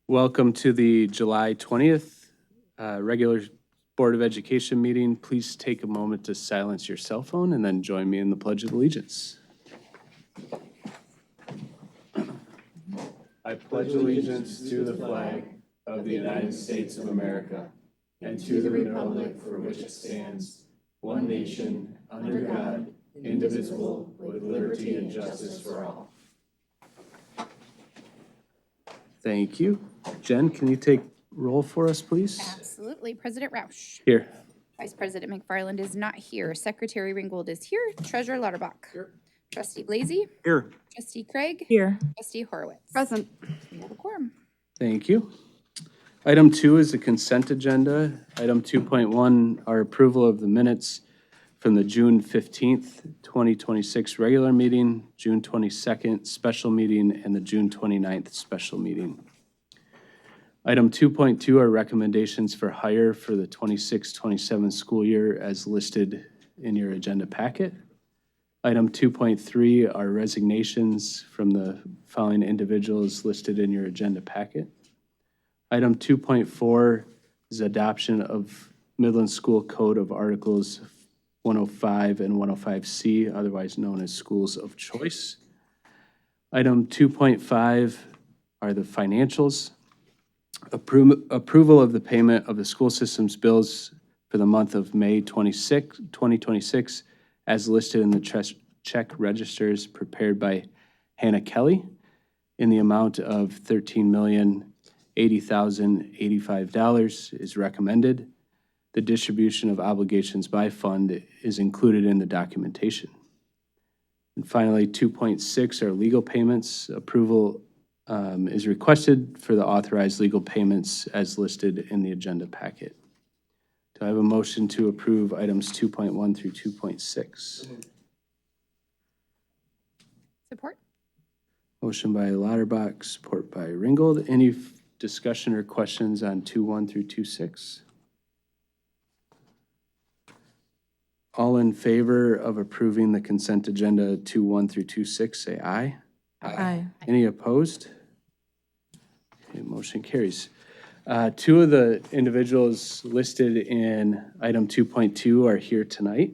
Welcome to the July 20th regular Board of Education meeting. Please take a moment to silence your cell phone and then join me in the Pledge of Allegiance. I pledge allegiance to the flag of the United States of America and to the republic for which it stands, one nation, under God, indivisible, with liberty and justice for all. Thank you. Jen, can you take roll for us, please? Absolutely. President Roush. Here. Vice President McFarland is not here. Secretary Ringgold is here. Treasurer Lauterbach. Here. Trustee Blasey. Here. Trustee Craig. Here. Trustee Horowitz. Present. We have a quorum. Thank you. Item 2 is the consent agenda. Item 2.1, our approval of the minutes from the June 15th, 2026 regular meeting, June 22nd special meeting, and the June 29th special meeting. Item 2.2 are recommendations for hire for the 26-27 school year as listed in your agenda packet. Item 2.3 are resignations from the following individuals listed in your agenda packet. Item 2.4 is adoption of Midland School Code of Articles 105 and 105C, otherwise known as Schools of Choice. Item 2.5 are the financials. Approval of the payment of the school system's bills for the month of May 2026, as listed in the check registers prepared by Hannah Kelly in the amount of $13,080,085 is recommended. The distribution of obligations by fund is included in the documentation. And finally, 2.6 are legal payments. Approval is requested for the authorized legal payments as listed in the agenda packet. Do I have a motion to approve items 2.1 through 2.6? Support. Motion by Lauterbach, support by Ringgold. Any discussion or questions on 2.1 through 2.6? All in favor of approving the consent agenda 2.1 through 2.6, say aye. Aye. Any opposed? Okay, motion carries. Two of the individuals listed in item 2.2 are here tonight.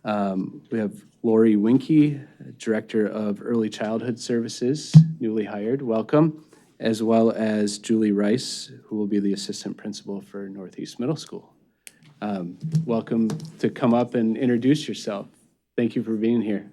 We have Lori Winke, Director of Early Childhood Services, newly hired, welcome, as well as Julie Rice, who will be the Assistant Principal for Northeast Middle School. Welcome to come up and introduce yourself. Thank you for being here.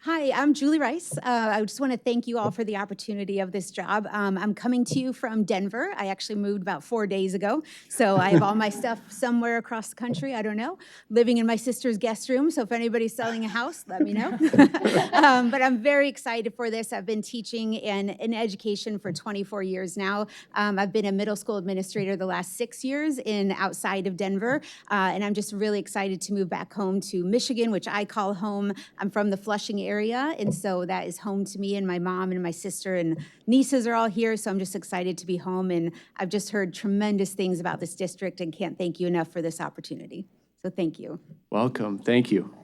Hi, I'm Julie Rice. I just want to thank you all for the opportunity of this job. I'm coming to you from Denver. I actually moved about 4 days ago, so I have all my stuff somewhere across the country. I don't know. Living in my sister's guest room, so if anybody's selling a house, let me know. But I'm very excited for this. I've been teaching in education for 24 years now. I've been a middle school administrator the last 6 years outside of Denver, and I'm just really excited to move back home to Michigan, which I call home. I'm from the Flushing area, and so that is home to me, and my mom and my sister and nieces are all here, so I'm just excited to be home, and I've just heard tremendous things about this district and can't thank you enough for this opportunity. So thank you. Welcome. Thank you.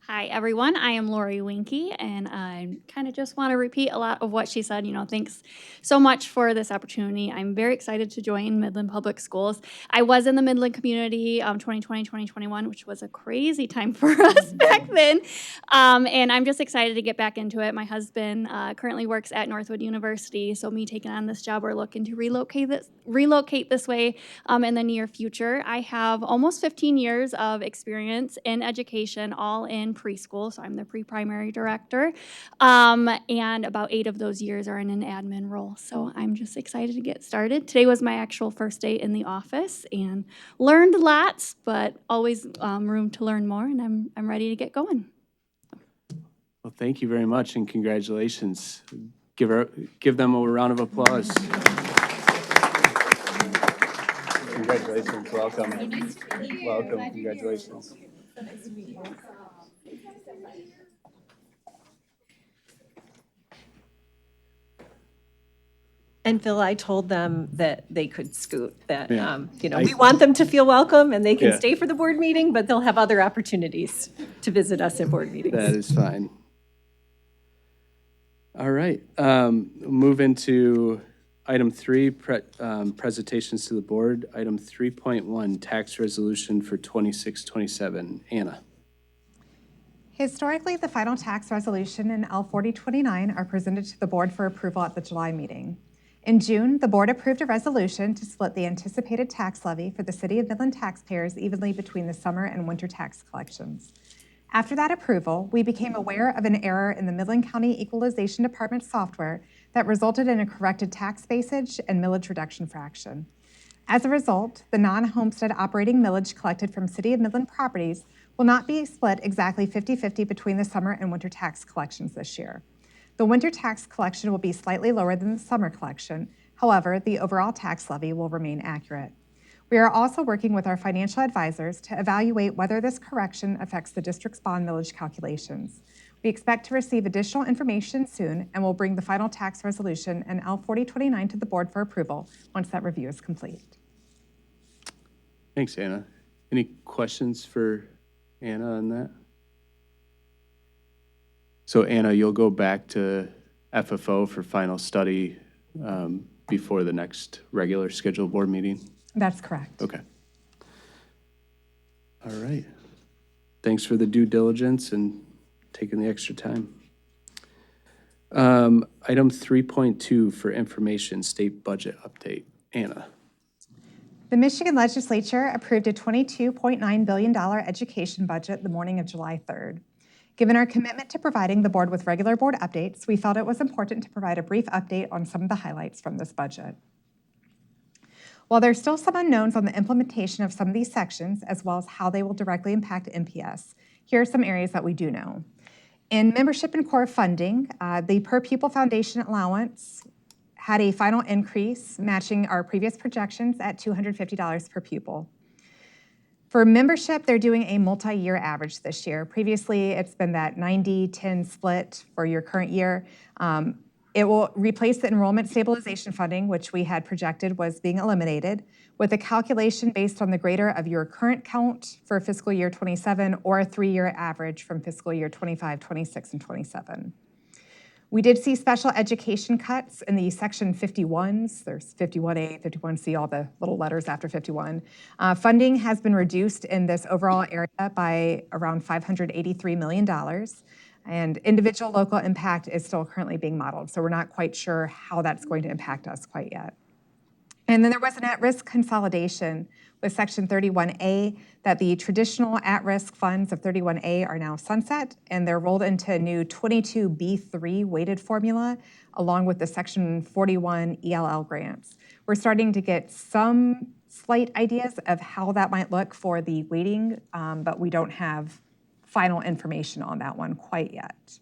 Hi, everyone. I am Lori Winke, and I kind of just want to repeat a lot of what she said. Thanks so much for this opportunity. I'm very excited to join Midland Public Schools. I was in the Midland community 2020, 2021, which was a crazy time for us back then. And I'm just excited to get back into it. My husband currently works at Northwood University, so me taking on this job, we're looking to relocate this way in the near future. I have almost 15 years of experience in education, all in preschool, so I'm the pre-primary director, and about 8 of those years are in an admin role, so I'm just excited to get started. Today was my actual first day in the office, and learned lots, but always room to learn more, and I'm ready to get going. Well, thank you very much, and congratulations. Give them a round of applause. Congratulations. Welcome. Welcome. Congratulations. And Phil, I told them that they could scoot, that, Yeah. we want them to feel welcome and they can Yeah. stay for the board meeting, but they'll have other opportunities to visit us at board meetings. That is fine. All right, move into item 3, presentations to the board. Item 3.1, tax resolution for 26-27. Anna. Historically, the final tax resolution and L 4029 are presented to the board for approval at the July meeting. In June, the board approved a resolution to split the anticipated tax levy for the City of Midland taxpayers evenly between the summer and winter tax collections. After that approval, we became aware of an error in the Midland County Equalization Department software that resulted in a corrected tax basage and millage reduction fraction. As a result, the non-homestead operating millage collected from City of Midland properties will not be split exactly 50-50 between the summer and winter tax collections this year. The winter tax collection will be slightly lower than the summer collection. However, the overall tax levy will remain accurate. We are also working with our financial advisors to evaluate whether this correction affects the district's bond millage calculations. We expect to receive additional information soon and will bring the final tax resolution and L 4029 to the board for approval once that review is complete. Thanks, Anna. Any questions for Anna on that? So Anna, you'll go back to FFO for final study before the next regular scheduled board meeting? That's correct. Okay. All right. Thanks for the due diligence and taking the extra time. Item 3.2 for information, state budget update. Anna. The Michigan legislature approved a $22.9 billion education budget the morning of July 3rd. Given our commitment to providing the board with regular board updates, we felt it was important to provide a brief update on some of the highlights from this budget. While there's still some unknowns on the implementation of some of these sections, as well as how they will directly impact MPS, here are some areas that we do know. In membership and core funding, the per pupil foundation allowance had a final increase matching our previous projections at $250 per pupil. For membership, they're doing a multi-year average this year. Previously, it's been that 90-10 split for your current year. It will replace the enrollment stabilization funding, which we had projected was being eliminated, with a calculation based on the greater of your current count for fiscal year 27 or a 3-year average from fiscal year 25, 26, and 27. We did see special education cuts in the section 51s. There's 51A, 51C, all the little letters after 51. Funding has been reduced in this overall area by around $583 million. And individual local impact is still currently being modeled. So we're not quite sure how that's going to impact us quite yet. And then there was an at-risk consolidation with Section 31A that the traditional at-risk funds of 31A are now sunset, and they're rolled into a new 22B3 weighted formula, along with the Section 41 ELL grants. We're starting to get some slight ideas of how that might look for the weighting, but we don't have final information on that one quite yet.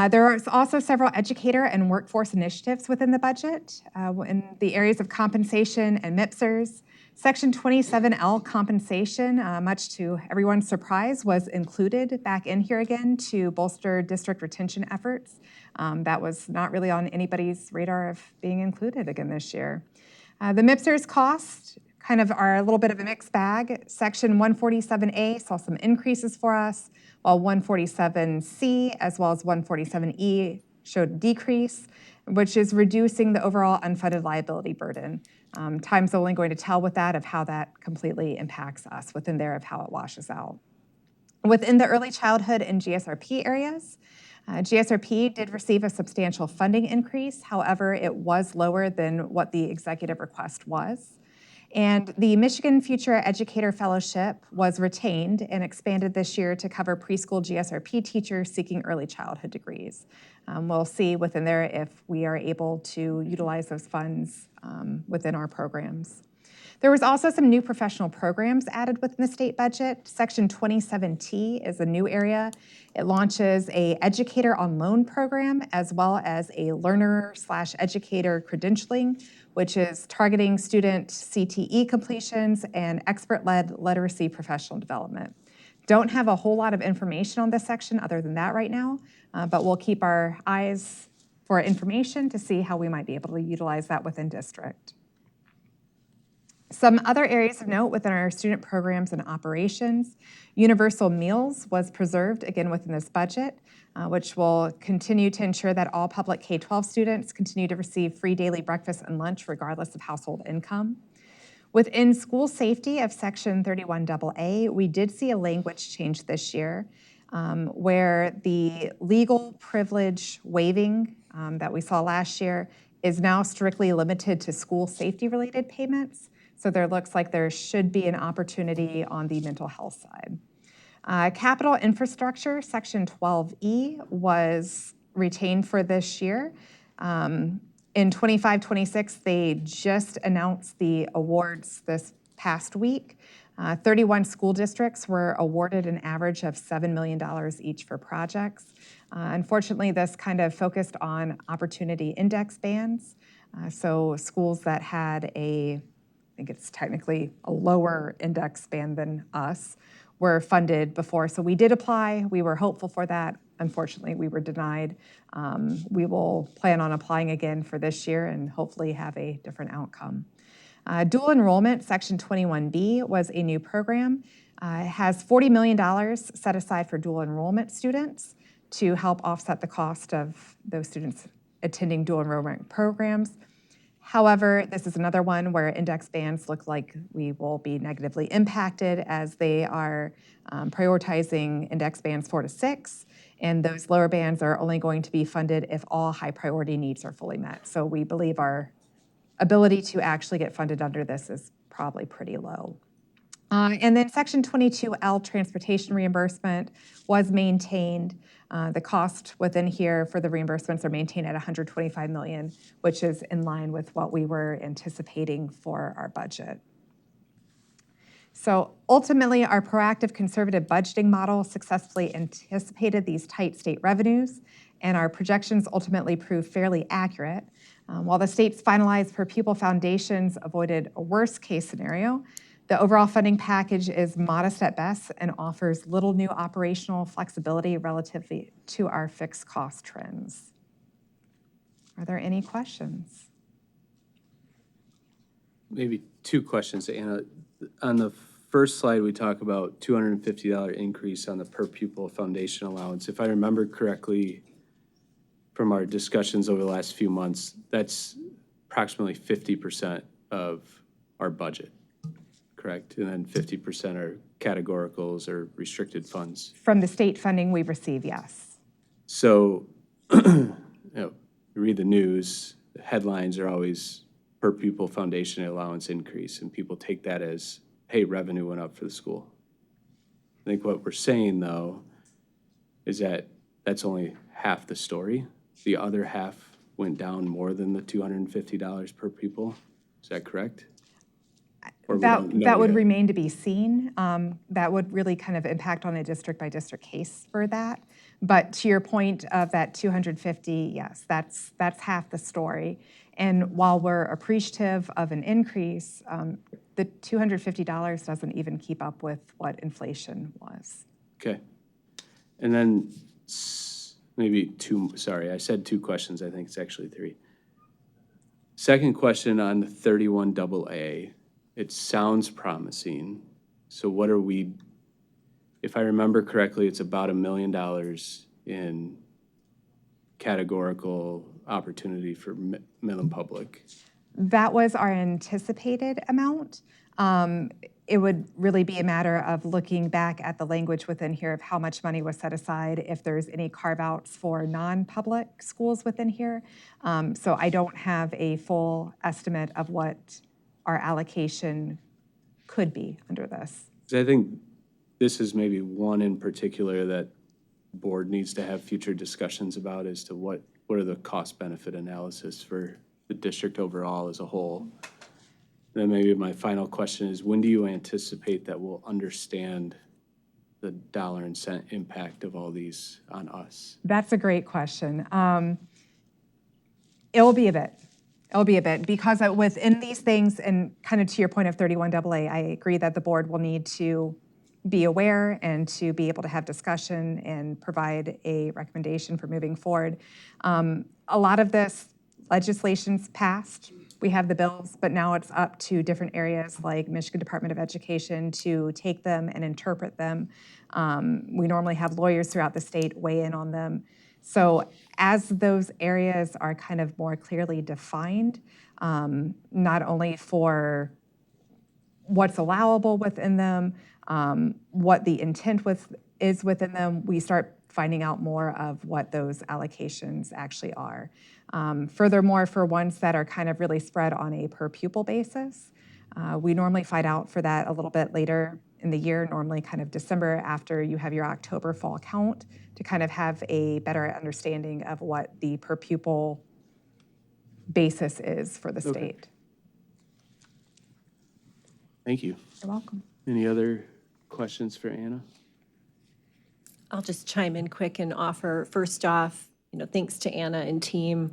There are also several educator and workforce initiatives within the budget in the areas of compensation and MPSers. Section 27L compensation, much to everyone's surprise, was included back in here again to bolster district retention efforts. That was not really on anybody's radar of being included again this year. The MPSers cost kind of are a little bit of a mixed bag. Section 147A saw some increases for us, while 147C as well as 147E showed a decrease, which is reducing the overall unfunded liability burden. Time's only going to tell with that of how that completely impacts us within there of how it washes out. Within the early childhood and GSRP areas, GSRP did receive a substantial funding increase. However, it was lower than what the executive request was. And the Michigan Future Educator Fellowship was retained and expanded this year to cover preschool GSRP teachers seeking early childhood degrees. We'll see within there if we are able to utilize those funds within our programs. There was also some new professional programs added within the state budget. Section 27T is a new area. It launches a educator on loan program as well as a learner/educator credentialing, which is targeting student CTE completions and expert-led literacy professional development. Don't have a whole lot of information on this section other than that right now, but we'll keep our eyes for information to see how we might be able to utilize that within district. Some other areas of note within our student programs and operations, universal meals was preserved again within this budget, which will continue to ensure that all public K-12 students continue to receive free daily breakfast and lunch regardless of household income. Within school safety of Section 31AA, we did see a language change this year where the legal privilege waiving that we saw last year is now strictly limited to school safety-related payments. So there looks like there should be an opportunity on the mental health side. Capital infrastructure, Section 12E, was retained for this year. In 25-26, they just announced the awards this past week. 31 school districts were awarded an average of $7 million each for projects. Unfortunately, this kind of focused on opportunity index bands. So schools that had I think it's technically a lower index band than us, were funded before. So we did apply. We were hopeful for that. Unfortunately, we were denied. We will plan on applying again for this year and hopefully have a different outcome. Dual enrollment, Section 21B, was a new program. It has $40 million set aside for dual enrollment students to help offset the cost of those students attending dual enrollment programs. However, this is another one where index bands look like we will be negatively impacted as they are prioritizing index bands 4 to 6, and those lower bands are only going to be funded if all high priority needs are fully met. So we believe our ability to actually get funded under this is probably pretty low. And then Section 22L transportation reimbursement was maintained. The cost within here for the reimbursements are maintained at $125 million, which is in line with what we were anticipating for our budget. So ultimately, our proactive conservative budgeting model successfully anticipated these tight state revenues, and our projections ultimately proved fairly accurate. While the state's finalized per pupil foundations avoided a worst case scenario, the overall funding package is modest at best and offers little new operational flexibility relative to our fixed cost trends. Are there any questions? Maybe two questions, Anna. On the first slide, we talk about $250 increase on the per pupil foundation allowance. If I remember correctly from our discussions over the last few months, that's approximately 50% of our budget, correct? And then 50% are categoricals or restricted funds. From the state funding we receive, yes. So, you read the news, the headlines are always per pupil foundation allowance increase, and people take that as, hey, revenue went up for the school. I think what we're saying, though, is that that's only half the story. The other half went down more than the $250 per pupil. Is that correct? That would remain to be seen. That would really kind of impact on a district by district case for that. But to your point of that 250, yes, that's half the story. And while we're appreciative of an increase, the $250 doesn't even keep up with what inflation was. Okay. And then maybe I said two questions. I think it's actually three. Second question on the 31AA. It sounds promising. So what are we, if I remember correctly, it's about $1 million in categorical opportunity for Midland Public. That was our anticipated amount. It would really be a matter of looking back at the language within here of how much money was set aside, if there's any carve-outs for non-public schools within here. So I don't have a full estimate of what our allocation could be under this. I think this is maybe one in particular that the board needs to have future discussions about as to what are the cost-benefit analysis for the district overall as a whole. Then maybe my final question is, when do you anticipate that we'll understand the dollar and cent impact of all these on us? That's a great question. It'll be a bit. It'll be a bit because within these things, and kind of to your point of 31AA, I agree that the board will need to be aware and to be able to have discussion and provide a recommendation for moving forward. A lot of this legislation's passed. We have the bills, but now it's up to different areas like Michigan Department of Education to take them and interpret them. We normally have lawyers throughout the state weigh in on them. So as those areas are kind of more clearly defined, not only for what's allowable within them, what the intent is within them, we start finding out more of what those allocations actually are. Furthermore, for ones that are kind of really spread on a per pupil basis, we normally find out for that a little bit later in the year, normally kind of December after you have your October fall count, to kind of have a better understanding of what the per pupil basis is for the state. Thank you. You're welcome. Any other questions for Anna? I'll just chime in quick and offer, first off, thanks to Anna and team.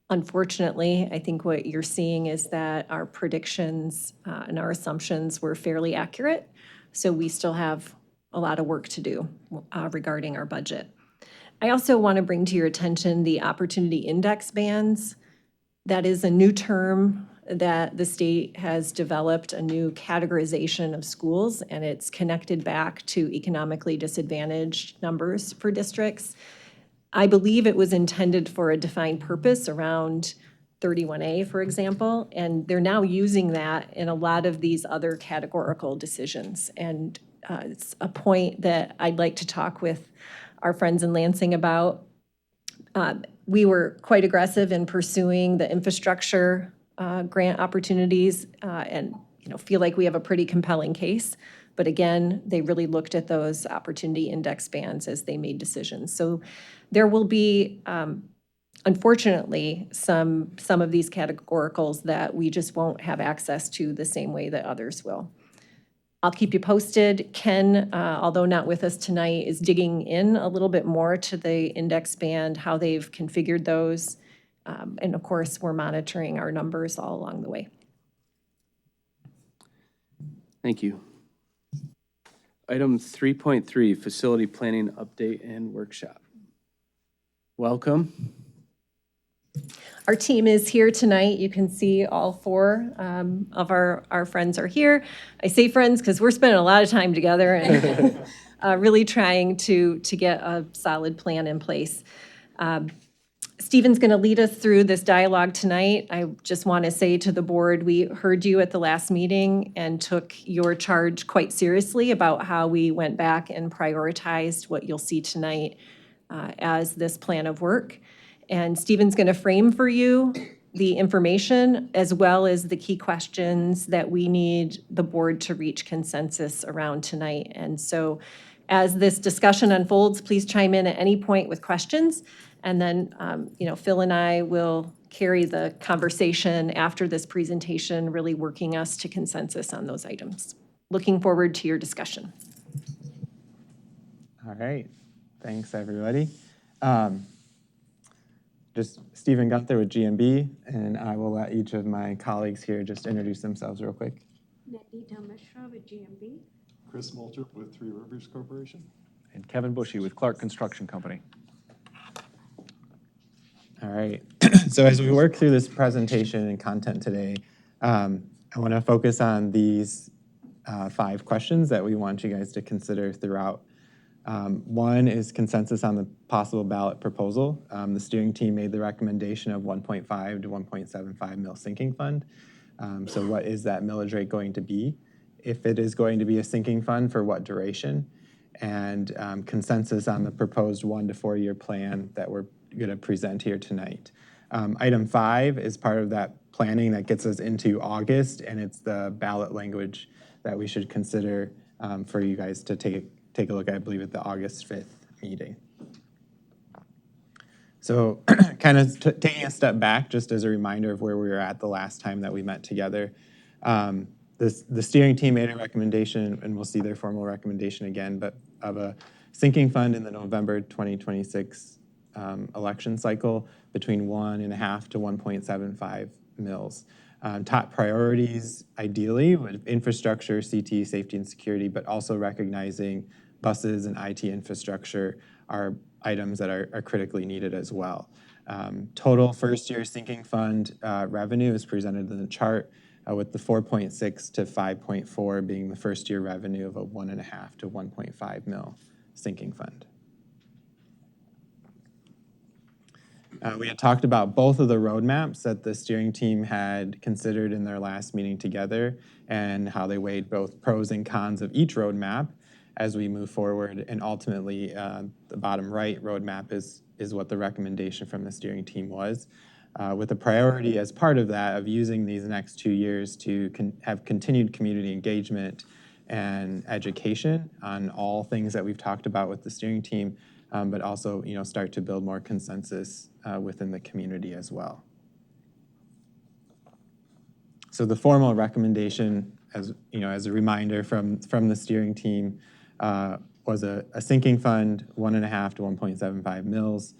Unfortunately, I think what you're seeing is that our predictions and our assumptions were fairly accurate. So we still have a lot of work to do regarding our budget. I also want to bring to your attention the opportunity index bands. That is a new term that the state has developed, a new categorization of schools, and it's connected back to economically disadvantaged numbers for districts. I believe it was intended for a defined purpose around 31A, for example, and they're now using that in a lot of these other categorical decisions. And it's a point that I'd like to talk with our friends in Lansing about. We were quite aggressive in pursuing the infrastructure grant opportunities and feel like we have a pretty compelling case. But again, they really looked at those opportunity index bands as they made decisions. So there will be, unfortunately, some of these categoricals that we just won't have access to the same way that others will. I'll keep you posted. Ken, although not with us tonight, is digging in a little bit more to the index band, how they've configured those. And of course, we're monitoring our numbers all along the way. Thank you. Item 3.3, facility planning update and workshop. Welcome. Our team is here tonight. You can see all four of our friends are here. I say friends because we're spending a lot of time together and really trying to get a solid plan in place. Stephen's going to lead us through this dialogue tonight. I just want to say to the board, we heard you at the last meeting and took your charge quite seriously about how we went back and prioritized what you'll see tonight as this plan of work. And Stephen's going to frame for you the information as well as the key questions that we need the board to reach consensus around tonight. And so as this discussion unfolds, please chime in at any point with questions. And then, Phil and I will carry the conversation after this presentation, really working us to consensus on those items. Looking forward to your discussion. All right. Thanks, everybody. Just Stephen Gunther with GMB, and I will let each of my colleagues here just introduce themselves real quick. Nandita Mishra with GMB. Chris Molter with Three Rivers Corporation. And Kevin Bushy with Clark Construction Company. All right. So as we work through this presentation and content today, I want to focus on these 5 questions that we want you guys to consider throughout. One is consensus on the possible ballot proposal. The steering team made the recommendation of 1.5 to 1.75 mil sinking fund. So what is that millage rate going to be? If it is going to be a sinking fund, for what duration? And consensus on the proposed 1 to 4 year plan that we're going to present here tonight. Item 5 is part of that planning that gets us into August, and it's the ballot language that we should consider for you guys to take a look at, I believe, at the August 5th meeting. So kind of taking a step back, just as a reminder of where we were at the last time that we met together. The steering team made a recommendation, and we'll see their formal recommendation again, but of a sinking fund in the November 2026 election cycle between 1.5 to 1.75 mils. Top priorities, ideally, with infrastructure, CT, safety and security, but also recognizing buses and IT infrastructure are items that are critically needed as well. Total first-year sinking fund revenue is presented in the chart, with the 4.6 to 5.4 being the first-year revenue of a 1.5 to 1.5 mil sinking fund. We had talked about both of the roadmaps that the steering team had considered in their last meeting together and how they weighed both pros and cons of each roadmap as we move forward. And ultimately, the bottom right roadmap is what the recommendation from the steering team was, with a priority as part of that of using these next 2 years to have continued community engagement and education on all things that we've talked about with the steering team, but also start to build more consensus within the community as well. So the formal recommendation, as a reminder from the steering team, was a sinking fund 1.5 to 1.75 mils,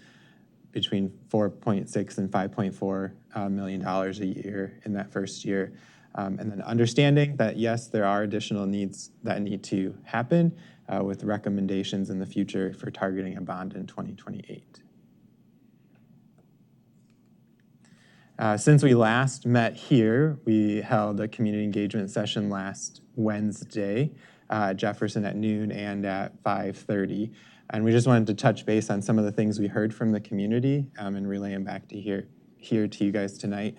between 4.6 and 5.4 million dollars a year in that first year. And then understanding that, yes, there are additional needs that need to happen, with recommendations in the future for targeting a bond in 2028. Since we last met here, we held a community engagement session last Wednesday, Jefferson at noon and at 5:30. And we just wanted to touch base on some of the things we heard from the community, and relay them back to here to you guys tonight.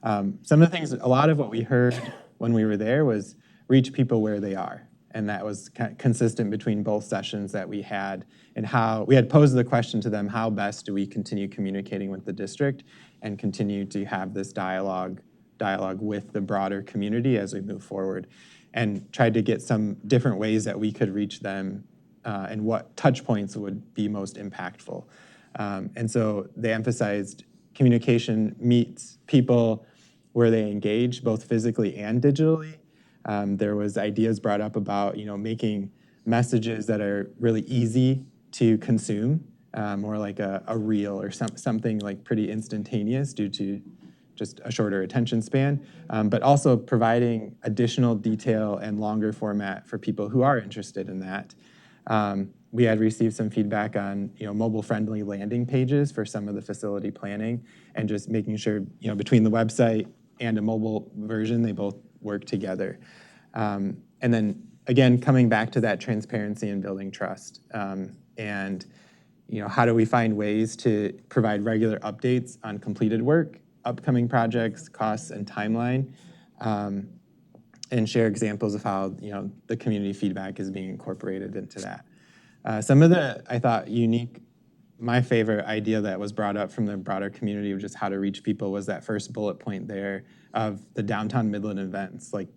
Some of the things, a lot of what we heard when we were there was reach people where they are. And that was consistent between both sessions that we had, and how we had posed the question to them, how best do we continue communicating with the district and continue to have this dialogue with the broader community as we move forward, and tried to get some different ways that we could reach them, and what touch points would be most impactful. And so they emphasized communication meets people where they engage, both physically and digitally. There was ideas brought up about making messages that are really easy to consume, more like a reel or something like pretty instantaneous due to just a shorter attention span, but also providing additional detail and longer format for people who are interested in that. We had received some feedback on mobile-friendly landing pages for some of the facility planning, and just making sure between the website and a mobile version, they both work together. And then again, coming back to that transparency and building trust, and how do we find ways to provide regular updates on completed work, upcoming projects, costs, and timeline, and share examples of how the community feedback is being incorporated into that. Some of the, I thought, my favorite idea that was brought up from the broader community of just how to reach people was that first bullet point there of the downtown Midland events. Like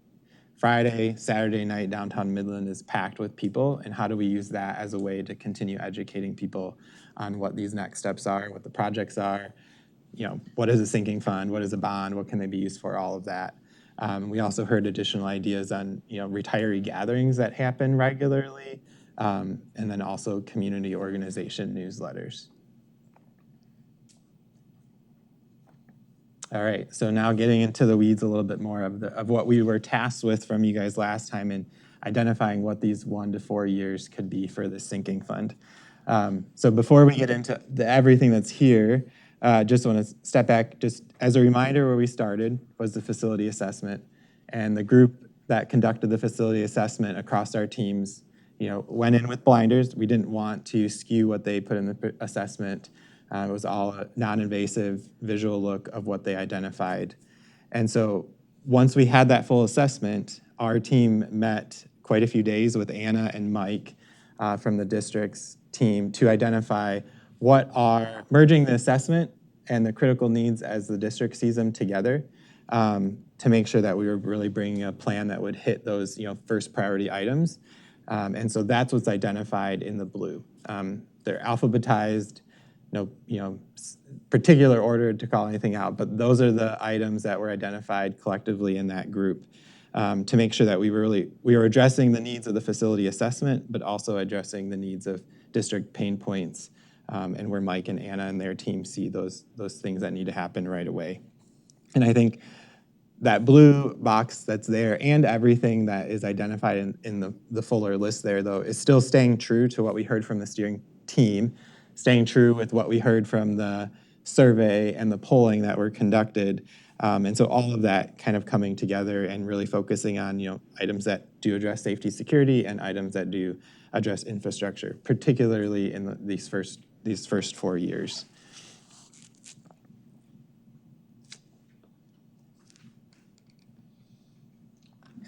Friday, Saturday night, downtown Midland is packed with people, and how do we use that as a way to continue educating people on what these next steps are, what the projects are, what is a sinking fund, what is a bond, what can they be used for, all of that. We also heard additional ideas on retiree gatherings that happen regularly, and then also community organization newsletters. All right, so now getting into the weeds a little bit more of what we were tasked with from you guys last time, and identifying what these 1 to 4 years could be for the sinking fund. So before we get into everything that's here, just want to step back. Just as a reminder, where we started was the facility assessment, and the group that conducted the facility assessment across our teams, went in with blinders. We didn't want to skew what they put in the assessment. It was all a non-invasive visual look of what they identified. And so once we had that full assessment, our team met quite a few days with Anna and Mike from the district's team to identify what are merging the assessment and the critical needs as the district sees them together, to make sure that we were really bringing a plan that would hit those first priority items. And so that's what's identified in the blue. They're alphabetized, no particular order to call anything out, but those are the items that were identified collectively in that group, to make sure that we were addressing the needs of the facility assessment, but also addressing the needs of district pain points, and where Mike and Anna and their team see those things that need to happen right away. And I think that blue box that's there and everything that is identified in the fuller list there, though, is still staying true to what we heard from the steering team, staying true with what we heard from the survey and the polling that were conducted. And so all of that kind of coming together and really focusing on, items that do address safety, security, and items that do address infrastructure, particularly in these first 4 years.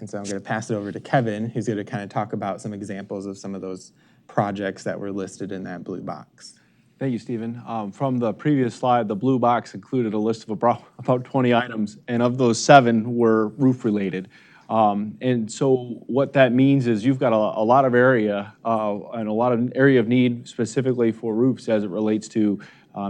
And so I'm going to pass it over to Kevin, who's going to kind of talk about some examples of some of those projects that were listed in that blue box. Thank you, Stephen. From the previous slide, the blue box included a list of about 20 items, and of those 7 were roof-related. And so what that means is you've got a lot of area and a lot of area of need specifically for roofs as it relates to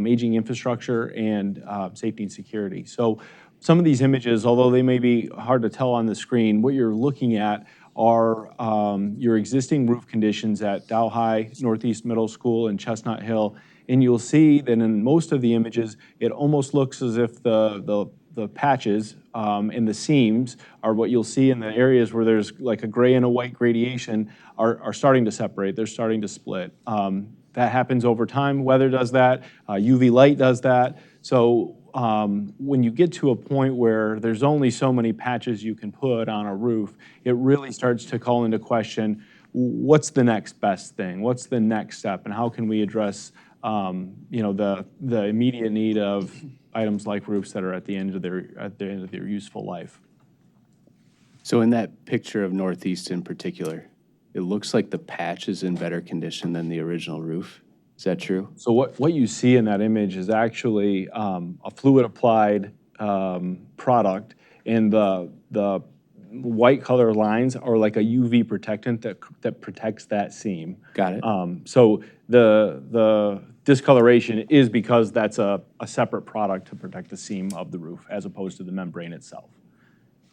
aging infrastructure and safety and security. So some of these images, although they may be hard to tell on the screen, what you're looking at are your existing roof conditions at Dow High, Northeast Middle School, and Chestnut Hill. And you'll see that in most of the images, it almost looks as if the patches and the seams are what you'll see in the areas where there's like a gray and a white gradation are starting to separate. They're starting to split. That happens over time. Weather does that. UV light does that. So when you get to a point where there's only so many patches you can put on a roof, it really starts to call into question, what's the next best thing? What's the next step? And how can we address the immediate need of items like roofs that are at the end of their useful life? So in that picture of Northeast in particular, it looks like the patch is in better condition than the original roof. Is that true? So what you see in that image is actually a fluid applied product, and the white color lines are like a UV protectant that protects that seam. Got it. So the discoloration is because that's a separate product to protect the seam of the roof as opposed to the membrane itself.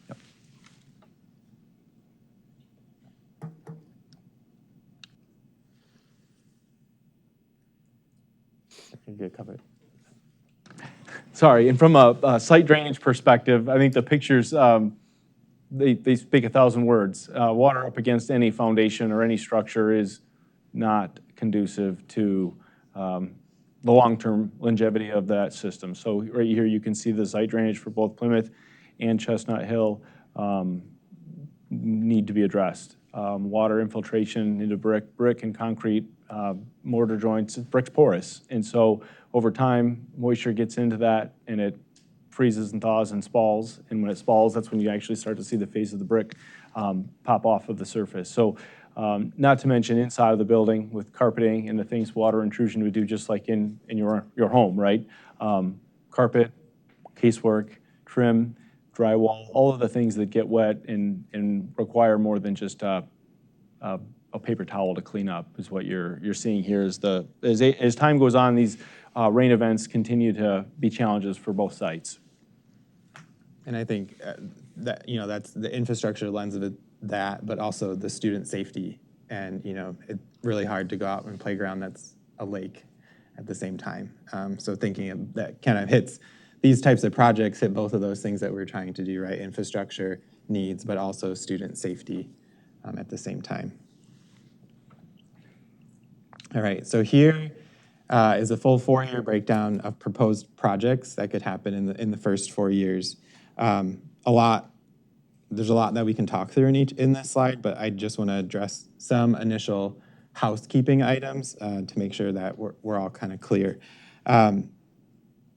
Yep. Get covered. Sorry, and from a site drainage perspective, I think the pictures, they speak 1,000 words. Water up against any foundation or any structure is not conducive to the long-term longevity of that system. So right here you can see the site drainage for both Plymouth and Chestnut Hill need to be addressed. Water infiltration into brick and concrete mortar joints. Brick's porous, and so over time moisture gets into that and it freezes and thaws and spalls, and when it spalls, that's when you actually start to see the face of the brick pop off of the surface. So not to mention inside of the building with carpeting and the things water intrusion would do, just like in your home, right? Carpet, casework, trim, drywall, all of the things that get wet and require more than just a paper towel to clean up is what you're seeing here. As time goes on, these rain events continue to be challenges for both sites. And I think that that's the infrastructure lens of it, but also the student safety. And it's really hard to go out and playground that's a lake at the same time. So thinking of that kind of hits these types of projects hit both of those things that we're trying to do, right? Infrastructure needs, but also student safety at the same time. All right, so here is a full 4-year breakdown of proposed projects that could happen in the first 4 years. There's a lot that we can talk through in this slide, but I just want to address some initial housekeeping items to make sure that we're all kind of clear.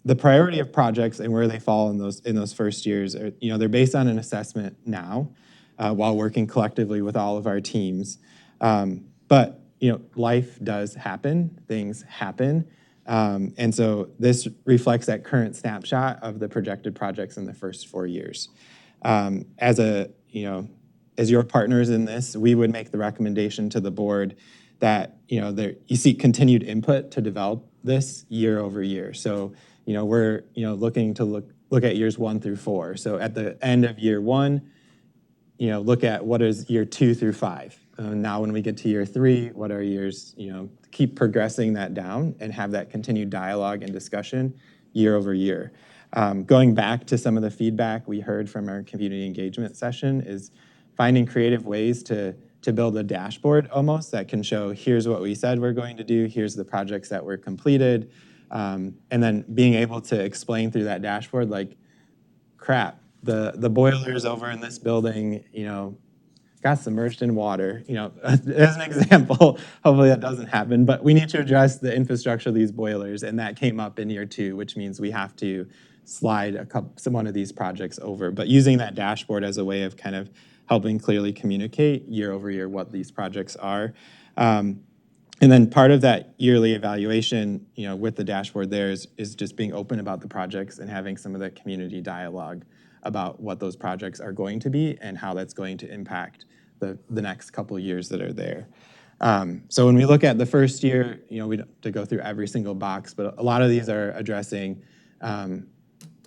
The priority of projects and where they fall in those first years are, they're based on an assessment now while working collectively with all of our teams. But life does happen, things happen. And so this reflects that current snapshot of the projected projects in the first 4 years. As your partners in this, we would make the recommendation to the board that you seek continued input to develop this year over year. So we're looking to look at years 1 through 4. So at the end of year 1, look at what is year 2 through 5. Now when we get to year 3, what are years, keep progressing that down and have that continued dialogue and discussion year over year. Going back to some of the feedback we heard from our community engagement session is finding creative ways to build a dashboard almost that can show, here's what we said we're going to do, here's the projects that were completed, And then being able to explain through that dashboard, like, crap, the boilers over in this building, got submerged in water, as an example. Hopefully that doesn't happen, but we need to address the infrastructure of these boilers, and that came up in year 2, which means we have to slide one of these projects over. But using that dashboard as a way of kind of helping clearly communicate year over year what these projects are. And then part of that yearly evaluation, with the dashboard there is just being open about the projects and having some of the community dialogue about what those projects are going to be and how that's going to impact the next couple of years that are there. So when we look at the first year, we don't have to go through every single box, but a lot of these are addressing,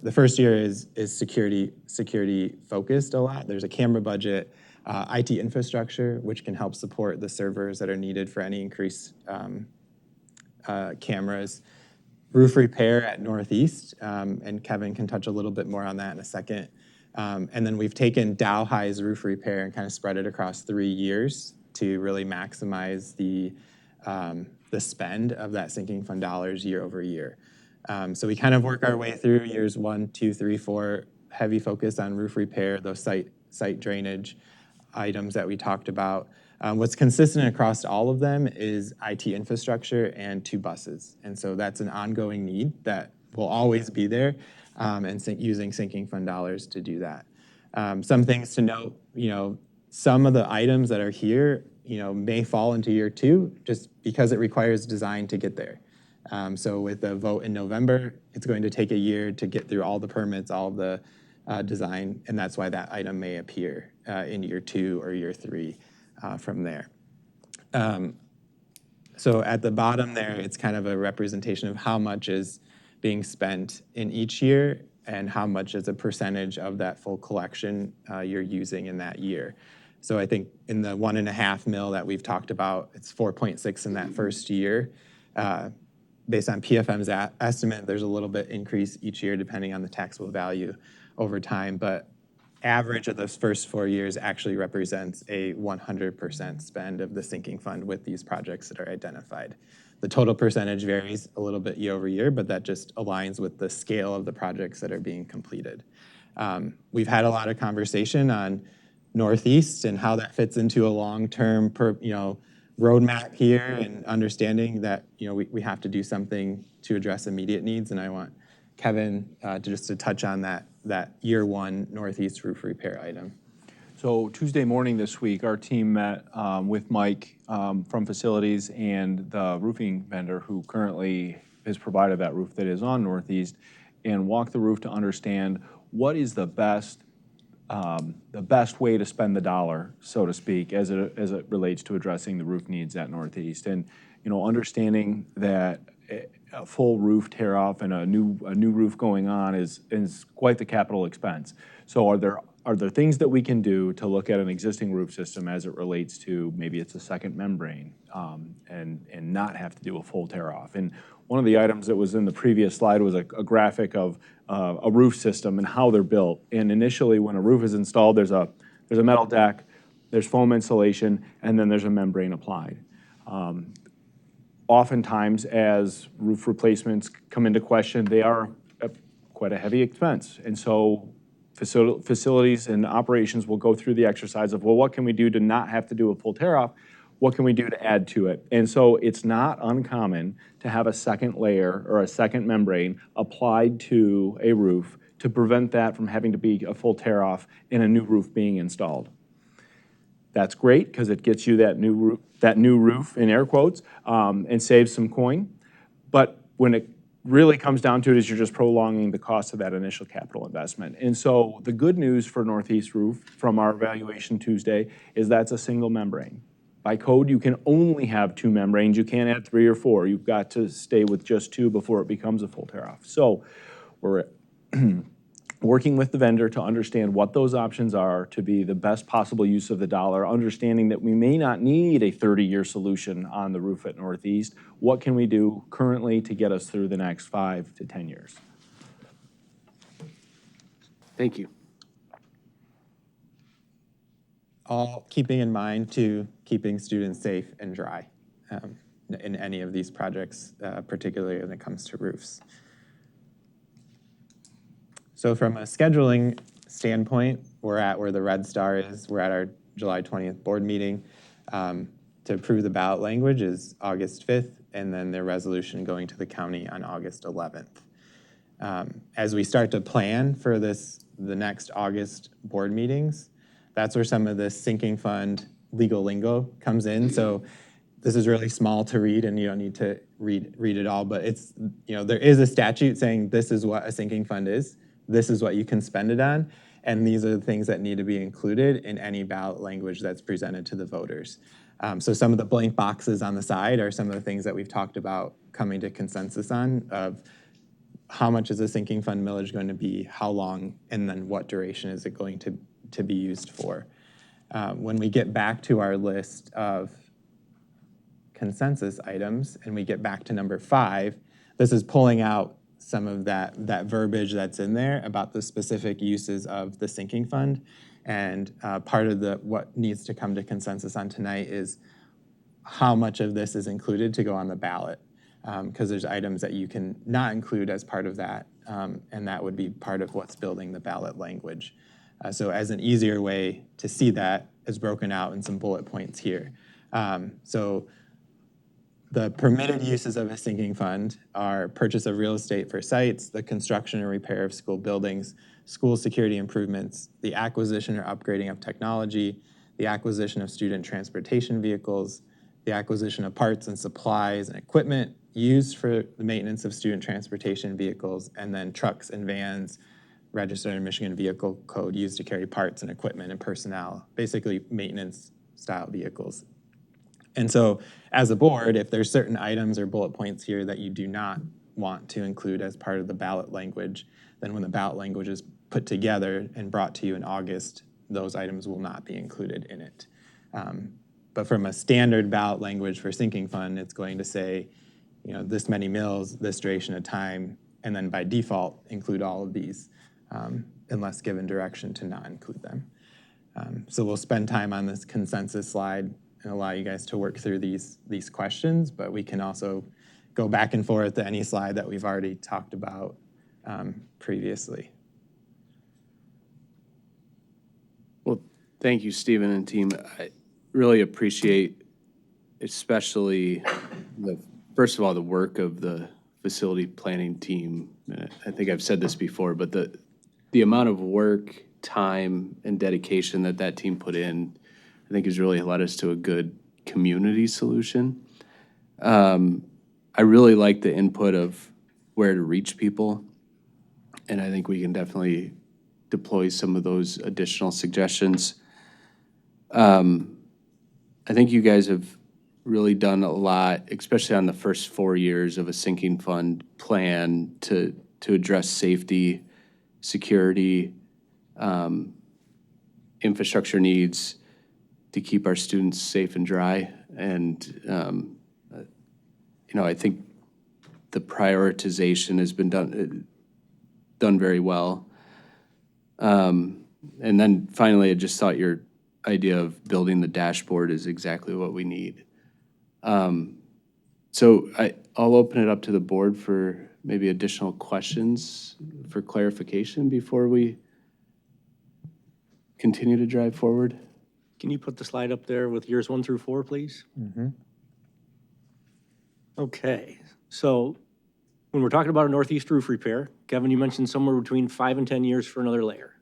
the first year is security focused a lot. There's a camera budget, IT infrastructure, which can help support the servers that are needed for any increased cameras. Roof repair at Northeast, and Kevin can touch a little bit more on that in a second. And then we've taken Dow High's roof repair and kind of spread it across 3 years to really maximize the spend of that sinking fund dollars year over year. So we kind of work our way through years 1, 2, 3, 4, heavy focus on roof repair, those site drainage items that we talked about. What's consistent across all of them is IT infrastructure and 2 buses. And so that's an ongoing need that will always be there, and using sinking fund dollars to do that. Some things to note, some of the items that are here, may fall into year 2 just because it requires design to get there. So with the vote in November, it's going to take a year to get through all the permits, all of the design, and that's why that item may appear in year 2 or year 3 from there. So at the bottom there, it's kind of a representation of how much is being spent in each year and how much is a percentage of that full collection you're using in that year. So I think in the $1.5 million that we've talked about, it's 4.6 in that first year. Based on PFM's estimate, there's a little bit increase each year depending on the taxable value over time, but average of those first 4 years actually represents a 100% spend of the sinking fund with these projects that are identified. The total percentage varies a little bit year over year, but that just aligns with the scale of the projects that are being completed. We've had a lot of conversation on Northeast and how that fits into a long-term roadmap here, and understanding that we have to do something to address immediate needs. And I want Kevin to touch on that year 1 Northeast roof repair item. So Tuesday morning this week, our team met with Mike from facilities and the roofing vendor who currently has provided that roof that is on Northeast, and walked the roof to understand what is the best way to spend the dollar, so to speak, as it relates to addressing the roof needs at Northeast. And understanding that a full roof tear off and a new roof going on is quite the capital expense. So are there things that we can do to look at an existing roof system as it relates to maybe it's a second membrane, and not have to do a full tear off? And one of the items that was in the previous slide was a graphic of a roof system and how they're built. And initially, when a roof is installed, there's a metal deck, there's foam insulation, and then there's a membrane applied. Oftentimes, as roof replacements come into question, they are quite a heavy expense. And so facilities and operations will go through the exercise of, well, what can we do to not have to do a full tear-off? What can we do to add to it? And so it's not uncommon to have a second layer or a second membrane applied to a roof to prevent that from having to be a full tear-off and a new roof being installed. That's great because it gets you that new roof in air quotes, and saves some coin. But when it really comes down to it, is you're just prolonging the cost of that initial capital investment. And so the good news for Northeast Roof from our evaluation Tuesday is that's a single membrane. By code, you can only have 2 membranes. You can't add 3 or 4. You've got to stay with just 2 before it becomes a full tear-off. So we're working with the vendor to understand what those options are to be the best possible use of the dollar, understanding that we may not need a 30-year solution on the roof at Northeast. What can we do currently to get us through the next 5 to 10 years? Thank you. All keeping in mind to keeping students safe and dry. in any of these projects, particularly when it comes to roofs. So from a scheduling standpoint, we're at where the red star is. We're at our July 20th board meeting. To approve the ballot language is August 5th, and then the resolution going to the county on August 11th. As we start to plan for the next August board meetings, that's where some of this sinking fund legal lingo comes in. So this is really small to read, and you don't need to read it all, but it's, there is a statute saying this is what a sinking fund is. This is what you can spend it on, and these are the things that need to be included in any ballot language that's presented to the voters. So some of the blank boxes on the side are some of the things that we've talked about coming to consensus on, of how much is a sinking fund millage going to be, how long, and then what duration is it going to be used for. When we get back to our list of consensus items and we get back to number 5, this is pulling out some of that verbiage that's in there about the specific uses of the sinking fund. And part of what needs to come to consensus on tonight is how much of this is included to go on the ballot. Because there's items that you can not include as part of that, and that would be part of what's building the ballot language. So as an easier way to see that is broken out in some bullet points here. So the permitted uses of a sinking fund are purchase of real estate for sites, the construction and repair of school buildings, school security improvements, the acquisition or upgrading of technology, the acquisition of student transportation vehicles, the acquisition of parts and supplies and equipment used for the maintenance of student transportation vehicles, and then trucks and vans registered in Michigan Vehicle Code used to carry parts and equipment and personnel, basically maintenance style vehicles. And so as a board, if there's certain items or bullet points here that you do not want to include as part of the ballot language, then when the ballot language is put together and brought to you in August, those items will not be included in it. But from a standard ballot language for sinking fund, it's going to say, this many mills, this duration of time, and then by default include all of these, unless given direction to not include them. So we'll spend time on this consensus slide and allow you guys to work through these questions, but we can also go back and forth to any slide that we've already talked about previously. Well, thank you, Stephen and team. I really appreciate especially first of all, the work of the facility planning team. I think I've said this before, but the amount of work, time, and dedication that team put in, I think has really led us to a good community solution. I really like the input of where to reach people, and I think we can definitely deploy some of those additional suggestions. I think you guys have really done a lot, especially on the first 4 years of a sinking fund plan to address safety, security, infrastructure needs to keep our students safe and dry. And, I think the prioritization has been done very well. And then finally, I just thought your idea of building the dashboard is exactly what we need. So I'll open it up to the board for maybe additional questions for clarification before we continue to drive forward. Can you put the slide up there with years 1 through 4, please? Mm-hmm. Okay, so when we're talking about a northeast roof repair, Kevin, you mentioned somewhere between 5 and 10 years for another layer.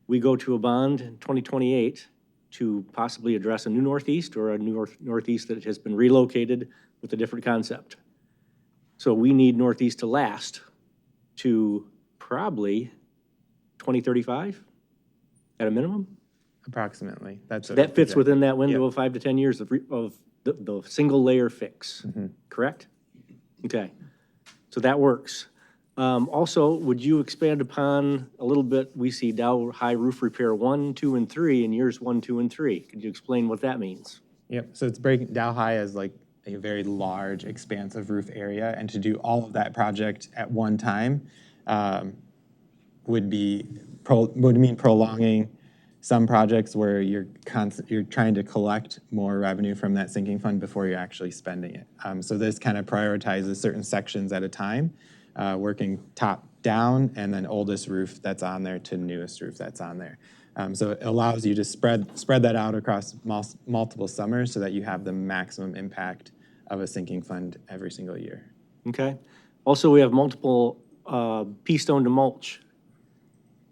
We go to a bond in 2028 to possibly address a new northeast or a new northeast that has been relocated with a different concept. So we need northeast to last to probably 2035 at a minimum. Approximately. That fits within that window of 5 to 10 years of the single layer fix, correct? Okay, so that works. Also, would you expand upon a little bit, we see Dow High Roof Repair 1, 2, and 3 in years 1, 2, and 3. Could you explain what that means? Yep, so it's breaking Dow High as like a very large, expansive roof area, and to do all of that project at one time would mean prolonging some projects where you're trying to collect more revenue from that sinking fund before you're actually spending it. So this kind of prioritizes certain sections at a time, working top down and then oldest roof that's on there to newest roof that's on there. So it allows you to spread that out across multiple summers so that you have the maximum impact of a sinking fund every single year. Okay. Also, we have multiple pea stone to mulch.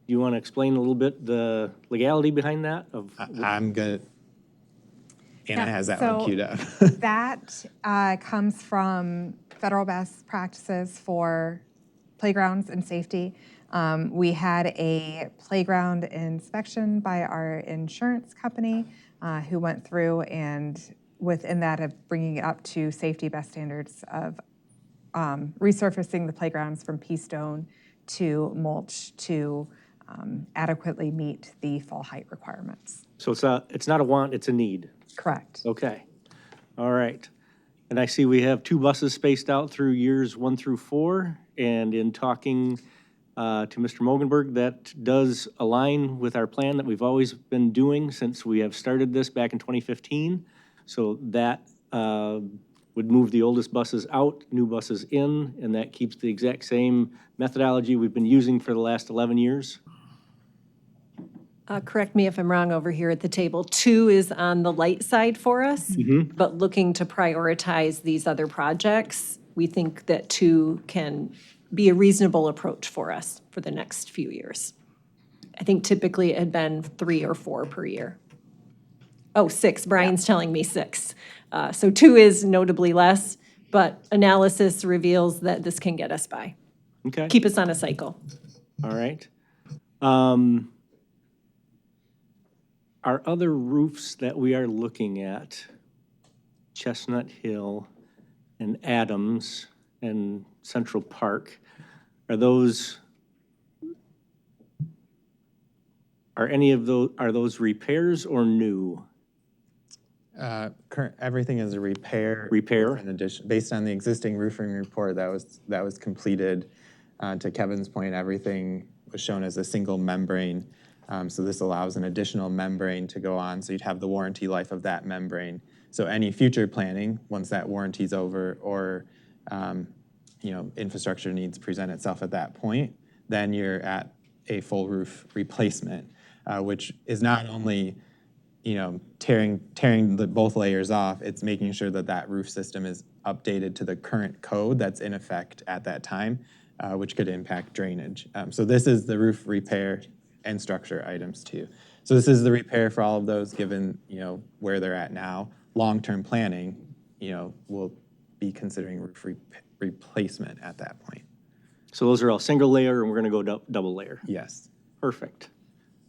You want to explain a little bit the legality behind that? I'm good. Anna has that one queued up. That comes from federal best practices for playgrounds and safety. We had a playground inspection by our insurance company who went through and within that of bringing it up to safety best standards of resurfacing the playgrounds from pea stone to mulch to adequately meet the fall height requirements. So it's not a want, it's a need. Correct. Okay. All right. And I see we have 2 buses spaced out through years 1 through 4. And in talking to Mr. Mogenberg, that does align with our plan that we've always been doing since we have started this back in 2015. So that would move the oldest buses out, new buses in, and that keeps the exact same methodology we've been using for the last 11 years. Correct me if I'm wrong over here at the table. 2 is on the light side for us, but looking to prioritize these other projects, we think that 2 can be a reasonable approach for us for the next few years. I think typically it had been 3 or 4 per year. Oh, 6. Brian's telling me 6. So 2 is notably less, but analysis reveals that this can get us by. Okay. Keep us on a cycle. All right. Our other roofs that we are looking at, Chestnut Hill and Adams and Central Park, are any of those repairs or new? Everything is a repair. Repair? In addition, based on the existing roofing report that was completed, to Kevin's point, everything was shown as a single membrane. So this allows an additional membrane to go on, so you'd have the warranty life of that membrane. So any future planning, once that warranty's over or infrastructure needs present itself at that point, then you're at a full roof replacement, which is not only tearing both layers off, it's making sure that that roof system is updated to the current code that's in effect at that time, which could impact drainage. So this is the roof repair and structure items too. So this is the repair for all of those given, where they're at now. Long-term planning, will be considering roof replacement at that point. So those are all single layer and we're going to go double layer? Yes. Perfect.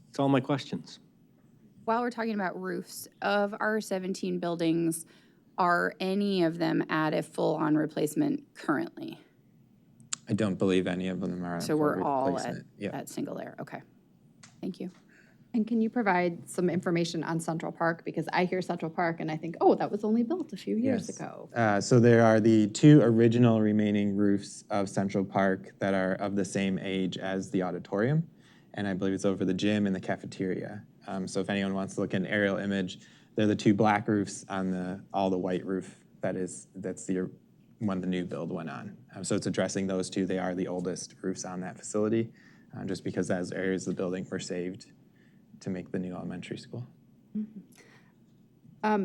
That's all my questions. While we're talking about roofs, of our 17 buildings, are any of them at a full-on replacement currently? I don't believe any of them are. So we're all replacement. at single layer, okay. Thank you. And can you provide some information on Central Park? Because I hear Central Park and I think, oh, that was only built a few years ago. So there are the 2 original remaining roofs of Central Park that are of the same age as the auditorium. And I believe it's over the gym and the cafeteria. So if anyone wants to look at an aerial image, they're the 2 black roofs on all the white roof. That's the one the new build went on. So it's addressing those 2. They are the oldest roofs on that facility, just because those areas of the building were saved to make the new elementary school.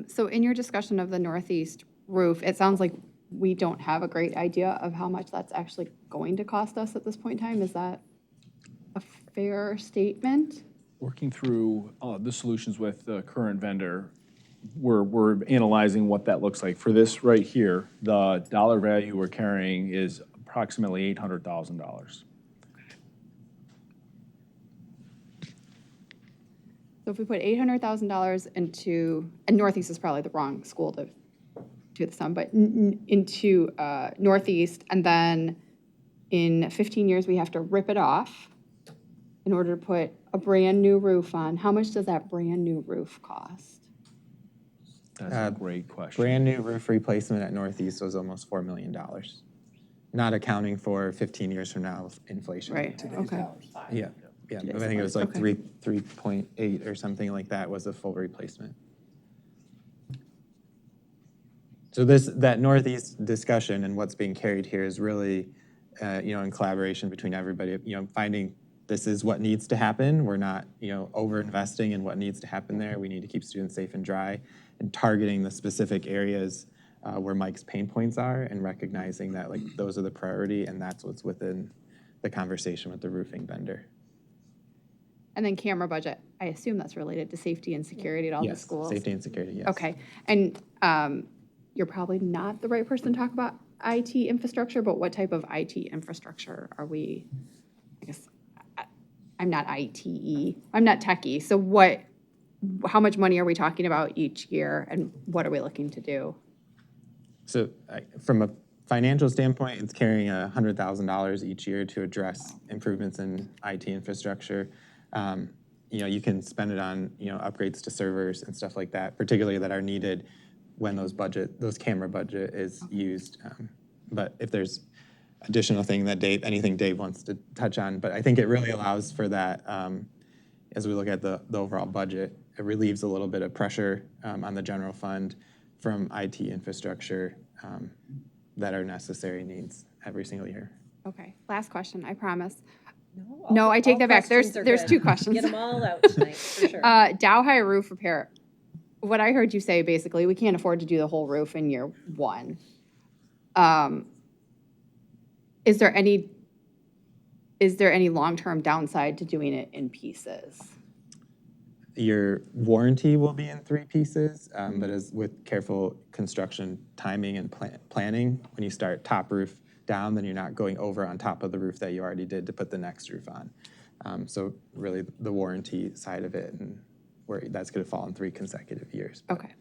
So in your discussion of the northeast roof, it sounds like we don't have a great idea of how much that's actually going to cost us at this point in time. Is that a fair statement? Working through the solutions with the current vendor, we're analyzing what that looks like. For this right here, the dollar value we're carrying is approximately $800,000. So if we put $800,000 into, and Northeast is probably the wrong school to do this on, but into Northeast, and then in 15 years we have to rip it off in order to put a brand new roof on, how much does that brand new roof cost? That's a great question. Brand new roof replacement at Northeast was almost $4 million, not accounting for 15 years from now inflation. Right, okay. Yeah. Yeah, I think it was like 3.8 or something like that was a full replacement. So that Northeast discussion and what's being carried here is really, in collaboration between everybody, finding this is what needs to happen. We're not, over-investing in what needs to happen there. We need to keep students safe and dry, and targeting the specific areas where Mike's pain points are, and recognizing that like those are the priority, and that's what's within the conversation with the roofing vendor. And then camera budget, I assume that's related to safety and security at all the Yes, schools? safety and security, yes. Okay, and you're probably not the right person to talk about IT infrastructure, but what type of IT infrastructure are we, I guess, I'm not ITE, I'm not techie, so how much money are we talking about each year, and what are we looking to do? So from a financial standpoint, it's carrying $100,000 each year to address improvements in IT infrastructure. You can spend it on, upgrades to servers and stuff like that, particularly that are needed when those camera budget is used. But if there's additional anything Dave wants to touch on, but I think it really allows for that, as we look at the overall budget, it relieves a little bit of pressure on the general fund from IT infrastructure that are necessary needs every single year. Okay, last question, I promise. No, No, I take all that back. There's questions are good. two questions. Get them all out tonight, for sure. Dow High roof repair. What I heard you say, basically, we can't afford to do the whole roof in year one. Is there any long-term downside to doing it in pieces? Your warranty will be in 3 pieces, but as with careful construction timing and planning, when you start top roof down, then you're not going over on top of the roof that you already did to put the next roof on. So really the warranty side of it, and where that's going to fall in 3 consecutive years. Okay.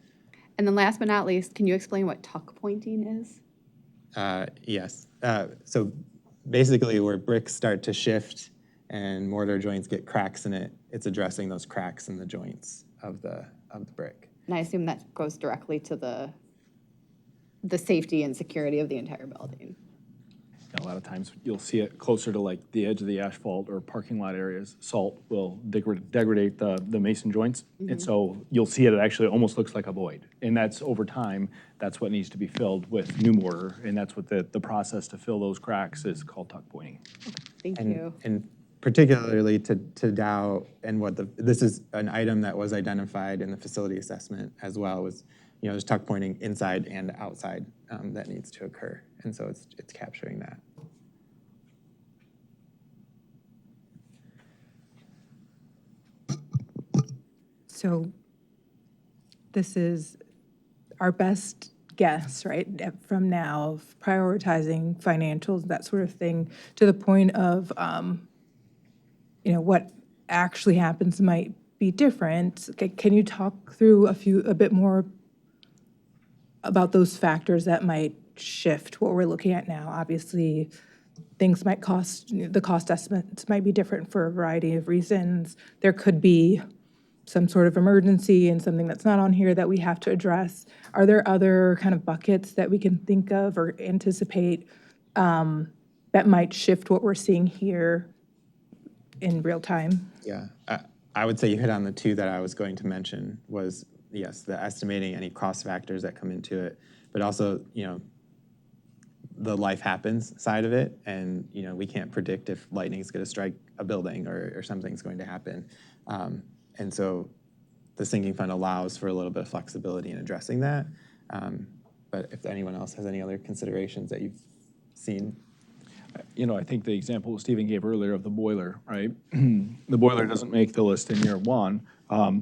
And then last but not least, can you explain what tuck pointing is? Yes. So basically where bricks start to shift and mortar joints get cracks in it, it's addressing those cracks in the joints of the brick. And I assume that goes directly to the safety and security of the entire building. A lot of times you'll see it closer to like the edge of the asphalt or parking lot areas. Salt will degrade the mason joints. And so you'll see it actually almost looks like a void. And that's over time, that's what needs to be filled with new mortar. And that's what the process to fill those cracks is called tuck pointing. Thank you. And particularly to Dow, and this is an item that was identified in the facility assessment as well, was there's tuck pointing inside and outside that needs to occur. And so it's capturing that. So this is our best guess, right, from now of prioritizing financials, that sort of thing, to the point of, what actually happens might be different. Can you talk through a bit more about those factors that might shift what we're looking at now? Obviously, things might the cost estimates might be different for a variety of reasons. There could be some sort of emergency and something that's not on here that we have to address. Are there other kind of buckets that we can think of or anticipate that might shift what we're seeing here in real time? Yeah, I would say you hit on the 2 that I was going to mention was, yes, the estimating any cost factors that come into it, but also, the life happens side of it. And, we can't predict if lightning's going to strike a building or something's going to happen. And so the sinking fund allows for a little bit of flexibility in addressing that. But if anyone else has any other considerations that you've seen. I think the example Stephen gave earlier of the boiler, right? The boiler doesn't make the list in year 1,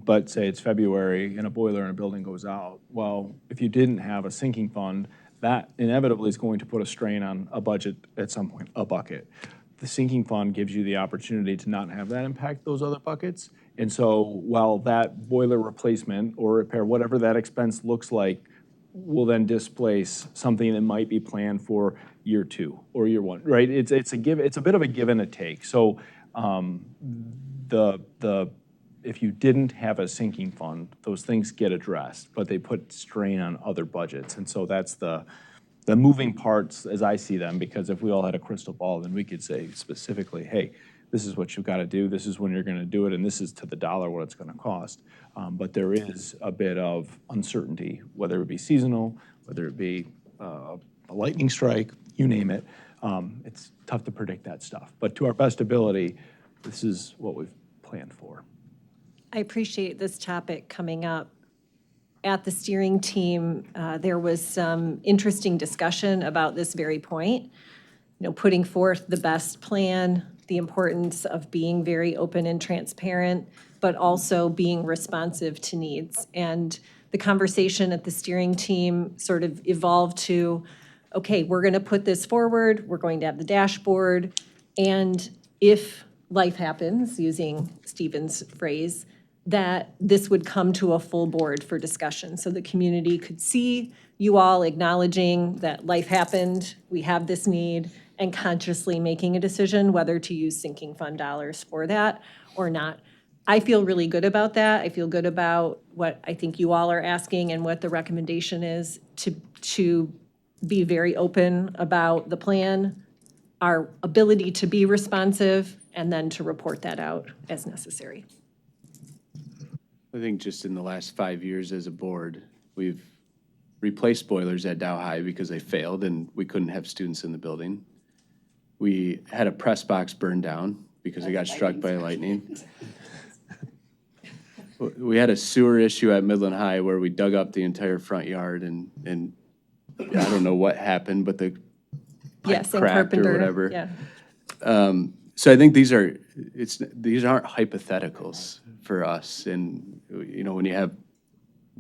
but say it's February and a boiler in a building goes out. Well, if you didn't have a sinking fund, that inevitably is going to put a strain on a budget at some point, a bucket. The sinking fund gives you the opportunity to not have that impact those other buckets. And so while that boiler replacement or repair, whatever that expense looks like, will then displace something that might be planned for year 2 or year 1, right? It's a bit of a give and a take. So if you didn't have a sinking fund, those things get addressed, but they put strain on other budgets. And so that's the moving parts as I see them, because if we all had a crystal ball, then we could say specifically, hey, this is what you've got to do, this is when you're going to do it, and this is to the dollar what it's going to cost. But there is a bit of uncertainty, whether it be seasonal, whether it be a lightning strike, you name it. It's tough to predict that stuff. But to our best ability, this is what we've planned for. I appreciate this topic coming up. At the steering team, there was some interesting discussion about this very point. Putting forth the best plan, the importance of being very open and transparent, but also being responsive to needs. And the conversation at the steering team sort of evolved to, okay, we're going to put this forward, we're going to have the dashboard, and if life happens, using Stephen's phrase, that this would come to a full board for discussion. So the community could see you all acknowledging that life happened, we have this need, and consciously making a decision whether to use sinking fund dollars for that or not. I feel really good about that. I feel good about what I think you all are asking and what the recommendation is to be very open about the plan, our ability to be responsive, and then to report that out as necessary. I think just in the last 5 years as a board, we've replaced boilers at Dow High because they failed and we couldn't have students in the building. We had a press box burned down because it got struck by lightning. We had a sewer issue at Midland High where we dug up the entire front yard and I don't know what happened, but the pipe in cracked Carpenter, or whatever. yeah. So I think these aren't hypotheticals for us. And, when you have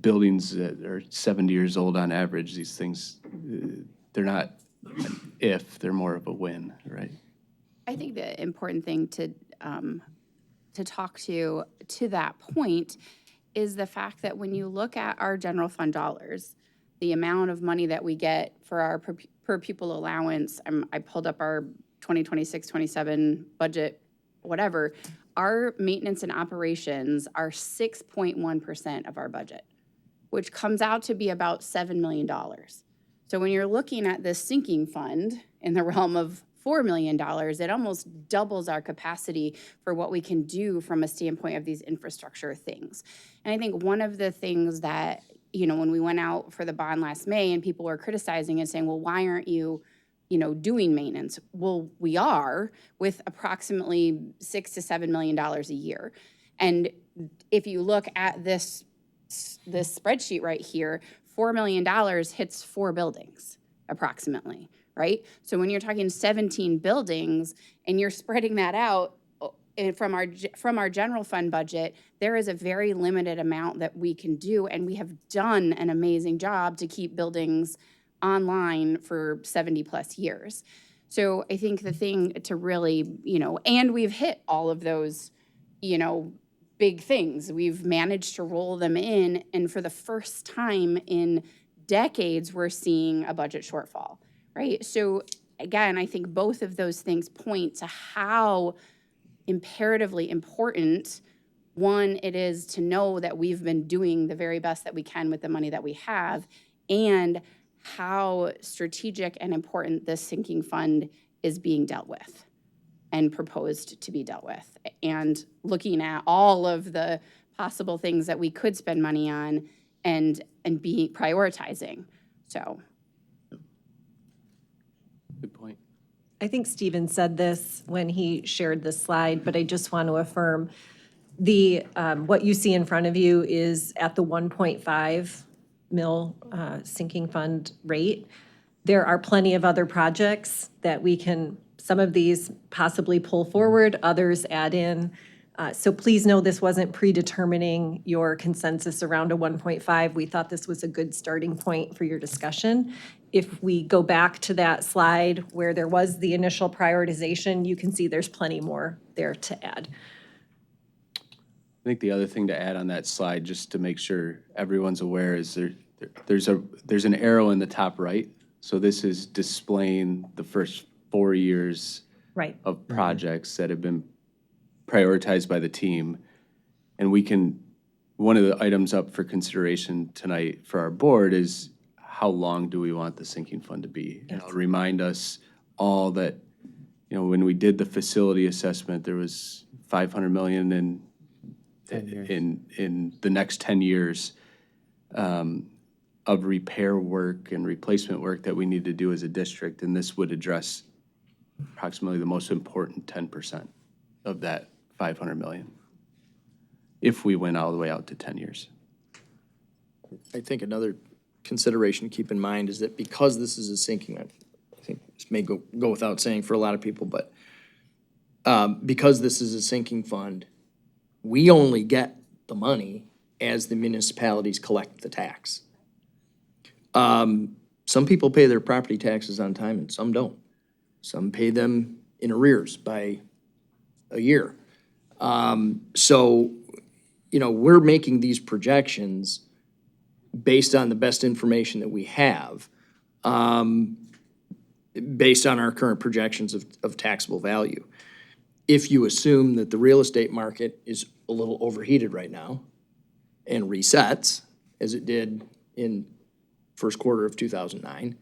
buildings that are 70 years old on average, these things, they're not an if, they're more of a when, right? I think the important thing to talk to that point is the fact that when you look at our general fund dollars, the amount of money that we get for our per pupil allowance, I pulled up our 2026-27 budget, whatever, our maintenance and operations are 6.1% of our budget, which comes out to be about $7 million. So when you're looking at this sinking fund in the realm of $4 million, it almost doubles our capacity for what we can do from a standpoint of these infrastructure things. And I think one of the things that, when we went out for the bond last May and people were criticizing and saying, well, why aren't you, doing maintenance? Well, we are, with approximately $6 to $7 million a year. And if you look at this spreadsheet right here, $4 million hits 4 buildings approximately, right? So when you're talking 17 buildings and you're spreading that out from our general fund budget, there is a very limited amount that we can do, and we have done an amazing job to keep buildings online for 70 plus years. So I think the thing to really, and we've hit all of those, big things. We've managed to roll them in, and for the first time in decades, we're seeing a budget shortfall, right? So again, I think both of those things point to how imperatively important, one, it is to know that we've been doing the very best that we can with the money that we have, and how strategic and important this sinking fund is being dealt with and proposed to be dealt with, and looking at all of the possible things that we could spend money on and be prioritizing. So. Good point. I think Stephen said this when he shared this slide, but I just want to affirm what you see in front of you is at the 1.5 mil sinking fund rate. There are plenty of other projects that we can, some of these possibly pull forward, others add in. So please know this wasn't predetermining your consensus around a 1.5. We thought this was a good starting point for your discussion. If we go back to that slide where there was the initial prioritization, you can see there's plenty more there to add. I think the other thing to add on that slide, just to make sure everyone's aware, is there's an arrow in the top right. So this is displaying the first 4 years of projects that have been prioritized by the team. And one of the items up for consideration tonight for our board is how long do we want the sinking fund to be? Yes. And I'll remind us all that, when we did the facility assessment, there was 500 million 10 years. in the next 10 years of repair work and replacement work that we need to do as a district, and this would address approximately the most important 10% of that 500 million, if we went all the way out to 10 years. I think another consideration to keep in mind is that because this is a sinking, I think this may go without saying for a lot of people, but because this is a sinking fund, we only get the money as the municipalities collect the tax. Some people pay their property taxes on time and some don't. Some pay them in arrears by a year. So, we're making these projections based on the best information that we have, based on our current projections of taxable value. If you assume that the real estate market is a little overheated right now and resets, as it did in first quarter of 2009,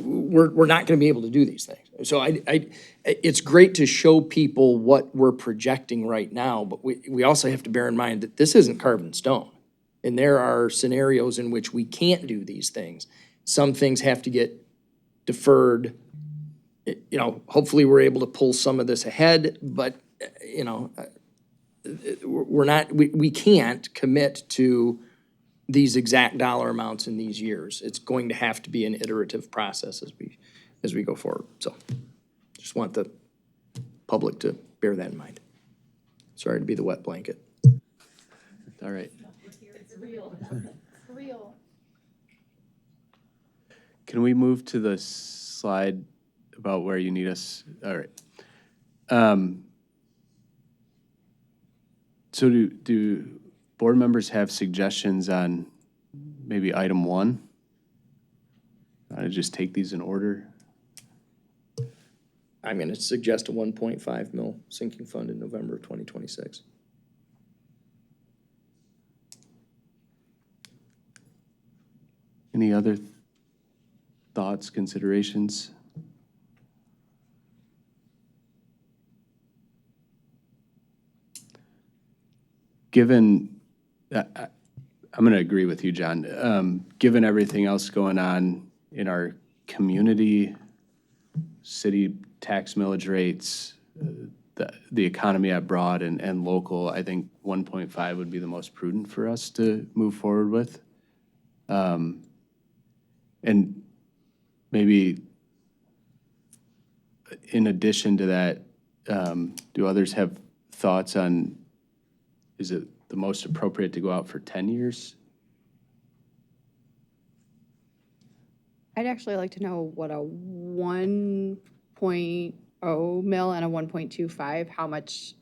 we're not going to be able to do these things. So it's great to show people what we're projecting right now, but we also have to bear in mind that this isn't carved in stone. And there are scenarios in which we can't do these things. Some things have to get deferred. Hopefully we're able to pull some of this ahead, but, we can't commit to these exact dollar amounts in these years. It's going to have to be an iterative process as we go forward. So just want the public to bear that in mind. Sorry to be the wet blanket. All right. It's real. Real. Can we move to the slide about where you need us? All right. So do board members have suggestions on maybe item 1? I just take these in order. I'm going to suggest a 1.5 mil sinking fund in November of 2026. Any other thoughts, considerations? Given, I'm going to agree with you, John. Given everything else going on in our community, city tax millage rates, the economy at broad and local, I think 1.5 would be the most prudent for us to move forward with. And maybe in addition to that, do others have thoughts on, is it the most appropriate to go out for 10 years? I'd actually like to know what a 1.0 mil and a 1.25, how much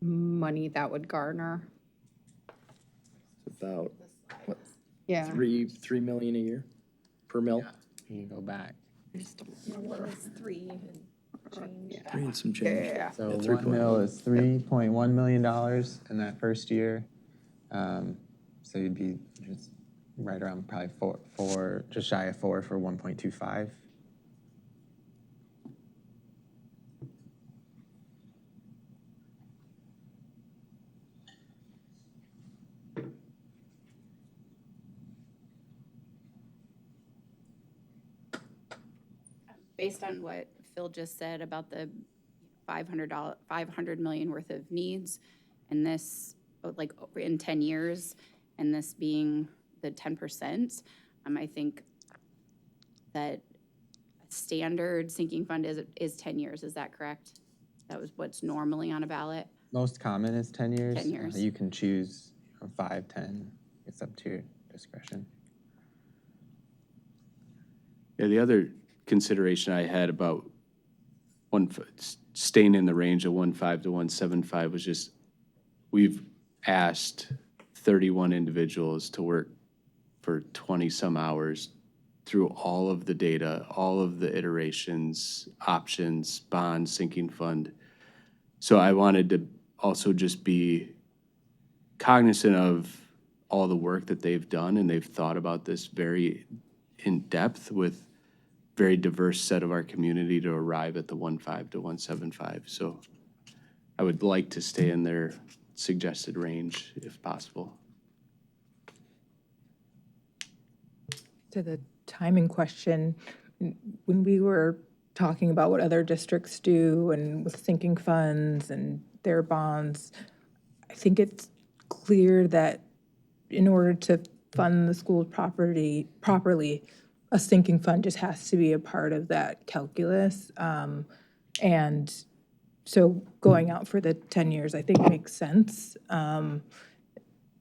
money that would garner. About, what, Yeah. 3 million a year per mil? You go back. It's 3 and change. 3 and some change. Yeah. So Yeah, 1 mil is $3.1 million in that first year. So you'd be just right around probably four, just shy of 4 for 1.25. Based on what Phil just said about the $500 million worth of needs, and this, like, in 10 years, and this being the 10%, I think that standard sinking fund is 10 years. Is that correct? That was what's normally on a ballot? Most common is 10 years. 10 years. You can choose 5, 10. It's up to your discretion. Yeah, the other consideration I had about staying in the range of 1.5 to 1.75 was just, we've asked 31 individuals to work for 20 some hours through all of the data, all of the iterations, options, bonds, sinking fund. So I wanted to also just be cognizant of all the work that they've done, and they've thought about this very in depth with very diverse set of our community to arrive at the 1.5 to 1.75. So I would like to stay in their suggested range if possible. To the timing question, when we were talking about what other districts do and with sinking funds and their bonds, I think it's clear that in order to fund the school properly, a sinking fund just has to be a part of that calculus. And so going out for the 10 years, I think makes sense.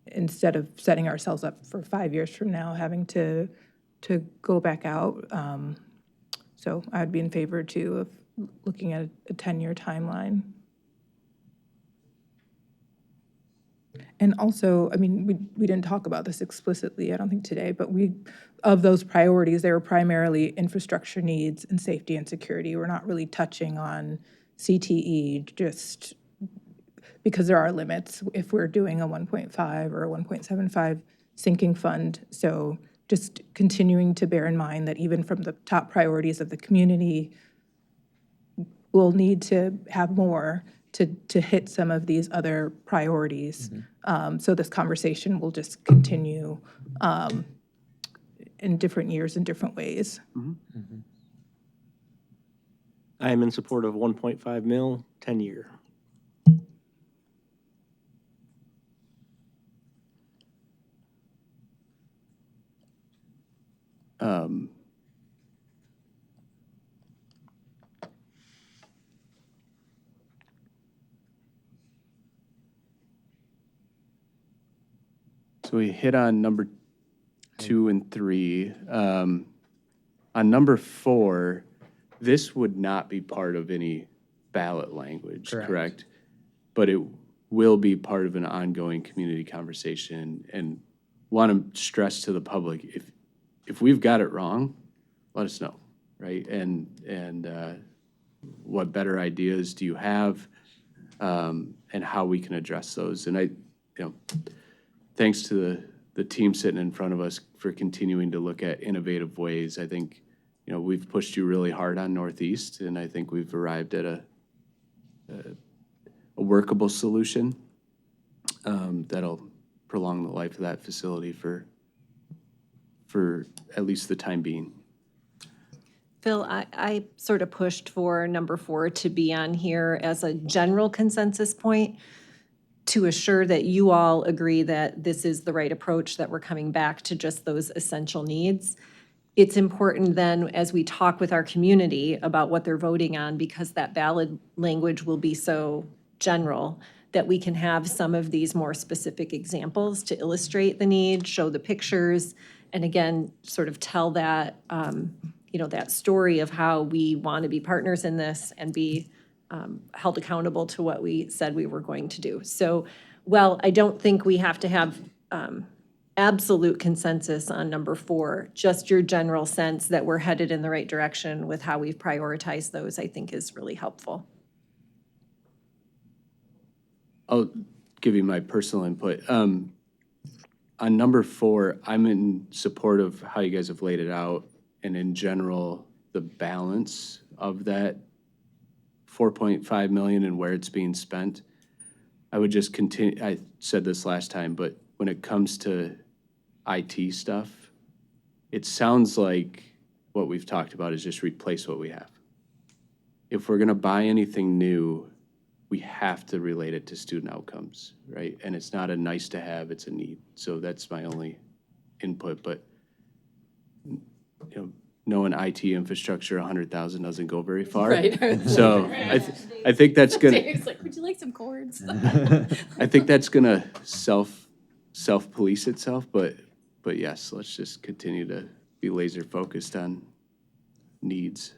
Instead of setting ourselves up for 5 years from now, having to go back out. So I would be in favor too of looking at a 10-year timeline. And also, I mean, we didn't talk about this explicitly, I don't think today, but of those priorities, they were primarily infrastructure needs and safety and security. We're not really touching on CTE, just because there are limits if we're doing a 1.5 or a 1.75 sinking fund. So just continuing to bear in mind that even from the top priorities of the community, we'll need to have more to hit some of these other priorities. So this conversation will just continue in different years in different ways. I am in support of 1.5 mil, 10-year. So we hit on number 2 and 3. On number 4, this would not be part of any ballot language, correct? But it will be part of an ongoing community conversation, and want to stress to the public, if we've got it wrong, let us know, right? And what better ideas do you have, and how we can address those. And thanks to the team sitting in front of us for continuing to look at innovative ways. I think, we've pushed you really hard on Northeast, and I think we've arrived at a workable solution that'll prolong the life of that facility for at least the time being. Phil, I sort of pushed for number 4 to be on here as a general consensus point to assure that you all agree that this is the right approach, that we're coming back to just those essential needs. It's important then, as we talk with our community about what they're voting on, because that ballot language will be so general, that we can have some of these more specific examples to illustrate the need, show the pictures, and again, sort of tell that, that story of how we want to be partners in this and be held accountable to what we said we were going to do. So, well, I don't think we have to have absolute consensus on number 4. Just your general sense that we're headed in the right direction with how we've prioritized those, I think, is really helpful. I'll give you my personal input. On number 4, I'm in support of how you guys have laid it out, and in general, the balance of that 4.5 million and where it's being spent. I would just continue, I said this last time, but when it comes to IT stuff, it sounds like what we've talked about is just replace what we have. If we're gonna buy anything new, we have to relate it to student outcomes, right? And it's not a nice to have, it's a need. So that's my only input, but knowing IT infrastructure, 100,000 doesn't go very far. Right. So I think that's gonna. Dave's like, would you like some cords? I think that's gonna self-police itself, but yes, let's just continue to be laser focused on needs.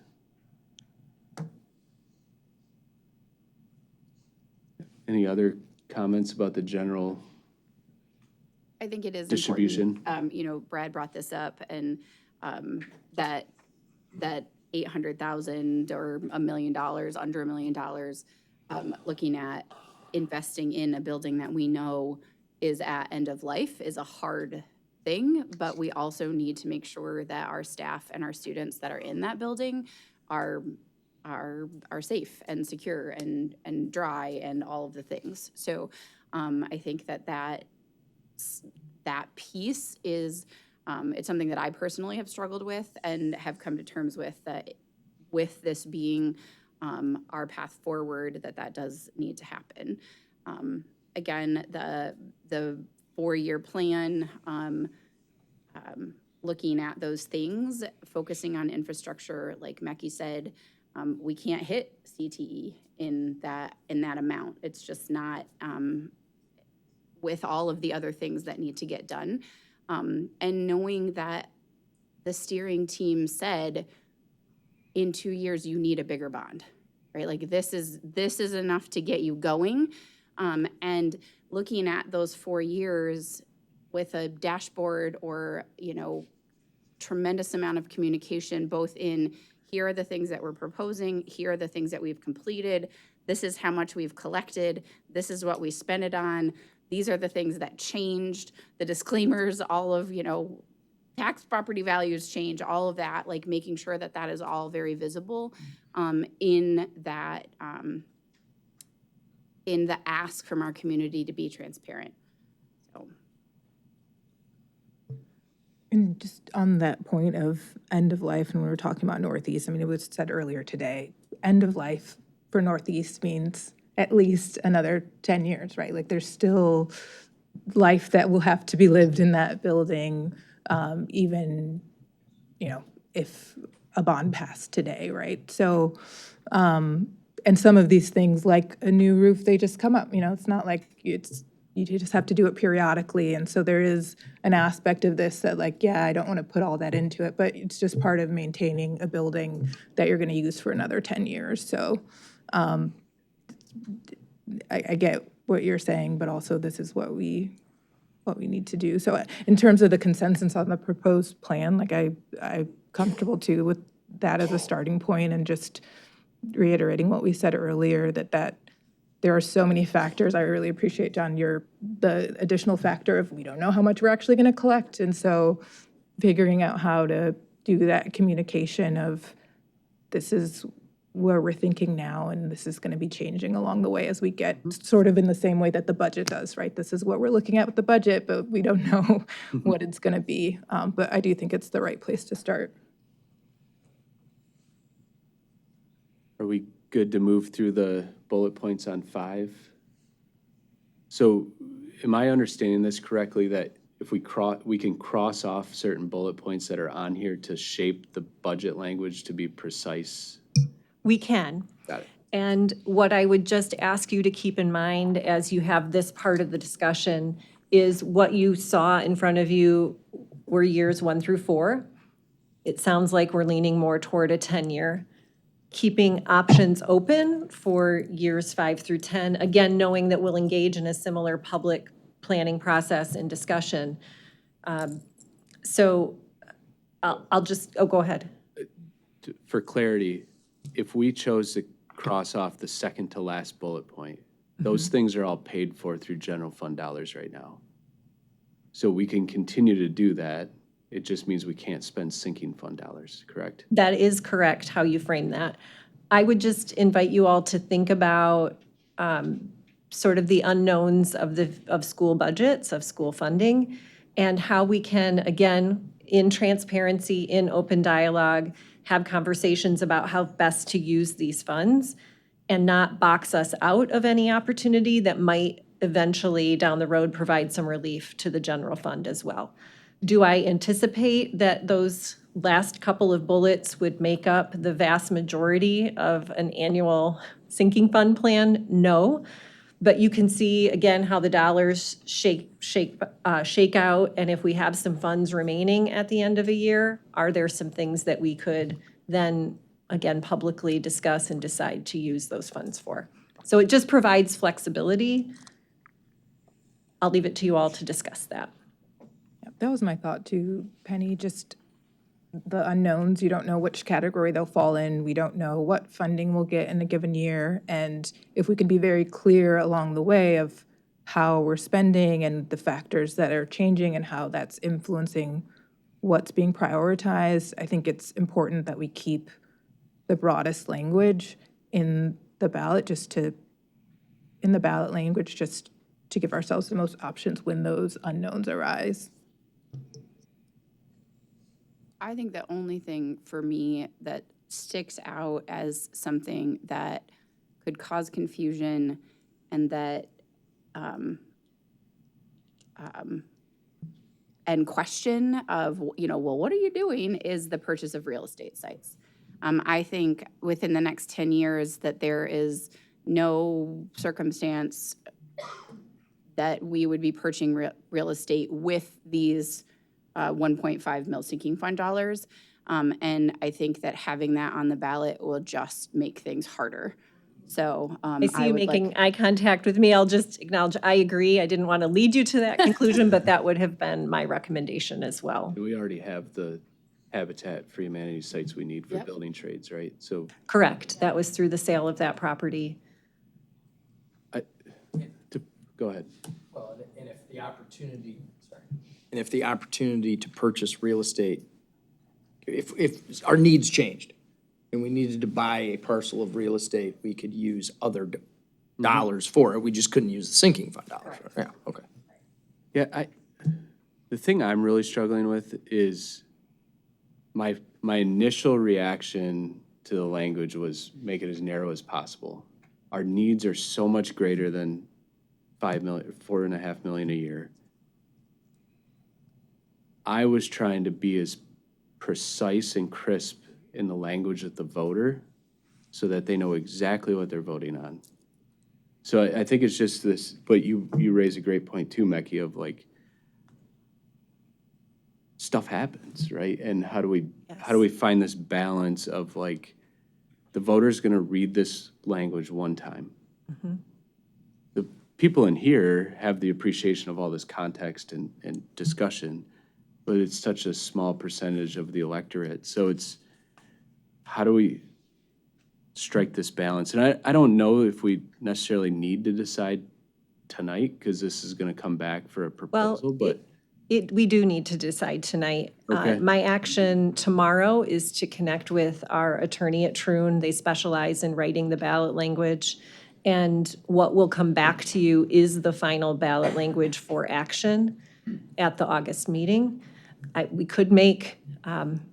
Any other comments about the general I think it is distribution? important. Brad brought this up, and that 800,000 or $1 million, under $1 million, looking at investing in a building that we know is at end of life is a hard thing, but we also need to make sure that our staff and our students that are in that building are safe and secure and dry and all of the things. So I think that piece is it's something that I personally have struggled with and have come to terms with, that with this being our path forward, that does need to happen. Again, the 4-year plan, looking at those things, focusing on infrastructure, like Mekhi said, we can't hit CTE in that amount. It's just not with all of the other things that need to get done. And knowing that the steering team said in 2 years you need a bigger bond, right? Like this is enough to get you going. And looking at those 4 years with a dashboard or, tremendous amount of communication, both in here are the things that we're proposing, here are the things that we've completed, this is how much we've collected, this is what we spent it on, these are the things that changed, the disclaimers, all of, tax property values change, all of that, like making sure that that is all very visible in that, in the ask from our community to be transparent. So. And just on that point of end of life, and when we were talking about Northeast, I mean, it was said earlier today, end of life for Northeast means at least another 10 years, right? Like there's still life that will have to be lived in that building, even, if a bond passed today, right? So, and some of these things like a new roof, they just come up, it's not like you just have to do it periodically. And so there is an aspect of this that I don't want to put all that into it, but it's just part of maintaining a building that you're going to use for another 10 years. So I get what you're saying, but also this is what we need to do. So in terms of the consensus on the proposed plan, I'm comfortable too with that as a starting point, and just reiterating what we said earlier, that there are so many factors. I really appreciate, John, the additional factor of we don't know how much we're actually going to collect. And so figuring out how to do that communication of this is where we're thinking now, and this is going to be changing along the way as we get sort of in the same way that the budget does, right? This is what we're looking at with the budget, but we don't know what it's going to be. But I do think it's the right place to start. Are we good to move through the bullet points on 5? So am I understanding this correctly, that if we can cross off certain bullet points that are on here to shape the budget language to be precise? We can. Got it. And what I would just ask you to keep in mind as you have this part of the discussion is what you saw in front of you were years 1 through 4. It sounds like we're leaning more toward a 10-year. Keeping options open for years 5 through 10, again, knowing that we'll engage in a similar public planning process and discussion. So I'll just, go ahead. For clarity, if we chose to cross off the second to last bullet point, those things are all paid for through general fund dollars right now. So we can continue to do that. It just means we can't spend sinking fund dollars, correct? That is correct, how you frame that. I would just invite you all to think about sort of the unknowns of school budgets, of school funding, and how we can, again, in transparency, in open dialogue, have conversations about how best to use these funds and not box us out of any opportunity that might eventually down the road provide some relief to the general fund as well. Do I anticipate that those last couple of bullets would make up the vast majority of an annual sinking fund plan? No. But you can see, again, how the dollars shake out. And if we have some funds remaining at the end of a year, are there some things that we could then, again, publicly discuss and decide to use those funds for? So it just provides flexibility. I'll leave it to you all to discuss that. That was my thought too, Penny, just the unknowns. You don't know which category they'll fall in. We don't know what funding we'll get in a given year. And if we can be very clear along the way of how we're spending and the factors that are changing and how that's influencing what's being prioritized. I think it's important that we keep the broadest language in the ballot, just to give ourselves the most options when those unknowns arise. I think the only thing for me that sticks out as something that could cause confusion and that and question of, well, what are you doing, is the purchase of real estate sites. I think within the next 10 years that there is no circumstance that we would be purchasing real estate with these 1.5 mil sinking fund dollars. And I think that having that on the ballot will just make things harder. So I see you making eye contact with me. I'll just acknowledge, I agree. I didn't want to lead you to that conclusion, but that would have been my recommendation as well. We already have the habitat for humanity sites we need for building trades, right? So Correct. That was through the sale of that property. go ahead. Well, and if the opportunity to purchase real estate, if our needs changed and we needed to buy a parcel of real estate, we could use other dollars for it. We just couldn't use the sinking fund dollars. Yeah, okay. Yeah, the thing I'm really struggling with is my initial reaction to the language was make it as narrow as possible. Our needs are so much greater than 4.5 million a year. I was trying to be as precise and crisp in the language of the voter so that they know exactly what they're voting on. So I think it's just this, but you raise a great point too, Mekhi, of like, stuff happens, right? And how do we find this balance of like, the voter's gonna read this language one time. Mm-hmm. The people in here have the appreciation of all this context and discussion, but it's such a small percentage of the electorate. So it's, how do we strike this balance? And I don't know if we necessarily need to decide tonight, because this is gonna come back for a proposal, but. We do need to decide tonight. Okay. My action tomorrow is to connect with our attorney at Troon. They specialize in writing the ballot language. And what will come back to you is the final ballot language for action at the August meeting. We could make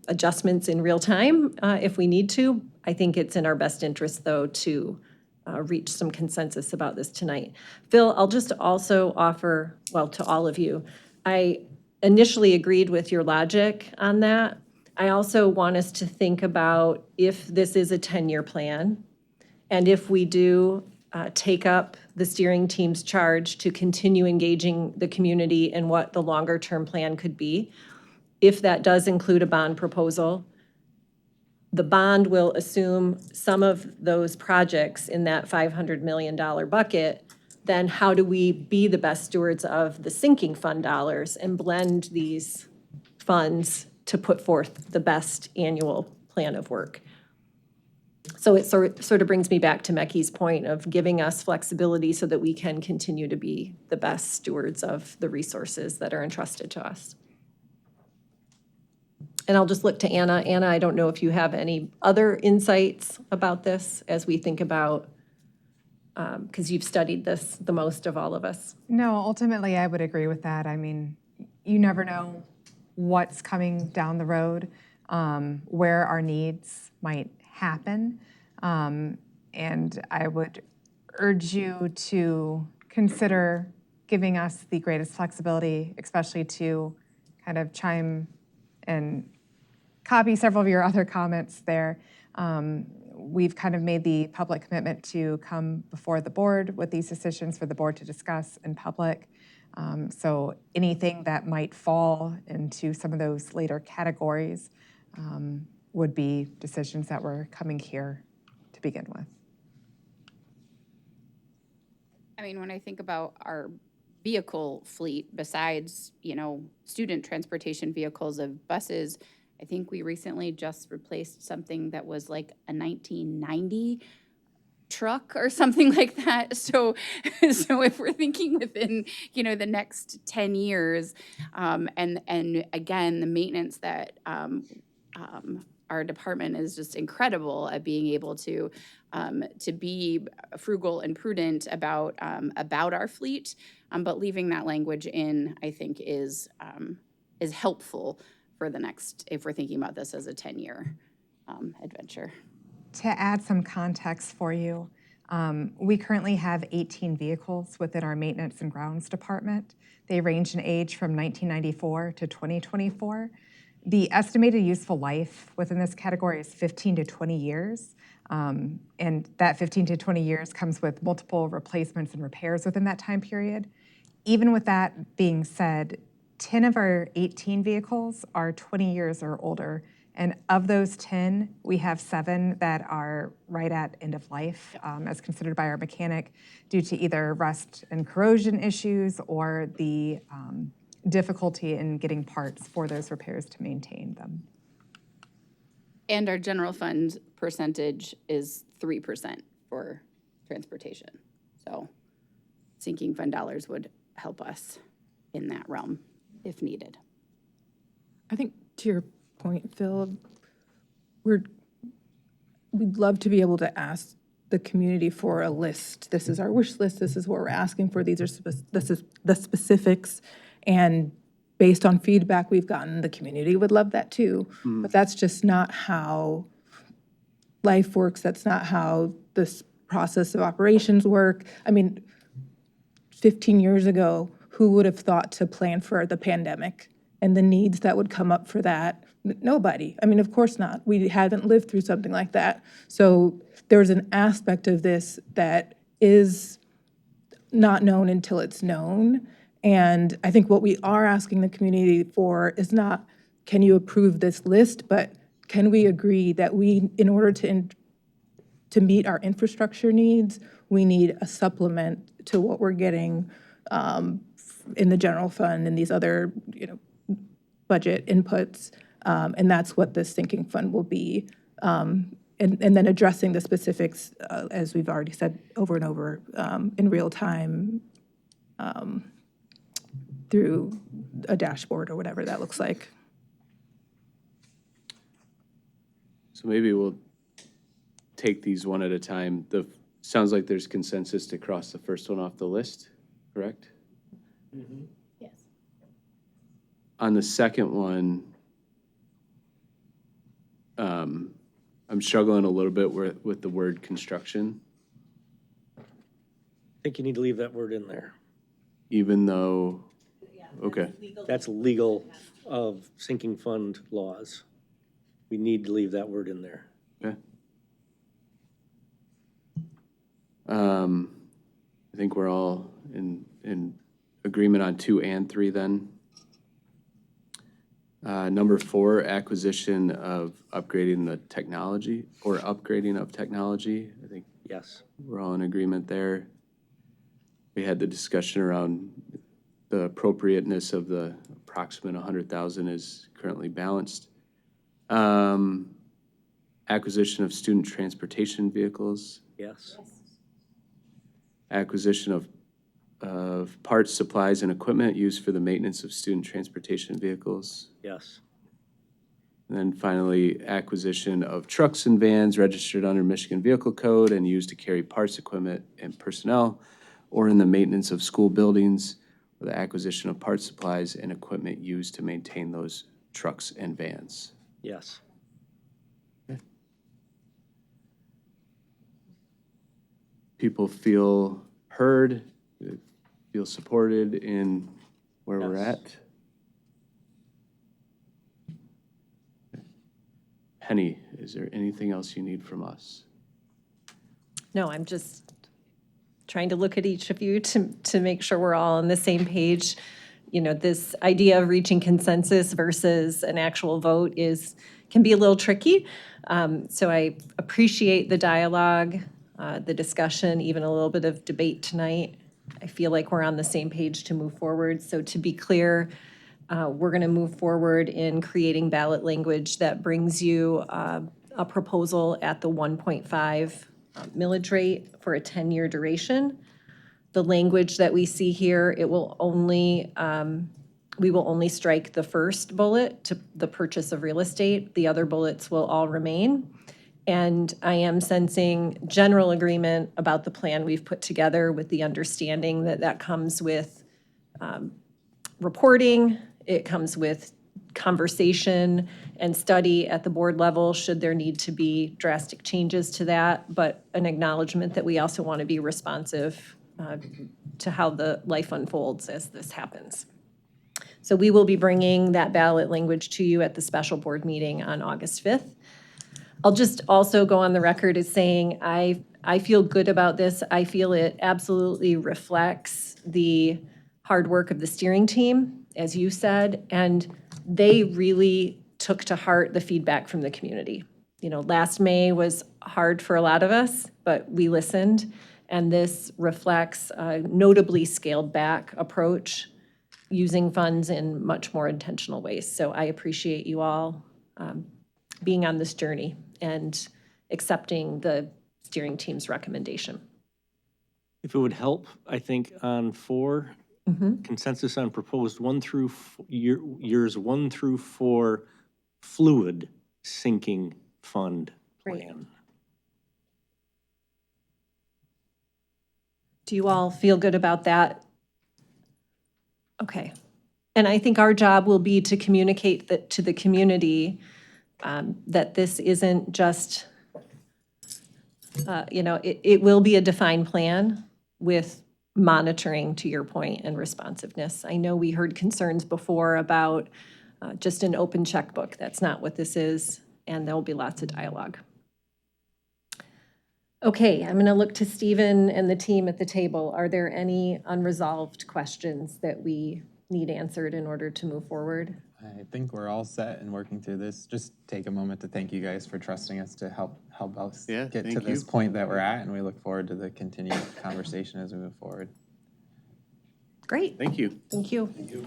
adjustments in real time if we need to. I think it's in our best interest, though, to reach some consensus about this tonight. Phil, I'll just also offer, well, to all of you, I initially agreed with your logic on that. I also want us to think about if this is a 10-year plan, and if we do take up the steering team's charge to continue engaging the community in what the longer-term plan could be. If that does include a bond proposal, the bond will assume some of those projects in that $500 million bucket. Then how do we be the best stewards of the sinking fund dollars and blend these funds to put forth the best annual plan of work? So it sort of brings me back to Mekhi's point of giving us flexibility so that we can continue to be the best stewards of the resources that are entrusted to us. And I'll just look to Anna. Anna, I don't know if you have any other insights about this as we think about, because you've studied this the most of all of us. No, ultimately, I would agree with that. I mean, you never know what's coming down the road, where our needs might happen. And I would urge you to consider giving us the greatest flexibility, especially to kind of chime and copy several of your other comments there. We've kind of made the public commitment to come before the board with these decisions for the board to discuss in public. So anything that might fall into some of those later categories would be decisions that were coming here to begin with. I mean, when I think about our vehicle fleet, besides, student transportation vehicles of buses, I think we recently just replaced something that was like a 1990 truck or something like that. So, so if we're thinking within, the next 10 years, and again, the maintenance that our department is just incredible at being able to be frugal and prudent about our fleet, but leaving that language in, I think, is helpful for the next, if we're thinking about this as a 10-year adventure. To add some context for you, we currently have 18 vehicles within our maintenance and grounds department. They range in age from 1994 to 2024. The estimated useful life within this category is 15 to 20 years. And that 15 to 20 years comes with multiple replacements and repairs within that time period. Even with that being said, 10 of our 18 vehicles are 20 years or older. And of those 10, we have 7 that are right at end of life, as considered by our mechanic, due to either rust and corrosion issues or the difficulty in getting parts for those repairs to maintain them. And our general fund percentage is 3% for transportation. So sinking fund dollars would help us in that realm if needed. I think to your point, Phil, we'd love to be able to ask the community for a list. This is our wish list. This is what we're asking for. This is the specifics. And based on feedback we've gotten, the community would love that too. But that's just not how life works. That's not how this process of operations work. I mean, 15 years ago, who would have thought to plan for the pandemic and the needs that would come up for that? Nobody. I mean, of course not. We haven't lived through something like that. So there's an aspect of this that is not known until it's known. And I think what we are asking the community for is not, can you approve this list, but can we agree that we, in order to meet our infrastructure needs, we need a supplement to what we're getting in the general fund and these other, budget inputs. And that's what this sinking fund will be. And then addressing the specifics, as we've already said over and over, in real time through a dashboard or whatever that looks like. So maybe we'll take these one at a time. Sounds like there's consensus to cross the first one off the list, correct? Mm-hmm. Yes. On the second one, I'm struggling a little bit with the word construction, I think you need to leave that word in there. even though, okay. That's legal of sinking fund laws. We need to leave that word in there. Okay. I think we're all in agreement on 2 and 3 then. Number 4, acquisition of upgrading the technology or upgrading of technology. I think Yes. we're all in agreement there. We had the discussion around the appropriateness of the approximate 100,000 is currently balanced. Acquisition of student transportation vehicles. Yes. Acquisition of parts, supplies, and equipment used for the maintenance of student transportation vehicles. Yes. And then finally, acquisition of trucks and vans registered under Michigan Vehicle Code and used to carry parts, equipment, and personnel, or in the maintenance of school buildings, or the acquisition of parts, supplies, and equipment used to maintain those trucks and vans. Yes. People feel heard, feel supported in where we're Yes. at. Penny, is there anything else you need from us? No, I'm just trying to look at each of you to make sure we're all on the same page. This idea of reaching consensus versus an actual vote can be a little tricky. So I appreciate the dialogue, the discussion, even a little bit of debate tonight. I feel like we're on the same page to move forward. So to be clear, we're going to move forward in creating ballot language that brings you a proposal at the 1.5 millage rate for a 10-year duration. The language that we see here, it will only, we will only strike the first bullet to the purchase of real estate. The other bullets will all remain. And I am sensing general agreement about the plan we've put together, with the understanding that that comes with reporting, it comes with conversation and study at the board level, should there need to be drastic changes to that, but an acknowledgement that we also want to be responsive to how the life unfolds as this happens. So we will be bringing that ballot language to you at the special board meeting on August 5th. I'll just also go on the record as saying I feel good about this. I feel it absolutely reflects the hard work of the steering team, as you said, and they really took to heart the feedback from the community. You know, last May was hard for a lot of us, but we listened, and this reflects a notably scaled back approach, using funds in much more intentional ways. So I appreciate you all being on this journey and accepting the steering team's recommendation. If it would help, I think on 4, consensus on proposed 1 through years 1 through 4 fluid sinking fund plan. Do you all feel good about that? Okay. And I think our job will be to communicate that to the community, that this isn't just, it will be a defined plan with monitoring, to your point, and responsiveness. I know we heard concerns before about just an open checkbook. That's not what this is, and there will be lots of dialogue. Okay, I'm going to look to Stephen and the team at the table. Are there any unresolved questions that we need answered in order to move forward? I think we're all set and working through this. Just take a moment to thank you guys for trusting us to help us get to this point that we're at, and we look forward to the continued conversation as we move forward. Great. Thank you. Thank you. Thank you.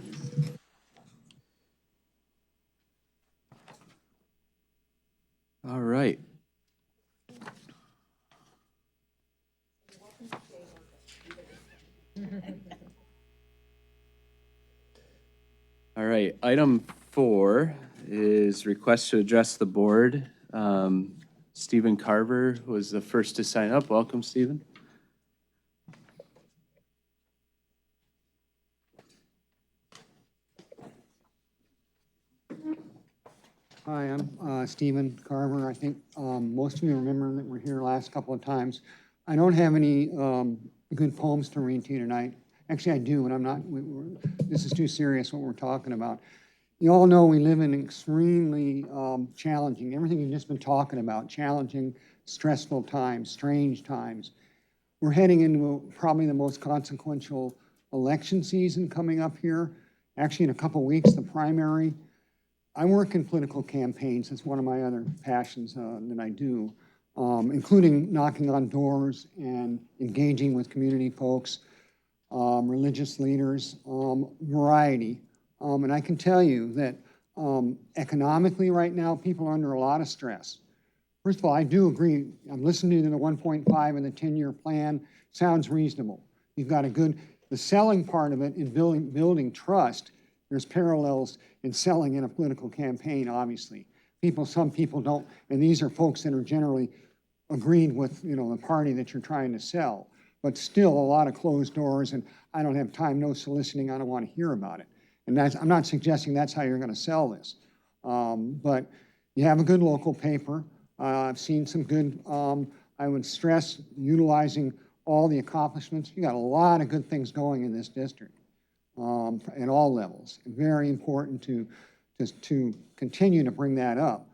All right. All right, item 4 is request to address the board. Stephen Carver was the first to sign up. Welcome, Stephen. Hi, I'm Stephen Carver. I think most of you remember that we're here last couple of times. I don't have any good poems to read to you tonight. Actually, I do, but I'm not. This is too serious what we're talking about. You all know we live in extremely challenging, everything you've just been talking about, challenging, stressful times, strange times. We're heading into probably the most consequential election season coming up here. Actually, in a couple weeks, the primary. I work in political campaigns. It's one of my other passions that I do, including knocking on doors and engaging with community folks, religious leaders, variety. And I can tell you that economically right now, people are under a lot of stress. First of all, I do agree. I'm listening to the 1.5 and the 10-year plan. Sounds reasonable. You've got the selling part of it in building trust. There's parallels in selling in a political campaign, obviously. Some people don't, and these are folks that are generally agreed with, the party that you're trying to sell. But still a lot of closed doors, and I don't have time, no soliciting, I don't want to hear about it. And I'm not suggesting that's how you're going to sell this. But you have a good local paper. I've seen some good, I would stress utilizing all the accomplishments. You got a lot of good things going in this district at all levels. Very important to continue to bring that up.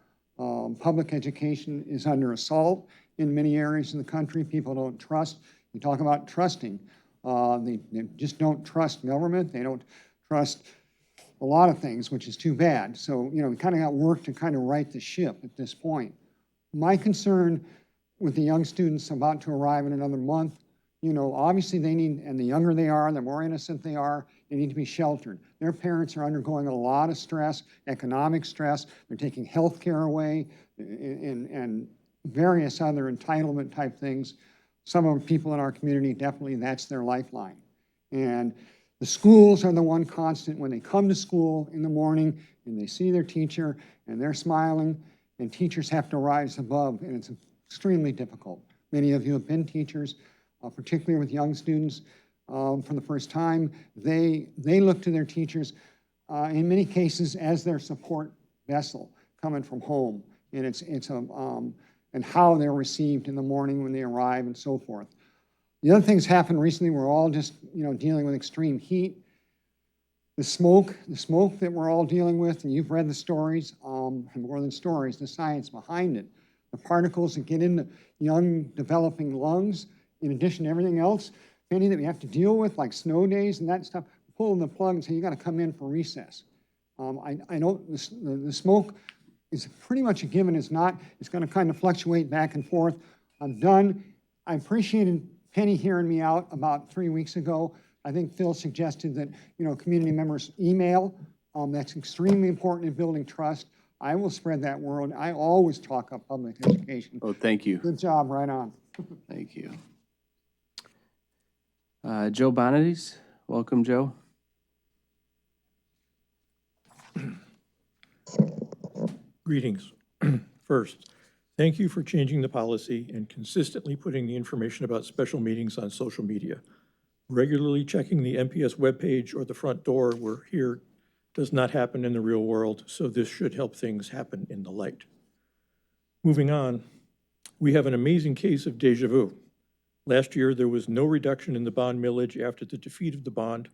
Public education is under assault in many areas in the country. People don't trust. You talk about trusting. They just don't trust government. They don't trust a lot of things, which is too bad. So, we kind of got work to kind of right the ship at this point. My concern with the young students about to arrive in another month, obviously they need, and the younger they are, the more innocent they are, they need to be sheltered. Their parents are undergoing a lot of stress, economic stress. They're taking health care away and various other entitlement type things. Some of the people in our community, definitely that's their lifeline. And the schools are the one constant when they come to school in the morning and they see their teacher and they're smiling, and teachers have to rise above, and it's extremely difficult. Many of you have been teachers, particularly with young students. For the first time, they look to their teachers in many cases as their support vessel coming from home, and and how they're received in the morning when they arrive and so forth. The other things happened recently. We're all just dealing with extreme heat. The smoke that we're all dealing with, and you've read the stories, and more than stories, the science behind it. The particles that get into young developing lungs, in addition to everything else, Penny, that we have to deal with, like snow days and that stuff, pulling the plug and say, you got to come in for recess. I know the smoke is pretty much a given. It's not. It's going to kind of fluctuate back and forth. I'm done. I appreciated Penny hearing me out about 3 weeks ago. I think Phil suggested that community members email. That's extremely important in building trust. I will spread that word. I always talk up public education. Oh, thank you. Good job. Right on. Thank you. Joe Bonadies, welcome, Joe. Greetings. First, thank you for changing the policy and consistently putting the information about special meetings on social media. Regularly checking the MPS webpage or the front door we're here does not happen in the real world, so this should help things happen in the light. Moving on, we have an amazing case of deja vu. Last year, there was no reduction in the bond millage after the defeat of the bond,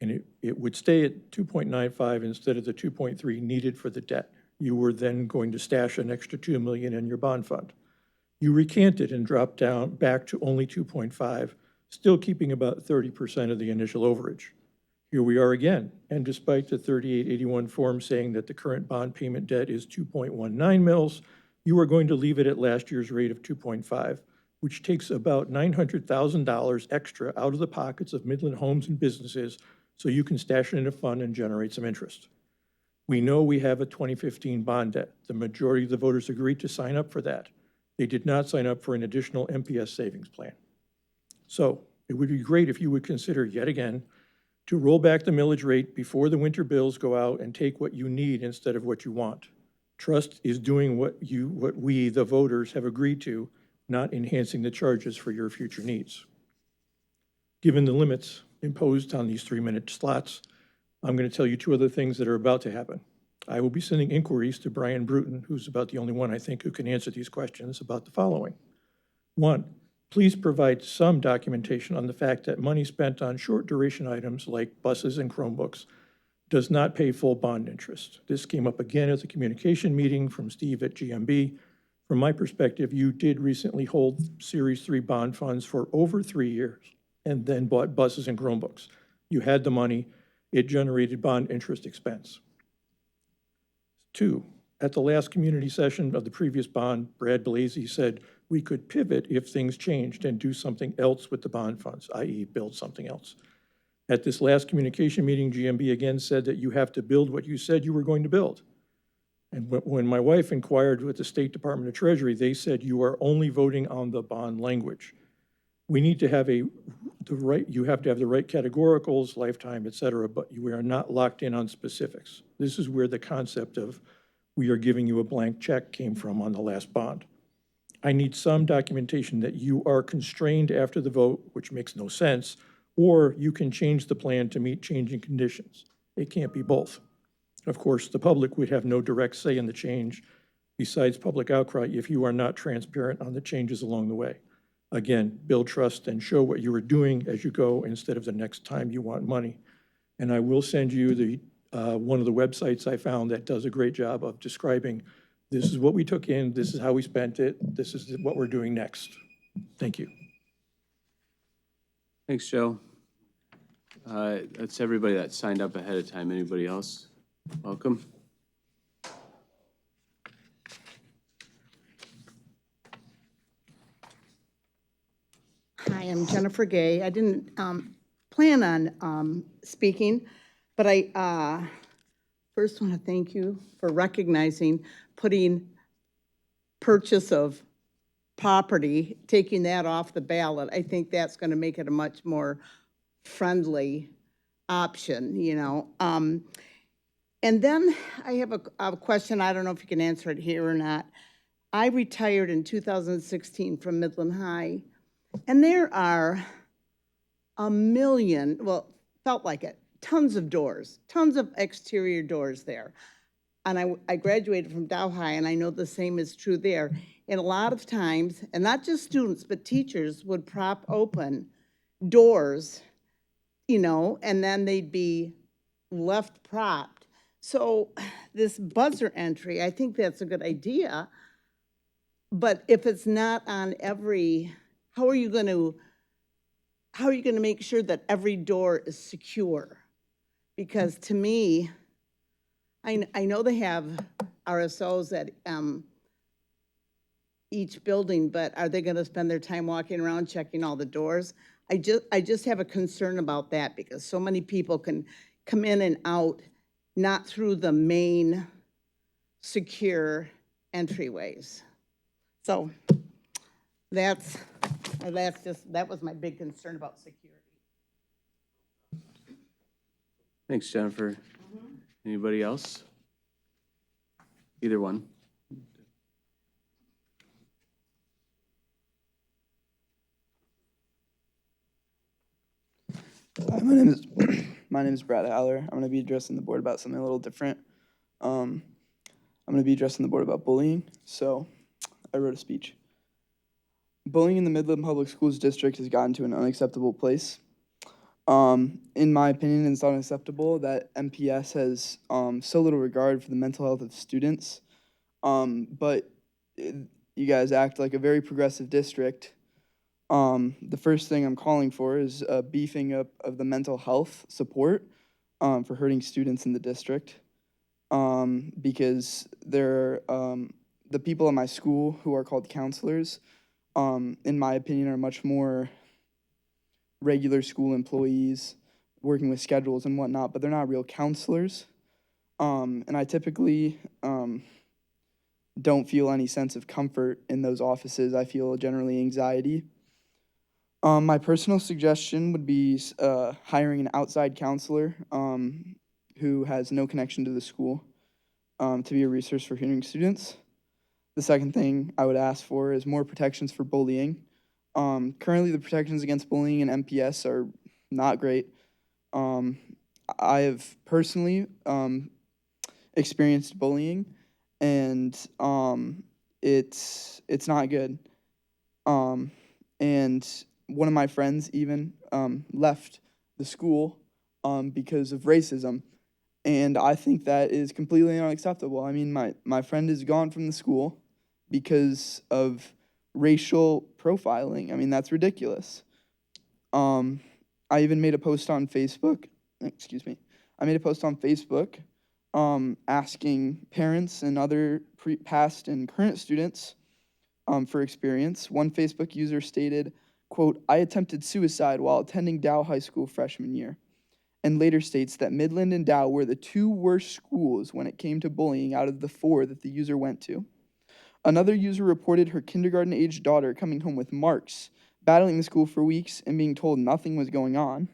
and it would stay at 2.95 instead of the 2.3 needed for the debt. You were then going to stash an extra $2 million in your bond fund. You recanted and dropped down back to only 2.5, still keeping about 30% of the initial overage. Here we are again, and despite the 3881 form saying that the current bond payment debt is 2.19 mils, you are going to leave it at last year's rate of 2.5, which takes about $900,000 extra out of the pockets of Midland homes and businesses so you can stash it in a fund and generate some interest. We know we have a 2015 bond debt. The majority of the voters agreed to sign up for that. They did not sign up for an additional MPS savings plan. So it would be great if you would consider yet again to roll back the millage rate before the winter bills go out and take what you need instead of what you want. Trust is doing what we, the voters, have agreed to, not enhancing the charges for your future needs. Given the limits imposed on these 3-minute slots, I'm going to tell you 2 other things that are about to happen. I will be sending inquiries to Brian Bruton, who's about the only one I think who can answer these questions, about the following. 1, please provide some documentation on the fact that money spent on short duration items like buses and Chromebooks does not pay full bond interest. This came up again at the communication meeting from Steve at GMB. From my perspective, you did recently hold Series 3 bond funds for over 3 years and then bought buses and Chromebooks. You had the money. It generated bond interest expense. 2, at the last community session of the previous bond, Brad Blasey said we could pivot if things changed and do something else with the bond funds, i.e. build something else. At this last communication meeting, GMB again said that you have to build what you said you were going to build. And when my wife inquired with the State Department of Treasury, they said you are only voting on the bond language. We need to have you have to have the right categoricals, lifetime, et cetera, but we are not locked in on specifics. This is where the concept of we are giving you a blank check came from on the last bond. I need some documentation that you are constrained after the vote, which makes no sense, or you can change the plan to meet changing conditions. It can't be both. Of course, the public would have no direct say in the change besides public outcry if you are not transparent on the changes along the way. Again, build trust and show what you are doing as you go instead of the next time you want money. And I will send you the one of the websites I found that does a great job of describing this is what we took in, this is how we spent it, this is what we're doing next. Thank you. Thanks, Joe. That's everybody that signed up ahead of time. Anybody else? Welcome. Hi, I'm Jennifer Gay. I didn't plan on speaking, but I first want to thank you for recognizing putting purchase of property, taking that off the ballot, I think that's going to make it a much more friendly option, you know. And then I have a question, I don't know if you can answer it here or not. I retired in 2016 from Midland High, and there are a million, well, felt like it, tons of doors, tons of exterior doors there. And I graduated from Dow High, and I know the same is true there. And a lot of times, and not just students, but teachers would prop open doors, you know, and then they'd be left propped. So this buzzer entry, I think that's a good idea. But if it's not on every, how are you going to make sure that every door is secure? Because to me, I know they have RSOs at each building, but are they going to spend their time walking around checking all the doors? I just have a concern about that because so many people can come in and out, not through the main secure entryways. So that was my big concern about security. Thanks, Jennifer. Anybody else? Either one. Hi, my name is Brad Haller. I'm going to be addressing the board about something a little different. I'm going to be addressing the board about bullying. So I wrote a speech. Bullying in the Midland Public Schools district has gotten to an unacceptable place. In my opinion, it's unacceptable that MPS has so little regard for the mental health of students. But you guys act like a very progressive district. The first thing I'm calling for is beefing up of the mental health support for hurting students in the district. Because they're the people at my school who are called counselors, in my opinion, are much more regular school employees working with schedules and whatnot, but they're not real counselors. And I typically don't feel any sense of comfort in those offices. I feel generally anxiety. My personal suggestion would be hiring an outside counselor who has no connection to the school to be a resource for hearing students. The second thing I would ask for is more protections for bullying. Currently, the protections against bullying in MPS are not great. I have personally experienced bullying, and it's not good. And one of my friends even left the school because of racism. And I think that is completely unacceptable. I mean, my friend is gone from the school because of racial profiling. I mean, that's ridiculous. I even made a post on Facebook. I made a post on Facebook asking parents and other past and current students for experience. One Facebook user stated, quote, "I attempted suicide while attending Dow High School freshman year," and later states that Midland and Dow were the two worst schools when it came to bullying out of the 4 that the user went to. Another user reported her kindergarten-aged daughter coming home with marks, battling the school for weeks, and being told nothing was going on.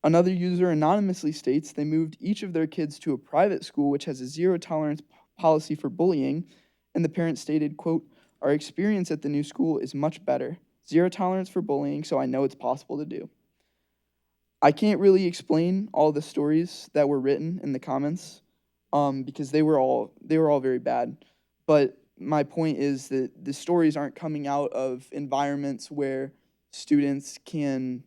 Another user anonymously states they moved each of their kids to a private school which has a zero-tolerance policy for bullying, and the parent stated, quote, "Our experience at the new school is much better. Zero tolerance for bullying, so I know it's possible to do." I can't really explain all the stories that were written in the comments because they were all very bad. But my point is that the stories aren't coming out of environments where students can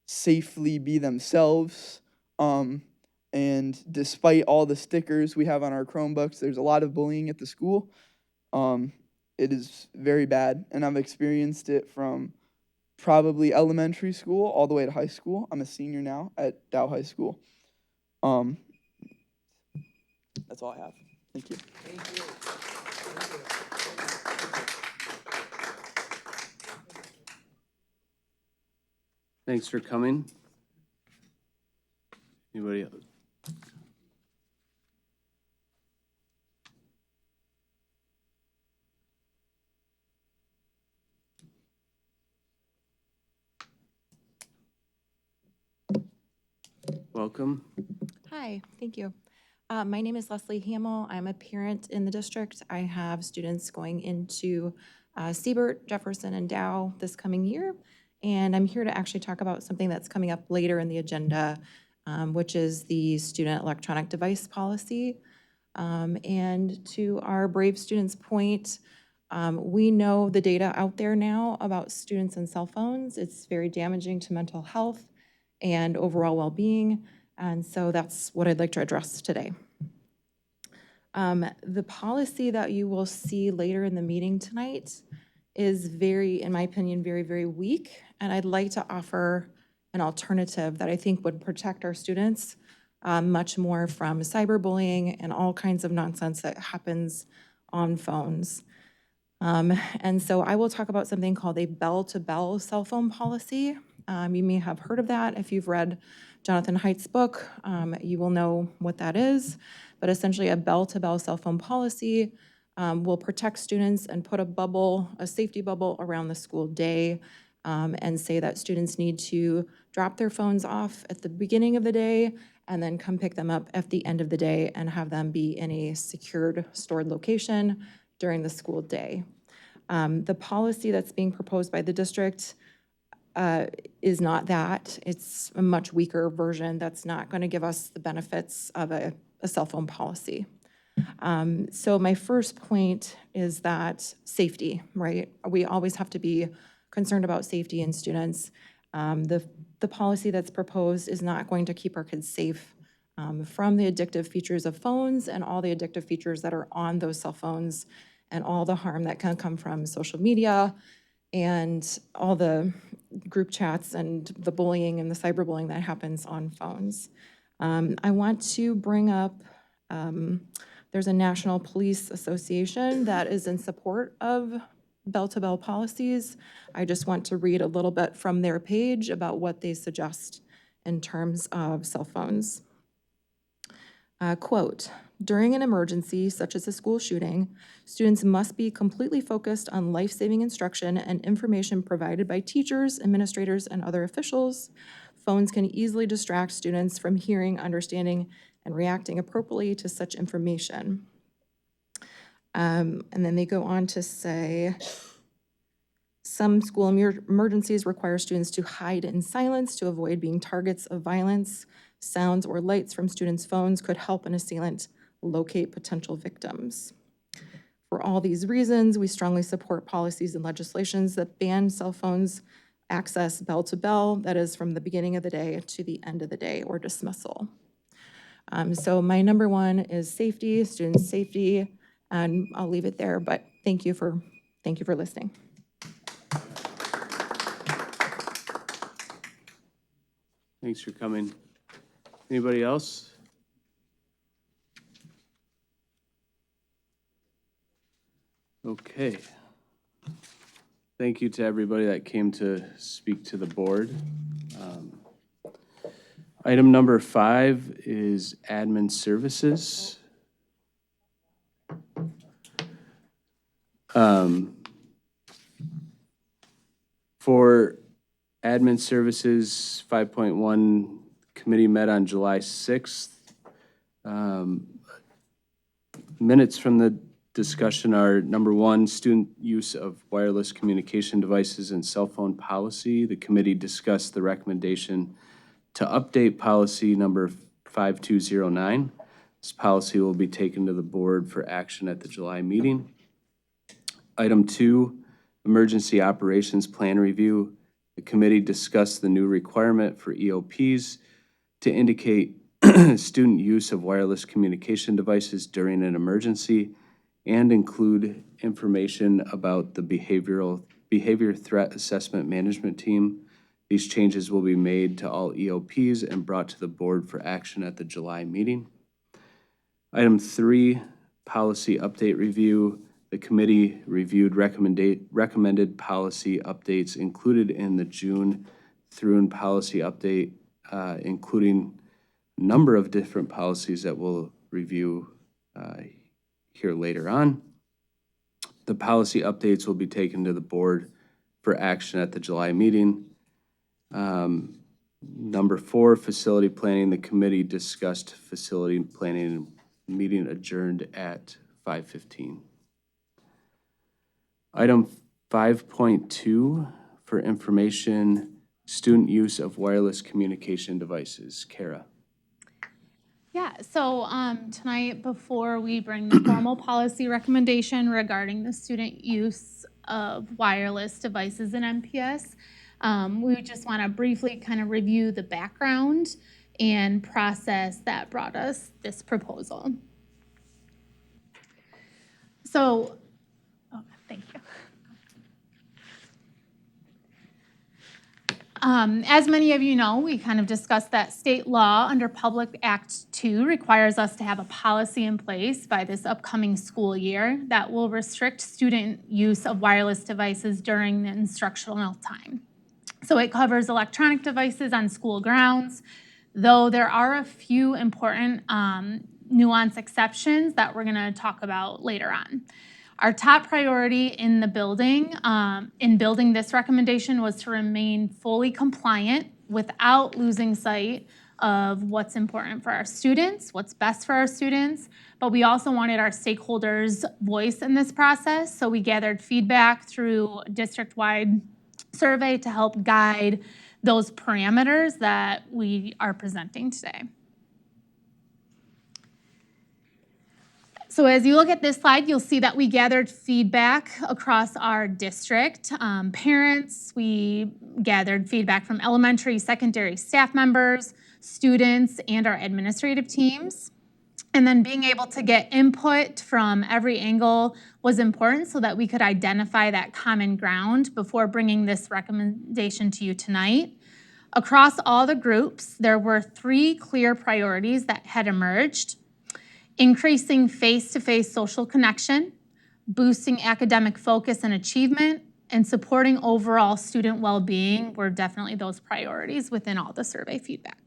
safely be themselves. And despite all the stickers we have on our Chromebooks, there's a lot of bullying at the school. It is very bad, and I've experienced it from probably elementary school all the way to high school. I'm a senior now at Dow High School. That's all I have. Thank you. Thank you. Thanks for coming. Anybody else? welcome. Hi, thank you. My name is Leslie Hamill. I'm a parent in the district. I have students going into Siebert, Jefferson, and Dow this coming year. And I'm here to actually talk about something that's coming up later in the agenda, which is the student electronic device policy. And to our brave students' point, we know the data out there now about students and cell phones. It's very damaging to mental health and overall well-being. And so that's what I'd like to address today. The policy that you will see later in the meeting tonight is very, in my opinion, very, very weak. And I'd like to offer an alternative that I think would protect our students much more from cyberbullying and all kinds of nonsense that happens on phones. And so I will talk about something called a bell-to-bell cell phone policy. You may have heard of that. If you've read Jonathan Haidt's book, you will know what that is. But essentially, a bell-to-bell cell phone policy will protect students and put a bubble, a safety bubble around the school day, and say that students need to drop their phones off at the beginning of the day and then come pick them up at the end of the day and have them be in a secured, stored location during the school day. The policy that's being proposed by the district is not that. It's a much weaker version that's not going to give us the benefits of a cell phone policy. So my first point is that safety, right? We always have to be concerned about safety in students. The policy that's proposed is not going to keep our kids safe from the addictive features of phones and all the addictive features that are on those cell phones and all the harm that can come from social media and all the group chats and the bullying and the cyberbullying that happens on phones. I want to bring up, there's a National Police Association that is in support of bell-to-bell policies. I just want to read a little bit from their page about what they suggest in terms of cell phones. Quote, during an emergency, such as a school shooting, students must be completely focused on life-saving instruction and information provided by teachers, administrators, and other officials. Phones can easily distract students from hearing, understanding, and reacting appropriately to such information. And then they go on to say, some school emergencies require students to hide in silence to avoid being targets of violence. Sounds or lights from students' phones could help an assailant locate potential victims. For all these reasons, we strongly support policies and legislations that ban cell phones access bell-to-bell, that is from the beginning of the day to the end of the day or dismissal. So my number one is safety, student safety, and I'll leave it there, but thank you for listening. Thanks for coming. Anybody else? Okay. Thank you to everybody that came to speak to the board. Item number 5 is admin services. For admin services, 5.1 committee met on July 6th. Minutes from the discussion are number 1, student use of wireless communication devices and cell phone policy. The committee discussed the recommendation to update policy number 5209. This policy will be taken to the board for action at the July meeting. Item 2, emergency operations plan review. The committee discussed the new requirement for EOPs to indicate student use of wireless communication devices during an emergency and include information about the behavior threat assessment management team. These changes will be made to all EOPs and brought to the board for action at the July meeting. Item 3, policy update review. The committee reviewed recommended policy updates included in the June through policy update, including a number of different policies that we'll review here later on. The policy updates will be taken to the board for action at the July meeting. Number 4, facility planning. The committee discussed facility planning, meeting adjourned at 5:15. Item 5.2 for information, student use of wireless communication devices. Kara. Yeah, so tonight, before we bring the formal policy recommendation regarding the student use of wireless devices in MPS, we just want to briefly kind of review the background and process that brought us this proposal. So, thank you. As many of you know, we kind of discussed that state law under Public Act 2 requires us to have a policy in place by this upcoming school year that will restrict student use of wireless devices during the instructional time. So it covers electronic devices on school grounds, though there are a few important nuance exceptions that we're going to talk about later on. Our top priority in the building, in building this recommendation, was to remain fully compliant without losing sight of what's important for our students, what's best for our students, but we also wanted our stakeholders' voice in this process, so we gathered feedback through district-wide survey to help guide those parameters that we are presenting today. So as you look at this slide, you'll see that we gathered feedback across our district. Parents, we gathered feedback from elementary, secondary staff members, students, and our administrative teams. And then being able to get input from every angle was important so that we could identify that common ground before bringing this recommendation to you tonight. Across all the groups, there were 3 clear priorities that had emerged: increasing face-to-face social connection, boosting academic focus and achievement, and supporting overall student well-being were definitely those priorities within all the survey feedback.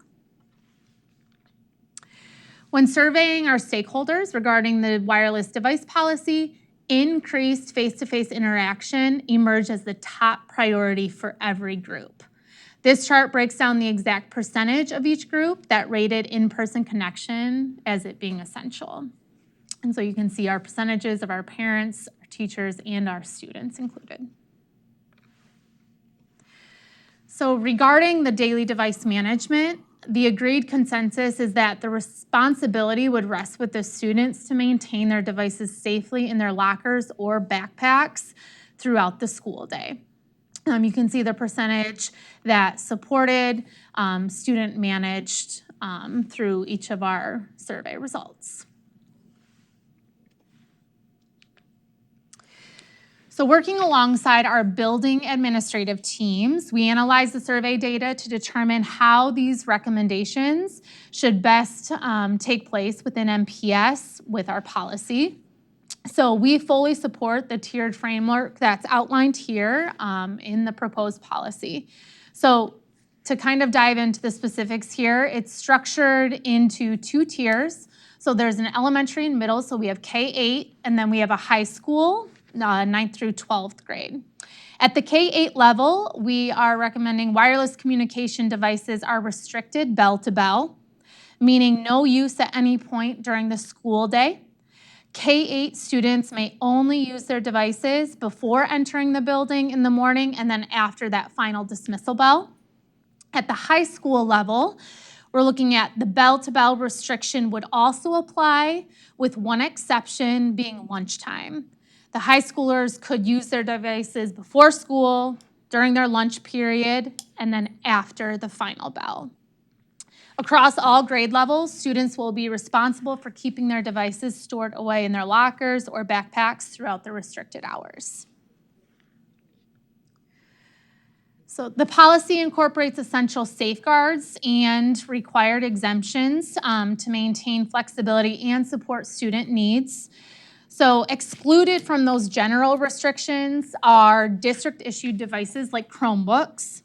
When surveying our stakeholders regarding the wireless device policy, increased face-to-face interaction emerged as the top priority for every group. This chart breaks down the exact percentage of each group that rated in-person connection as it being essential. And so you can see our percentages of our parents, our teachers, and our students included. So regarding the daily device management, the agreed consensus is that the responsibility would rest with the students to maintain their devices safely in their lockers or backpacks throughout the school day. You can see the percentage that supported student managed through each of our survey results. So working alongside our building administrative teams, we analyzed the survey data to determine how these recommendations should best take place within MPS with our policy. So we fully support the tiered framework that's outlined here in the proposed policy. So to kind of dive into the specifics here, it's structured into 2 tiers. So there's an elementary and middle, so we have K-8, and then we have a high school, 9th through 12th grade. At the K-8 level, we are recommending wireless communication devices are restricted bell to bell, meaning no use at any point during the school day. K-8 students may only use their devices before entering the building in the morning and then after that final dismissal bell. At the high school level, we're looking at the bell-to-bell restriction would also apply, with one exception being lunchtime. The high schoolers could use their devices before school, during their lunch period, and then after the final bell. Across all grade levels, students will be responsible for keeping their devices stored away in their lockers or backpacks throughout the restricted hours. So the policy incorporates essential safeguards and required exemptions to maintain flexibility and support student needs. So excluded from those general restrictions are district-issued devices like Chromebooks,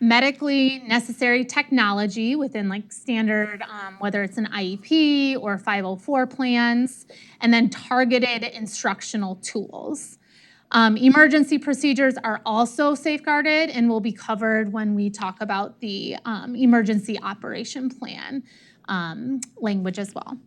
medically necessary technology within like standard, whether it's an IEP or 504 plans, and then targeted instructional tools. Emergency procedures are also safeguarded and will be covered when we talk about the emergency operation plan language as well.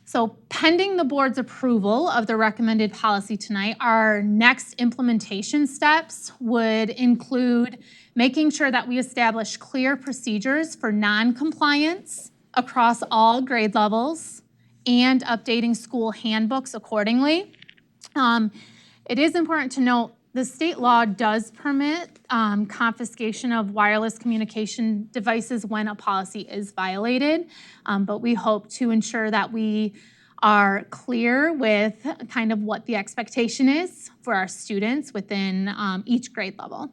So pending the board's approval of the recommended policy tonight, our next implementation steps would include making sure that we establish clear procedures for non-compliance across all grade levels and updating school handbooks accordingly. It is important to note the state law does permit confiscation of wireless communication devices when a policy is violated, but we hope to ensure that we are clear with kind of what the expectation is for our students within each grade level.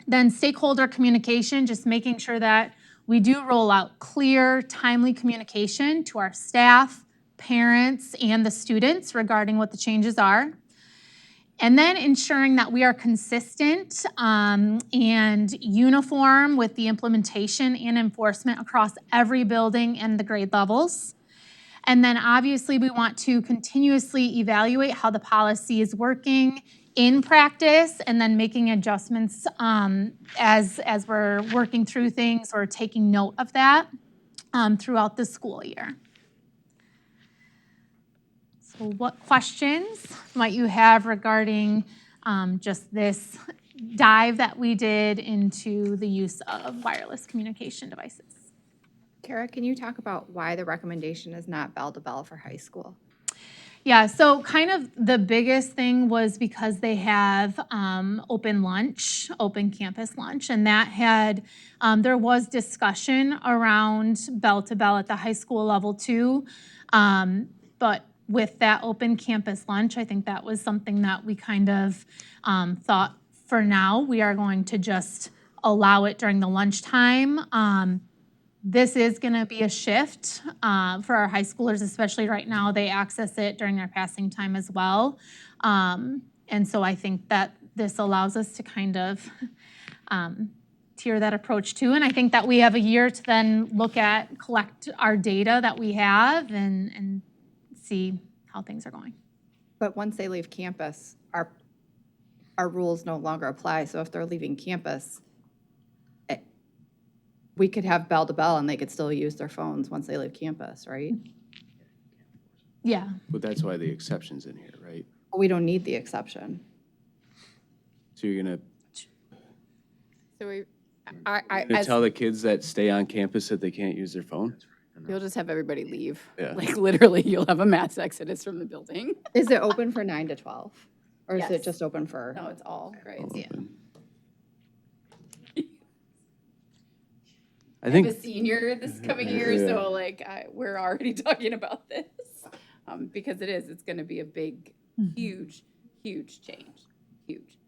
Then stakeholder communication, just making sure that we do roll out clear, timely communication to our staff, parents, and the students regarding what the changes are. And then ensuring that we are consistent and uniform with the implementation and enforcement across every building and the grade levels. And then obviously we want to continuously evaluate how the policy is working in practice and then making adjustments as we're working through things or taking note of that throughout the school year. So what questions might you have regarding just this dive that we did into the use of wireless communication devices? Kara, can you talk about why the recommendation is not bell-to-bell for high school? Yeah, so kind of the biggest thing was because they have open lunch, open campus lunch, and that had, there was discussion around bell-to-bell at the high school level too, but with that open campus lunch, I think that was something that we kind of thought for now, we are going to just allow it during the lunchtime. This is gonna be a shift for our high schoolers, especially right now, they access it during their passing time as well. And so I think that this allows us to kind of tier that approach too. And I think that we have a year to then look at, collect our data that we have and see how things are going. But once they leave campus, our rules no longer apply. So if they're leaving campus, we could have bell to bell and they could still use their phones once they leave campus, right? Yeah. But that's why the exception's in here, right? We don't need the exception. So you're gonna So tell the kids that stay on campus that they can't use their phone? you'll just have everybody leave. Yeah. Like literally, you'll have a mass exodus from the building. Is it open for 9 to 12? Or is Yes. it just open for? No, it's all grades. Yeah. I I think, have a senior this coming year, so like we're already talking about this because it's going to be a big, huge change, huge.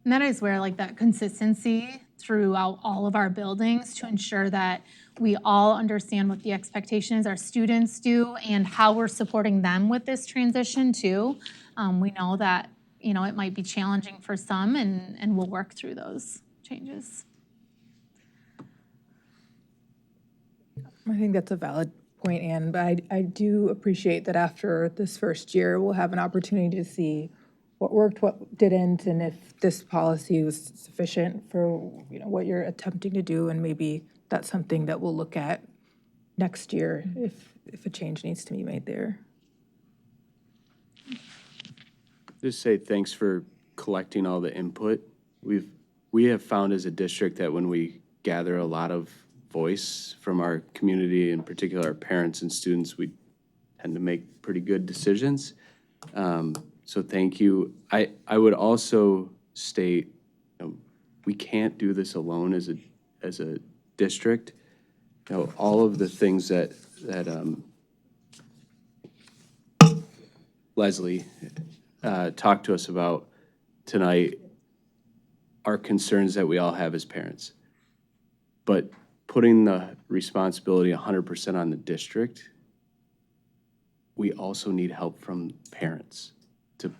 And that is where like that consistency throughout all of our buildings to ensure that we all understand what the expectation is, our students do, and how we're supporting them with this transition too. We know that, you know, it might be challenging for some and we'll work through those changes. I think that's a valid point, Anne, but I do appreciate that after this first year, we'll have an opportunity to see what worked, what didn't, and if this policy was sufficient for, you know, what you're attempting to do, and maybe that's something that we'll look at next year if a change needs to be made there. just say thanks for collecting all the input. We have found as a district that when we gather a lot of voice from our community, in particular our parents and students, we tend to make pretty good decisions. So thank you. I would also state, we can't do this alone as a district. All of the things that Leslie talked to us about tonight are concerns that we all have as parents. But putting the responsibility 100% on the district, we also need help from parents to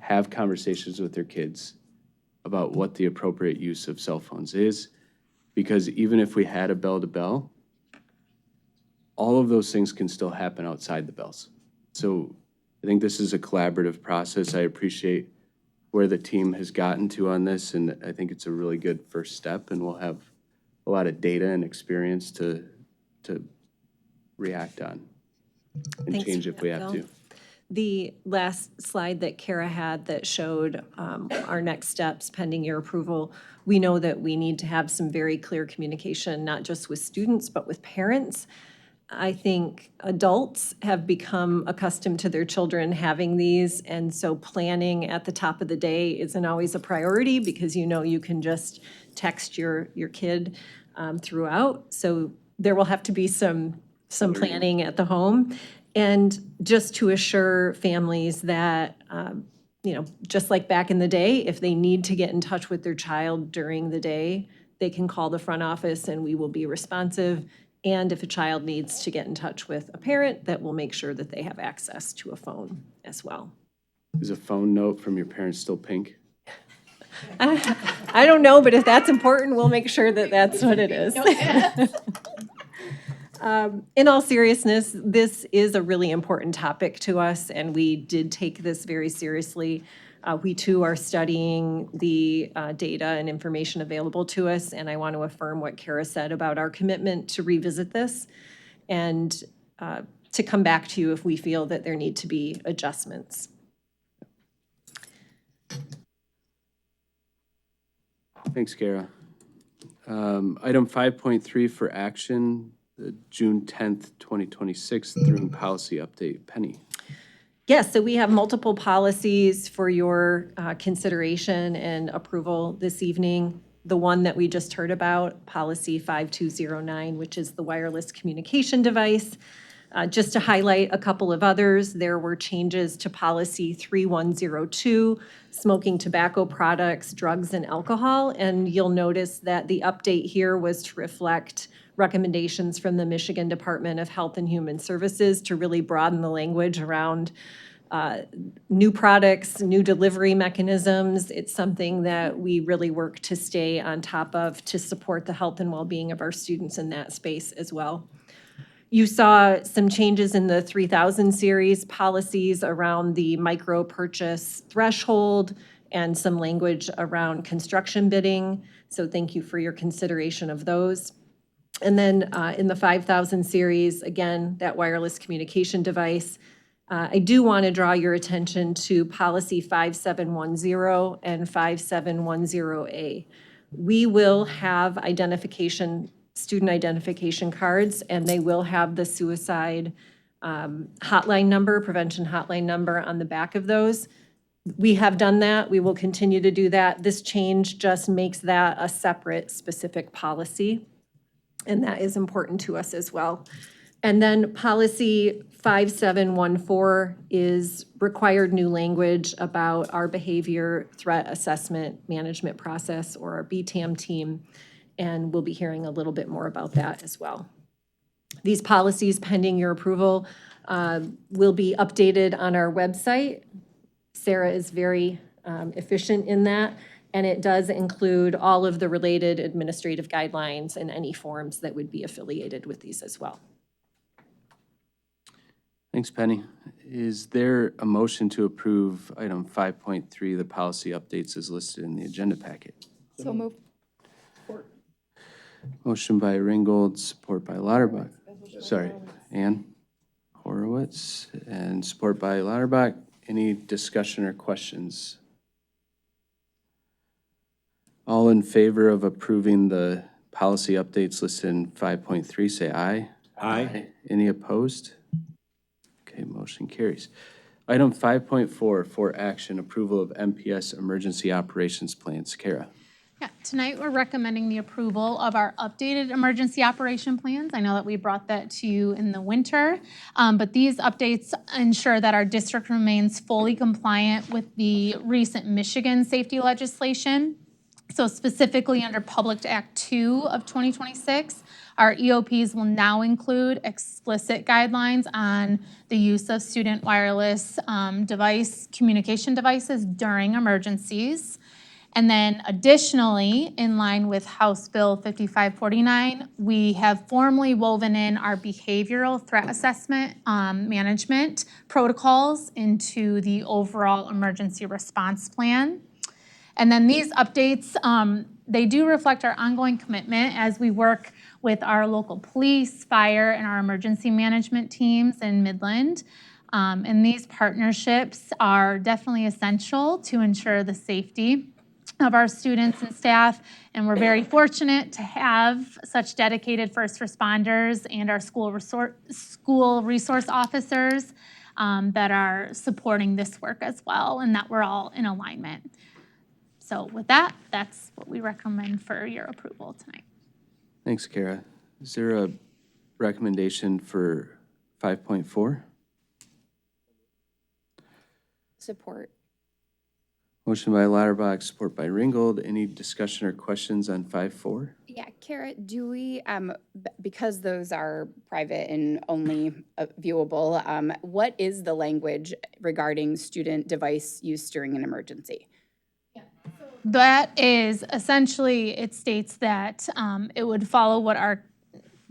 have conversations with their kids about what the appropriate use of cell phones is. Because even if we had a bell-to-bell, all of those things can still happen outside the bells. So I think this is a collaborative process. I appreciate where the team has gotten to on this, and I think it's a really good first step, and we'll have a lot of data and experience to react on and Thanks change for if we that, have Phil. to. The last slide that Kara had that showed our next steps pending your approval, we know that we need to have some very clear communication, not just with students, but with parents. I think adults have become accustomed to their children having these, and so planning at the top of the day isn't always a priority because you know you can just text your kid throughout. So there will have to be some planning at the home. And just to assure families that, just like back in the day, if they need to get in touch with their child during the day, they can call the front office and we will be responsive. And if a child needs to get in touch with a parent, that will make sure that they have access to a phone as well. Is a phone note from your parents still pink? I don't know, but if that's important, we'll make sure that that's what it is. In all seriousness, this is a really important topic to us, and we did take this very seriously. We too are studying the data and information available to us, and I want to affirm what Kara said about our commitment to revisit this and to come back to you if we feel that there need to be adjustments. Thanks, Kara. Item 5.3 for action, the June 10th, 2026 through policy update. Penny. Yes, so we have multiple policies for your consideration and approval this evening. The one that we just heard about, policy 5209, which is the wireless communication device. Just to highlight a couple of others, there were changes to policy 3102, smoking tobacco products, drugs, and alcohol. And you'll notice that the update here was to reflect recommendations from the Michigan Department of Health and Human Services to really broaden the language around new products, new delivery mechanisms. It's something that we really work to stay on top of to support the health and well-being of our students in that space as well. You saw some changes in the 3000 series policies around the micro purchase threshold and some language around construction bidding. So thank you for your consideration of those. And then in the 5000 series, again, that wireless communication device, I do want to draw your attention to policy 5710 and 5710A. We will have student identification cards, and they will have the suicide hotline number, prevention hotline number on the back of those. We have done that. We will continue to do that. This change just makes that a separate specific policy, and that is important to us as well. And then policy 5714 is required new language about our behavior threat assessment management process, or our BTAM team, and we'll be hearing a little bit more about that as well. These policies, pending your approval, will be updated on our website. Sarah is very efficient in that, and it does include all of the related administrative guidelines and any forms that would be affiliated with these as well. Thanks, Penny. Is there a motion to approve item 5.3, the policy updates as listed in the agenda packet? So moved. Motion by Ringgold, support by Lauterbach. Sorry, Ann Horowitz, and support by Lauterbach. Any discussion or questions? All in favor of approving the policy updates listed in 5.3, say aye. Aye. Any opposed? Okay, motion carries. Item 5.4 for action, approval of MPS emergency operations plans. Kara. Yeah, tonight we're recommending the approval of our updated emergency operation plans. I know that we brought that to you in the winter, but these updates ensure that our district remains fully compliant with the recent Michigan safety legislation. So specifically under Public Act 2 of 2026, our EOPs will now include explicit guidelines on the use of student wireless communication devices during emergencies. And then additionally, in line with House Bill 5549, we have formally woven in our behavioral threat assessment management protocols into the overall emergency response plan. And then these updates, they do reflect our ongoing commitment as we work with our local police, fire, and our emergency management teams in Midland. And these partnerships are definitely essential to ensure the safety of our students and staff, and we're very fortunate to have such dedicated first responders and our school resource officers that are supporting this work as well, and that we're all in alignment. So with that, that's what we recommend for your approval tonight. Thanks, Kara. Is there a recommendation for 5.4? Support. Motion by Lauterbach, support by Ringgold. Any discussion or questions on 5.4? Yeah, Kara, do we, because those are private and only viewable, what is the language regarding student device use during an emergency? That is essentially, it states that it would follow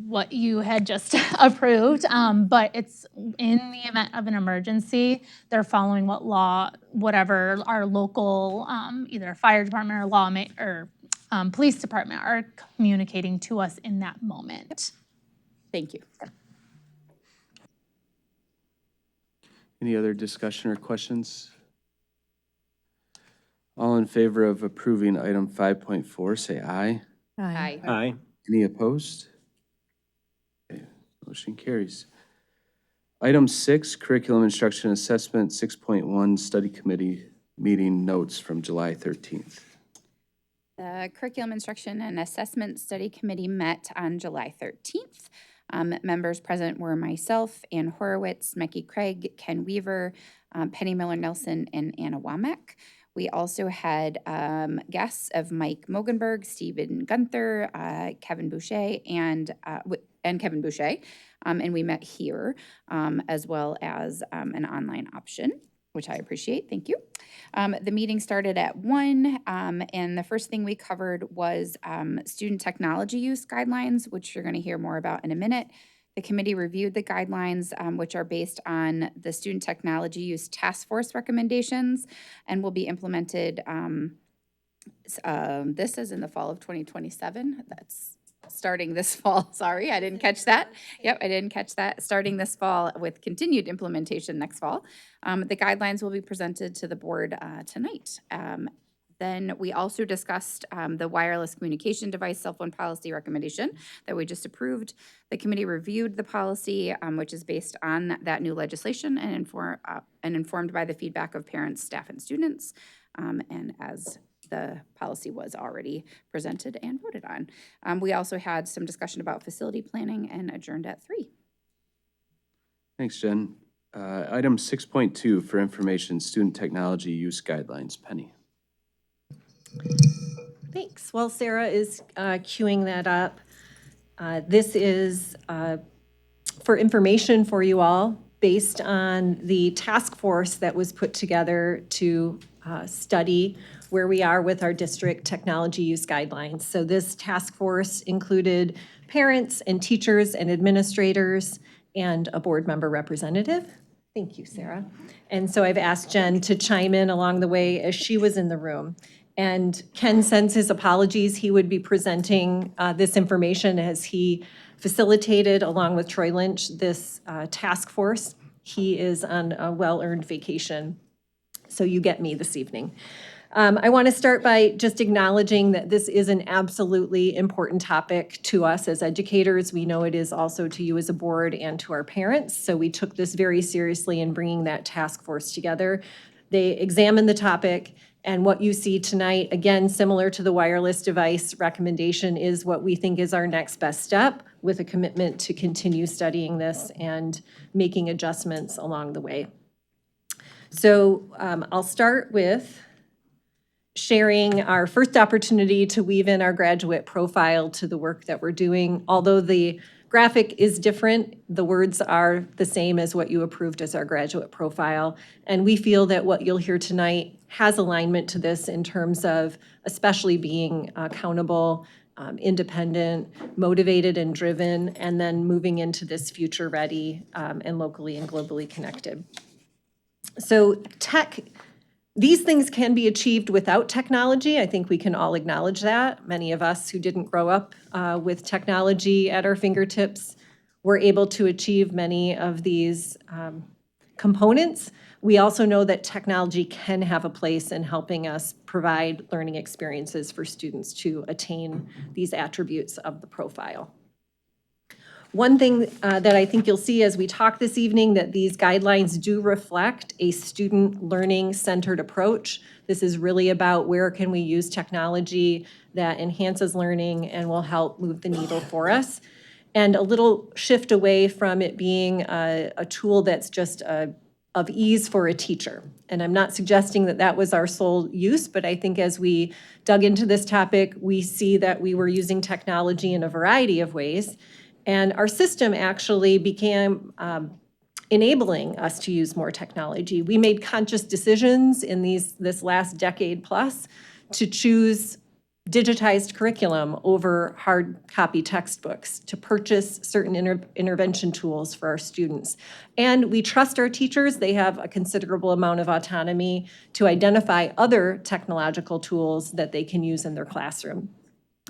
what you had just approved, but it's in the event of an emergency, they're following what law, whatever our local, either fire department or police department are communicating to us in that moment. Thank you. Any other discussion or questions? All in favor of approving item 5.4, say aye. Aye. Aye. Any opposed? Okay, motion carries. Item 6, curriculum instruction assessment, 6.1, study committee meeting notes from July 13th. The Curriculum Instruction and Assessment Study Committee met on July 13th. Members present were myself, Ann Horowitz, Mecky Craig, Ken Weaver, Penny Miller-Nelson, and Anna Womack. We also had guests of Mike Mogenberg, Stephen Gunther, Kevin Boucher, and Kevin Boucher. And we met here, as well as an online option, which I appreciate. Thank you. The meeting started at 1, and the first thing we covered was student technology use guidelines, which you're going to hear more about in a minute. The committee reviewed the guidelines, which are based on the Student Technology Use Task Force recommendations and will be implemented, this is in the fall of 2027. That's starting this fall. Sorry, I didn't catch that. Yep, I didn't catch that. Starting this fall with continued implementation next fall. The guidelines will be presented to the board tonight. Then we also discussed the wireless communication device cell phone policy recommendation that we just approved. The committee reviewed the policy, which is based on that new legislation and informed by the feedback of parents, staff, and students. And as the policy was already presented and voted on. We also had some discussion about facility planning and adjourned at 3. Thanks, Jen. Item 6.2 for information, student technology use guidelines. Penny. Thanks. Well, Sarah is queuing that up. This is for information for you all based on the task force that was put together to study where we are with our district technology use guidelines. So this task force included parents and teachers and administrators and a board member representative. Thank you, Sarah. And so I've asked Jen to chime in along the way as she was in the room. And Ken sends his apologies. He would be presenting this information as he facilitated, along with Troy Lynch, this task force. He is on a well-earned vacation, so you get me this evening. I want to start by just acknowledging that this is an absolutely important topic to us as educators. We know it is also to you as a board and to our parents, so we took this very seriously in bringing that task force together. They examined the topic, and what you see tonight, again, similar to the wireless device recommendation, is what we think is our next best step, with a commitment to continue studying this and making adjustments along the way. So I'll start with sharing our first opportunity to weave in our graduate profile to the work that we're doing. Although the graphic is different. The words are the same as what you approved as our graduate profile. And we feel that what you'll hear tonight has alignment to this in terms of especially being accountable, independent, motivated and driven, and then moving into this future ready and locally and globally connected. So these things can be achieved without technology. I think we can all acknowledge that. Many of us who didn't grow up with technology at our fingertips were able to achieve many of these components. We also know that technology can have a place in helping us provide learning experiences for students to attain these attributes of the profile. One thing that I think you'll see as we talk this evening, that these guidelines do reflect a student learning-centered approach. This is really about where can we use technology that enhances learning and will help move the needle for us. And a little shift away from it being a tool that's just of ease for a teacher. And I'm not suggesting that that was our sole use, but I think as we dug into this topic, we see that we were using technology in a variety of ways. And our system actually became enabling us to use more technology. We made conscious decisions in this last decade plus to choose digitized curriculum over hard copy textbooks, to purchase certain intervention tools for our students. And we trust our teachers. They have a considerable amount of autonomy to identify other technological tools that they can use in their classroom.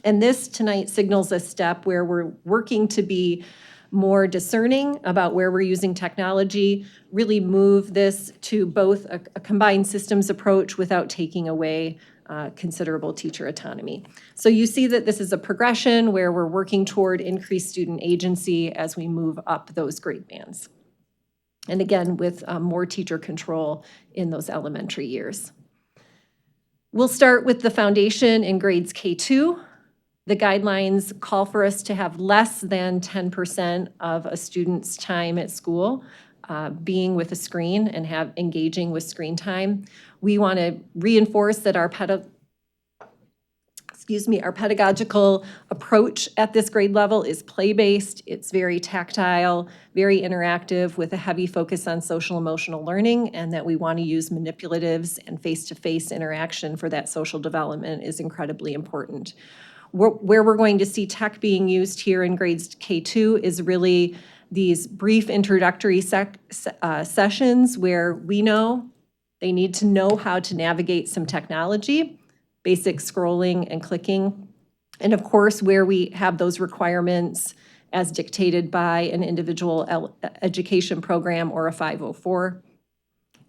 And this tonight signals a step where we're working to be more discerning about where we're using technology, really move this to both a combined systems approach without taking away considerable teacher autonomy. So you see that this is a progression where we're working toward increased student agency as we move up those grade bands. And again, with more teacher control in those elementary years. We'll start with the foundation in grades K2. The guidelines call for us to have less than 10% of a student's time at school being with a screen and engaging with screen time. We want to reinforce that our pedagogical approach at this grade level is play-based. It's very tactile, very interactive, with a heavy focus on social emotional learning, and that we want to use manipulatives and face-to-face interaction for that social development is incredibly important. Where we're going to see tech being used here in grades K2 is really these brief introductory sessions where we know they need to know how to navigate some technology, basic scrolling and clicking, and of course where we have those requirements as dictated by an individual education program or a 504.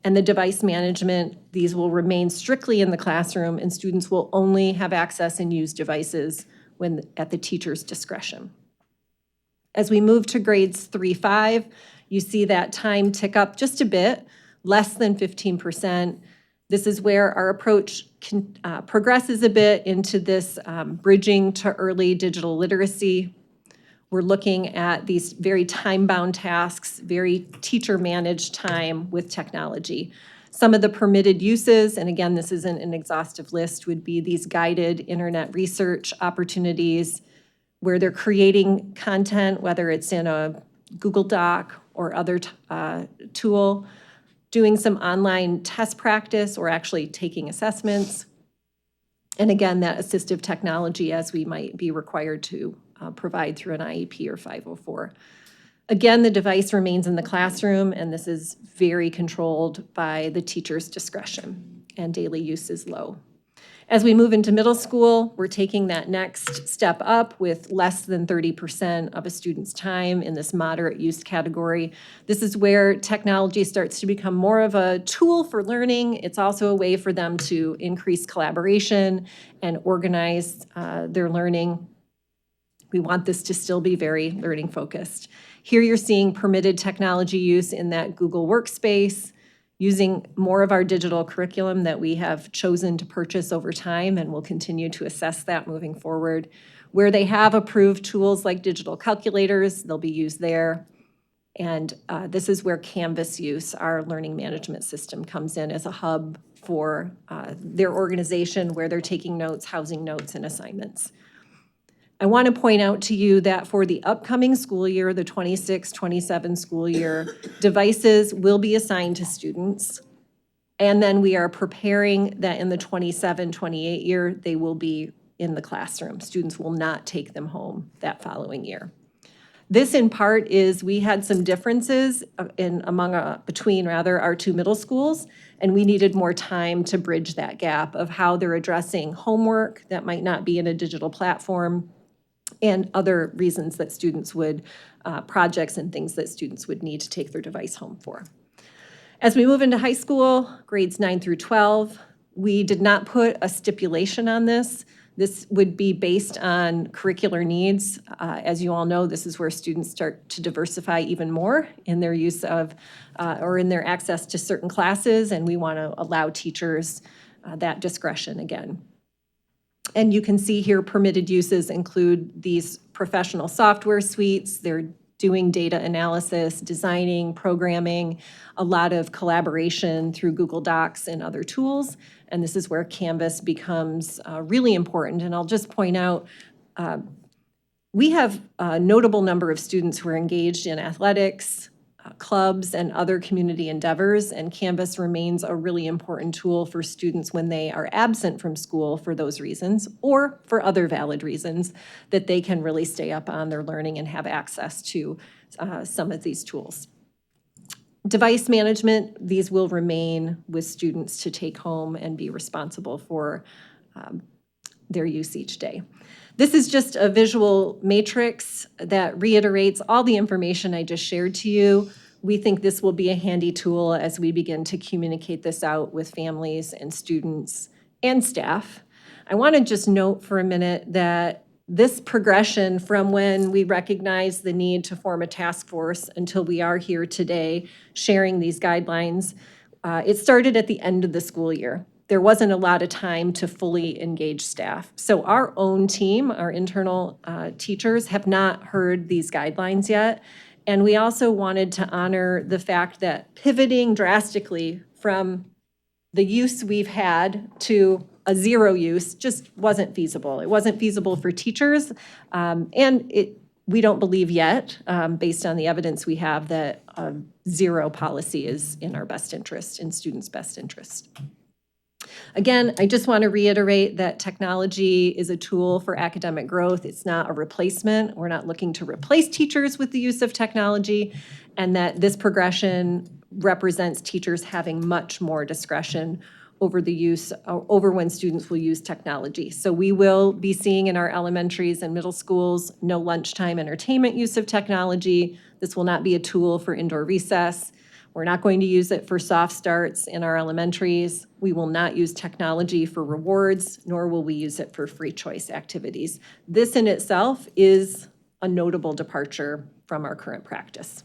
And the device management, these will remain strictly in the classroom, and students will only have access and use devices when at the teacher's discretion. As we move to grades 3-5, you see that time tick up just a bit, less than 15%. This is where our approach progresses a bit into this bridging to early digital literacy. We're looking at these very time-bound tasks, very teacher-managed time with technology. Some of the permitted uses, and again, this isn't an exhaustive list, would be these guided internet research opportunities where they're creating content, whether it's in a Google Doc or other tool, doing some online test practice or actually taking assessments. And again, that assistive technology as we might be required to provide through an IEP or 504. Again, the device remains in the classroom, and this is very controlled by the teacher's discretion, and daily use is low. As we move into middle school, we're taking that next step up with less than 30% of a student's time in this moderate use category. This is where technology starts to become more of a tool for learning. It's also a way for them to increase collaboration and organize their learning. We want this to still be very learning focused. Here you're seeing permitted technology use in that Google Workspace, using more of our digital curriculum that we have chosen to purchase over time, and we'll continue to assess that moving forward. Where they have approved tools like digital calculators, they'll be used there. And this is where Canvas use, our learning management system, comes in as a hub for their organization, where they're taking notes, housing notes, and assignments. I want to point out to you that for the upcoming school year, the 26-27 school year, devices will be assigned to students. And then we are preparing that in the 27-28 year, they will be in the classroom. Students will not take them home that following year. This in part is we had some differences between our two middle schools, and we needed more time to bridge that gap of how they're addressing homework that might not be in a digital platform and other reasons that students would, projects and things that students would need to take their device home for. As we move into high school, grades 9 through 12, we did not put a stipulation on this. This would be based on curricular needs. As you all know, this is where students start to diversify even more in their use of, or in their access to certain classes, and we want to allow teachers that discretion again. And you can see here permitted uses include these professional software suites. They're doing data analysis, designing, programming, a lot of collaboration through Google Docs and other tools. And this is where Canvas becomes really important. And I'll just point out, we have a notable number of students who are engaged in athletics, clubs, and other community endeavors, and Canvas remains a really important tool for students when they are absent from school for those reasons, or for other valid reasons, that they can really stay up on their learning and have access to some of these tools. Device management, these will remain with students to take home and be responsible for their use each day. This is just a visual matrix that reiterates all the information I just shared to you. We think this will be a handy tool as we begin to communicate this out with families and students and staff. I want to just note for a minute that this progression from when we recognized the need to form a task force until we are here today sharing these guidelines, it started at the end of the school year. There wasn't a lot of time to fully engage staff. So our own team, our internal teachers, have not heard these guidelines yet. And we also wanted to honor the fact that pivoting drastically from the use we've had to a zero use just wasn't feasible. It wasn't feasible for teachers, we don't believe yet, based on the evidence we have, that zero policy is in our best interest, in students' best interest. Again, I just want to reiterate that technology is a tool for academic growth. It's not a replacement. We're not looking to replace teachers with the use of technology, and that this progression represents teachers having much more discretion over the use, over when students will use technology. So we will be seeing in our elementaries and middle schools no lunchtime entertainment use of technology. This will not be a tool for indoor recess. We're not going to use it for soft starts in our elementaries. We will not use technology for rewards, nor will we use it for free choice activities. This in itself is a notable departure from our current practice.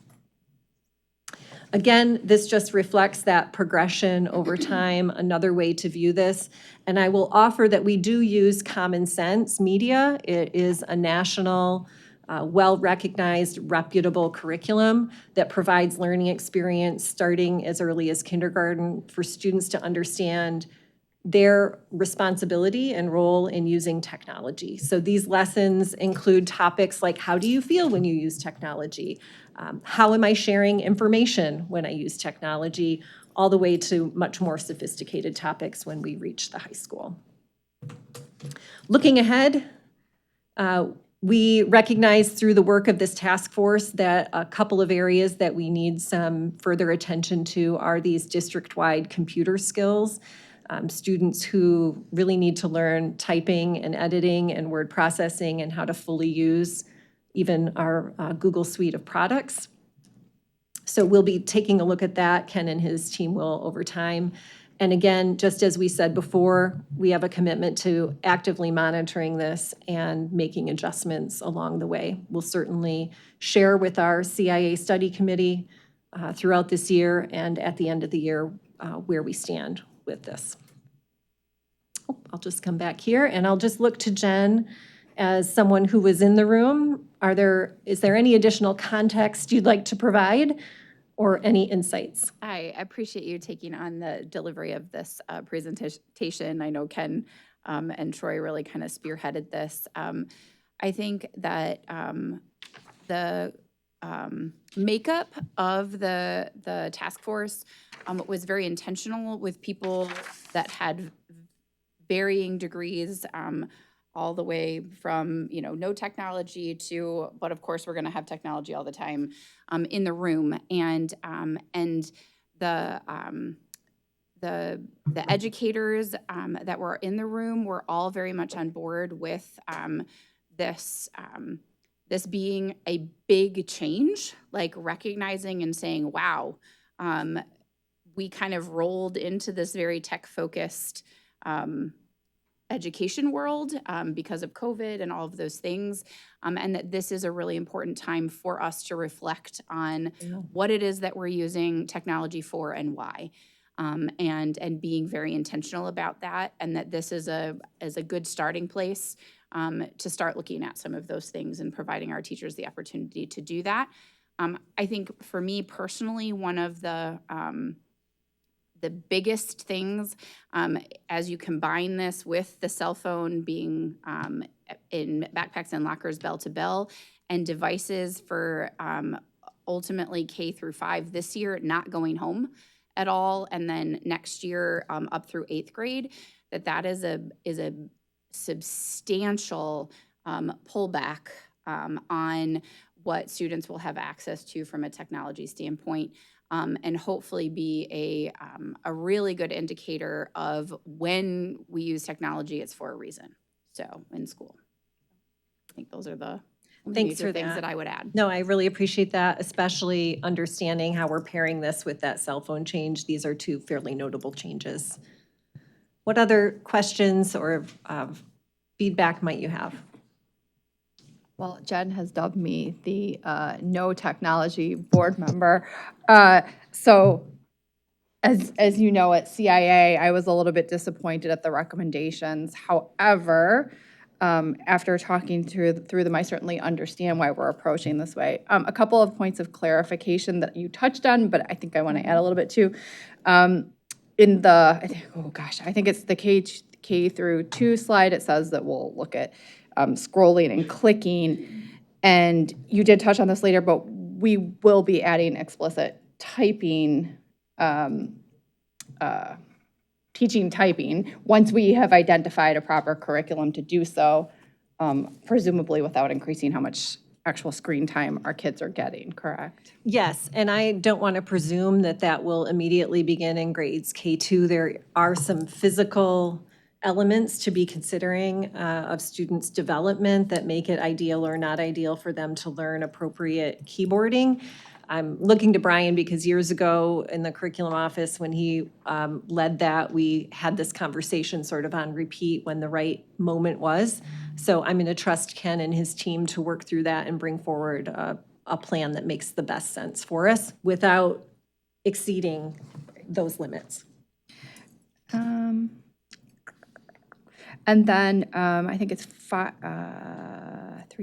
Again, this just reflects that progression over time, another way to view this. And I will offer that we do use Common Sense Media. It is a national, well-recognized, reputable curriculum that provides learning experience starting as early as kindergarten for students to understand their responsibility and role in using technology. So these lessons include topics like, how do you feel when you use technology? How am I sharing information when I use technology? All the way to much more sophisticated topics when we reach the high school. Looking ahead, we recognize through the work of this task force that a couple of areas that we need some further attention to are these district-wide computer skills. Students who really need to learn typing and editing and word processing and how to fully use even our Google suite of products. So we'll be taking a look at that. Ken and his team will over time. And again, just as we said before, we have a commitment to actively monitoring this and making adjustments along the way. We'll certainly share with our CIA study committee throughout this year and at the end of the year where we stand with this. I'll just come back here and I'll just look to Jen as someone who was in the room. Is there any additional context you'd like to provide or any insights? I appreciate you taking on the delivery of this presentation. I know Ken and Troy really kind of spearheaded this. I think that the makeup of the task force was very intentional with people that had varying degrees, all the way from, no technology to, but of course, we're gonna have technology all the time, in the room. And the, the educators, that were in the room were all very much on board with, this, this being a big change, like recognizing and saying, wow, we kind of rolled into this very tech-focused, education world because of COVID and all of those things, and that this is a really important time for us to reflect on what it is that we're using technology for and why, and being very intentional about that, and that this is a good starting place to start looking at some of those things and providing our teachers the opportunity to do that. I think for me personally, one of the biggest things, as you combine this with the cell phone being in backpacks and lockers bell to bell, and devices for ultimately K through 5 this year not going home at all, and then next year up through 8th grade, that is a substantial pullback on what students will have access to from a technology standpoint. And hopefully be a really good indicator of when we use technology, it's for a reason, so in school. I think those are the Thanks major for things that. that I would add. No, I really appreciate that, especially understanding how we're pairing this with that cell phone change. These are two fairly notable changes. What other questions or feedback might you have? Well, Jen has dubbed me the no technology board member. So as you know, at CIA, I was a little bit disappointed at the recommendations. However, after talking through them, I certainly understand why we're approaching this way. A couple of points of clarification that you touched on, but I think I want to add a little bit too. In the, I think it's the K through 2 slide, it says that we'll look at scrolling and clicking. And you did touch on this later, but we will be adding explicit typing, teaching typing, once we have identified a proper curriculum to do so, presumably without increasing how much actual screen time our kids are getting, correct? Yes, and I don't want to presume that that will immediately begin in grades K2. There are some physical elements to be considering of students' development that make it ideal or not ideal for them to learn appropriate keyboarding. I'm looking to Brian because years ago in the curriculum office, when he led that, we had this conversation sort of on repeat when the right moment was. So I'm going to trust Ken and his team to work through that and bring forward a plan that makes the best sense for us without exceeding those limits. And then I think it's 3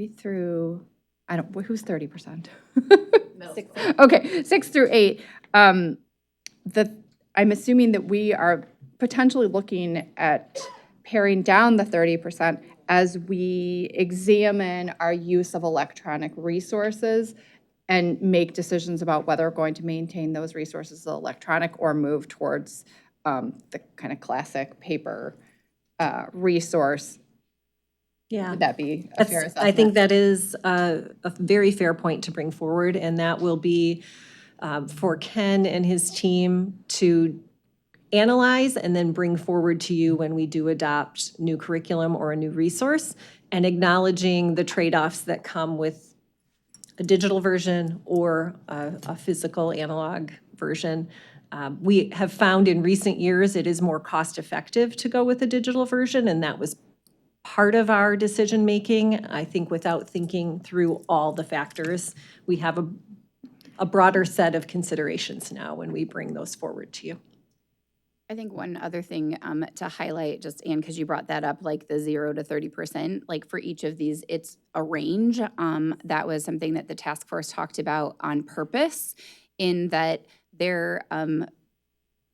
through, who's 30%? Okay, 6 through 8. I'm assuming that we are potentially looking at paring down the 30% as we examine our use of electronic resources and make decisions about whether we're going to maintain those resources as electronic or move towards the kind of classic paper resource. Yeah. Would that be a fair assessment? I think that is a very fair point to bring forward, and that will be for Ken and his team to analyze and then bring forward to you when we do adopt new curriculum or a new resource, and acknowledging the trade-offs that come with a digital version or a physical analog version. We have found in recent years it is more cost-effective to go with a digital version, and that was part of our decision-making. I think without thinking through all the factors, we have a broader set of considerations now when we bring those forward to you. I think one other thing to highlight, just Anne, because you brought that up, like the 0 to 30%, like for each of these, it's a range. That was something that the task force talked about on purpose, in that they're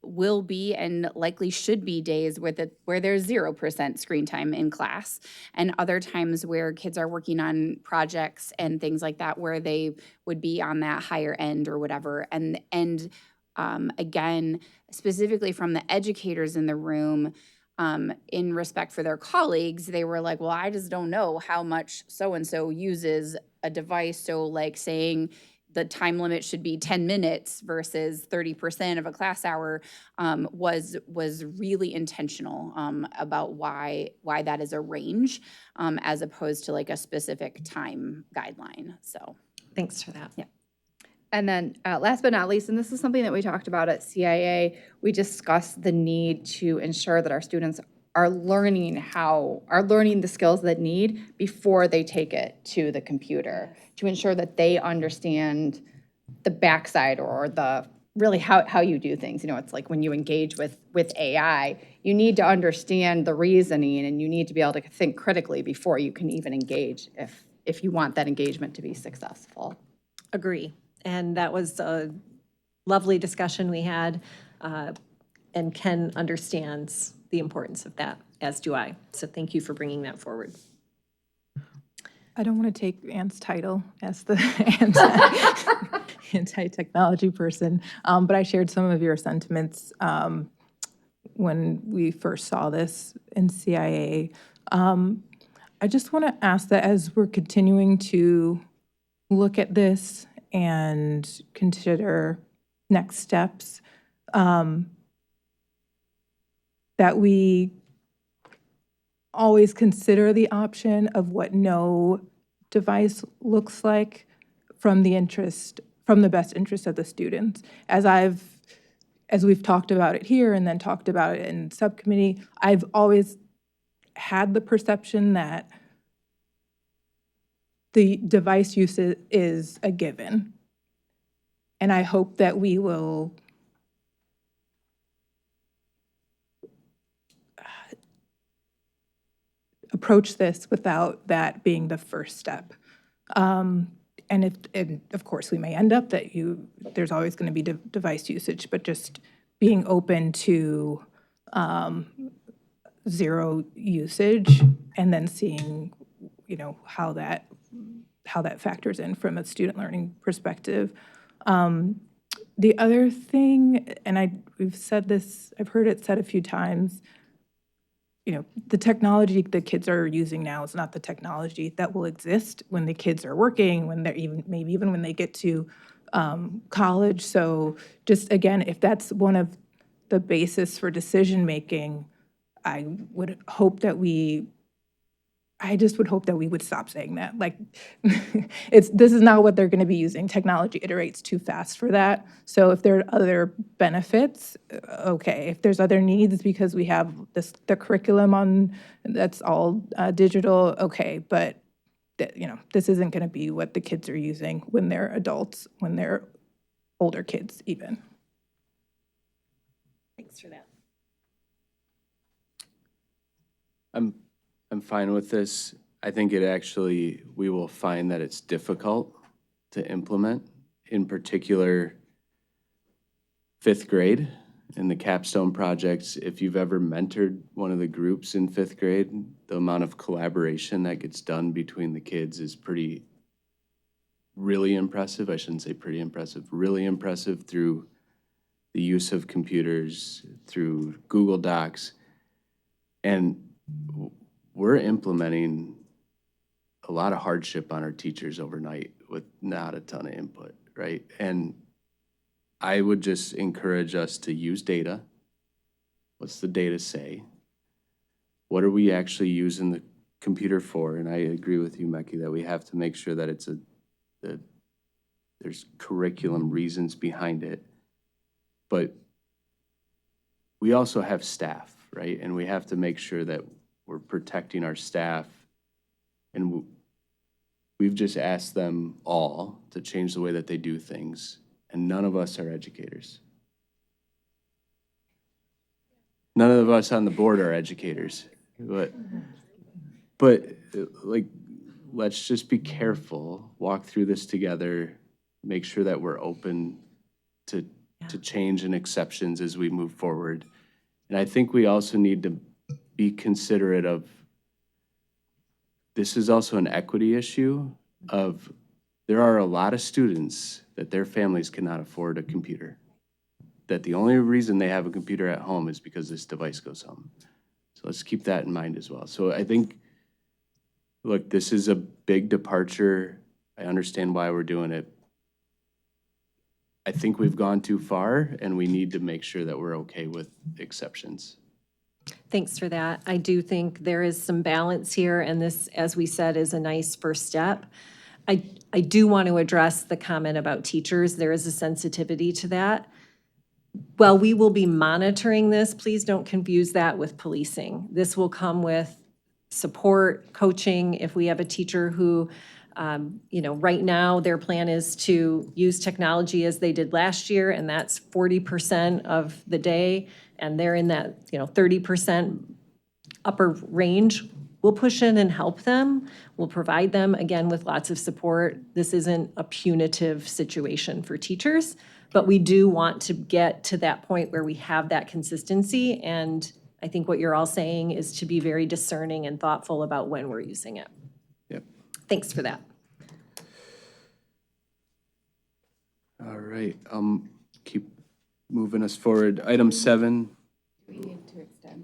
will be and likely should be days where there's 0% screen time in class, and other times where kids are working on projects and things like that where they would be on that higher end or whatever. And again, specifically from the educators in the room, in respect for their colleagues, they were like, well, I just don't know how much so-and-so uses a device. So like saying the time limit should be 10 minutes versus 30% of a class hour was really intentional about why that is a range as opposed to like a specific time guideline. So Thanks for that. Yeah. And then last but not least, and this is something that we talked about at CIA, we discussed the need to ensure that our students are learning the skills that need before they take it to the computer, to ensure that they understand the backside or the really how you do things. You know, it's like when you engage with AI, you need to understand the reasoning and you need to be able to think critically before you can even engage if you want that engagement to be successful. Agree. And that was a lovely discussion we had, and Ken understands the importance of that, as do I. So thank you for bringing that forward. I don't want to take Anne's title as the anti-technology person, but I shared some of your sentiments when we first saw this in CIA. I just want to ask that as we're continuing to look at this and consider next steps, that we always consider the option of what no device looks like from the best interest of the students. As we've talked about it here and then talked about it in subcommittee, I've always had the perception that the device use is a given. And I hope that we will approach this without that being the first step. And of course, we may end up that there's always going to be device usage, but just being open to zero usage and then seeing, how that factors in from a student learning perspective. The other thing, and we've said this, I've heard it said a few times, the technology the kids are using now is not the technology that will exist when the kids are working, when they're maybe even when they get to college. So just again, if that's one of the basis for decision making, I just would hope that we would stop saying that. Like, this is not what they're going to be using. Technology iterates too fast for that. So if there are other benefits, okay. If there's other needs because we have the curriculum that's all digital, okay. But this isn't going to be what the kids are using when they're adults, when they're older kids even. Thanks for that. I'm fine with this. I think we will find that it's difficult to implement, in particular, 5th grade and the capstone projects. If you've ever mentored one of the groups in 5th grade, the amount of collaboration that gets done between the kids is really impressive. I shouldn't say pretty impressive, really impressive through the use of computers, through Google Docs. And we're implementing a lot of hardship on our teachers overnight with not a ton of input, right? And I would just encourage us to use data. What's the data say? What are we actually using the computer for? And I agree with you, Mekhi, that we have to make sure that there's curriculum reasons behind it. But we also have staff, right? And we have to make sure that we're protecting our staff. And we've just asked them all to change the way that they do things. And none of us are educators. None of us on the board are educators. But like, let's just be careful, walk through this together, make sure that we're open to to change and exceptions as we move forward. And I think we also need to be considerate of, this is also an equity issue of, there are a lot of students that their families cannot afford a computer. That the only reason they have a computer at home is because this device goes home. So let's keep that in mind as well. So I think, look, this is a big departure. I understand why we're doing it. I think we've gone too far, and we need to make sure that we're okay with exceptions. Thanks for that. I do think there is some balance here, and this, as we said, is a nice first step. I do want to address the comment about teachers. There is a sensitivity to that. While we will be monitoring this, please don't confuse that with policing. This will come with support, coaching. If we have a teacher who, right now, their plan is to use technology as they did last year, and that's 40% of the day, and they're in that, 30% upper range, we'll push in and help them. We'll provide them, again, with lots of support. This isn't a punitive situation for teachers, but we do want to get to that point where we have that consistency, and I think what you're all saying is to be very discerning and thoughtful about when we're using it. Yep. Thanks for that. All right, keep moving us forward. Item 7. We need to extend.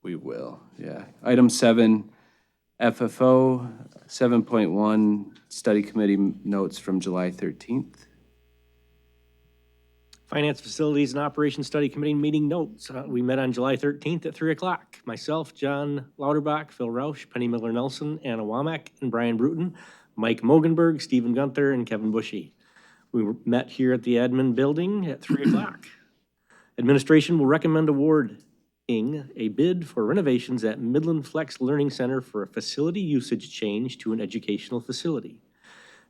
We will, yeah. Item 7, FFO, 7.1, study committee notes from July 13th. Finance Facilities and Operations Study Committee meeting notes. We met on July 13th at 3 o'clock. Myself, John Lauterbach, Phil Rausch, Penny Miller-Nelson, Anna Womack, and Brian Bruton, Mike Mogenberg, Stephen Gunther, and Kevin Bushy. We met here at the admin building at 3 o'clock. Administration will recommend awarding a bid for renovations at Midland Flex Learning Center for a facility usage change to an educational facility.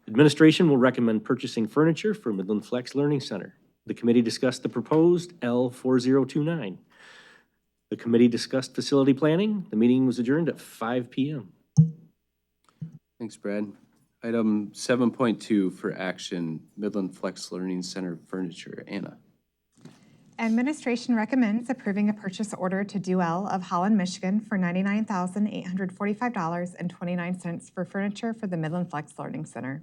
Administration will recommend purchasing furniture for Midland Flex Learning Center. The committee discussed the proposed L4029. The committee discussed facility planning. The meeting was adjourned at 5 p.m. Thanks, Brad. Item 7.2 for action, Midland Flex Learning Center furniture. Anna. Administration recommends approving a purchase order to Duell of Holland, Michigan for $99,845.29 for furniture for the Midland Flex Learning Center.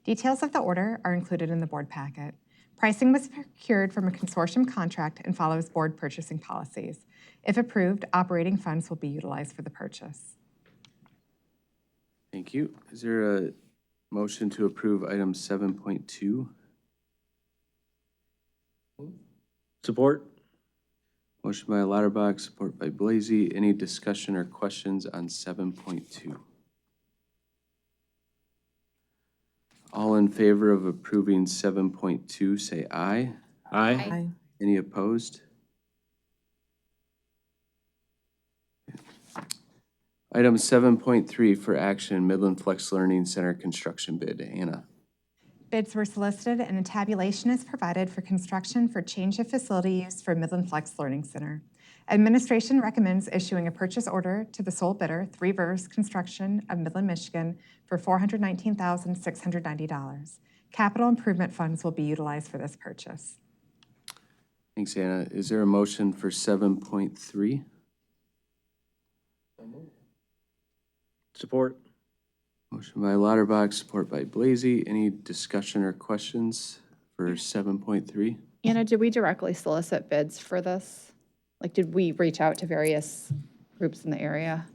Details of the order are included in the board packet. Pricing was procured from a consortium contract and follows board purchasing policies. If approved, operating funds will be utilized for the purchase. Thank you. Is there a motion to approve item 7.2? Support. Motion by Lauterbach, support by Blasey. Any discussion or questions on 7.2? All in favor of approving 7.2, say aye. Aye. Any opposed? Item 7.3 for action, Midland Flex Learning Center construction bid. Anna. Bids were solicited and a tabulation is provided for construction for change of facility use for Midland Flex Learning Center. Administration recommends issuing a purchase order to the sole bidder, Three Rivers Construction of Midland, Michigan, for $419,690. Capital improvement funds will be utilized for this purchase. Thanks, Anna. Is there a motion for 7.3? Support. Motion by Lauterbach, support by Blasey. Any discussion or questions for 7.3? Anna, did we directly solicit bids for this? Like, did we reach out to various groups in the area?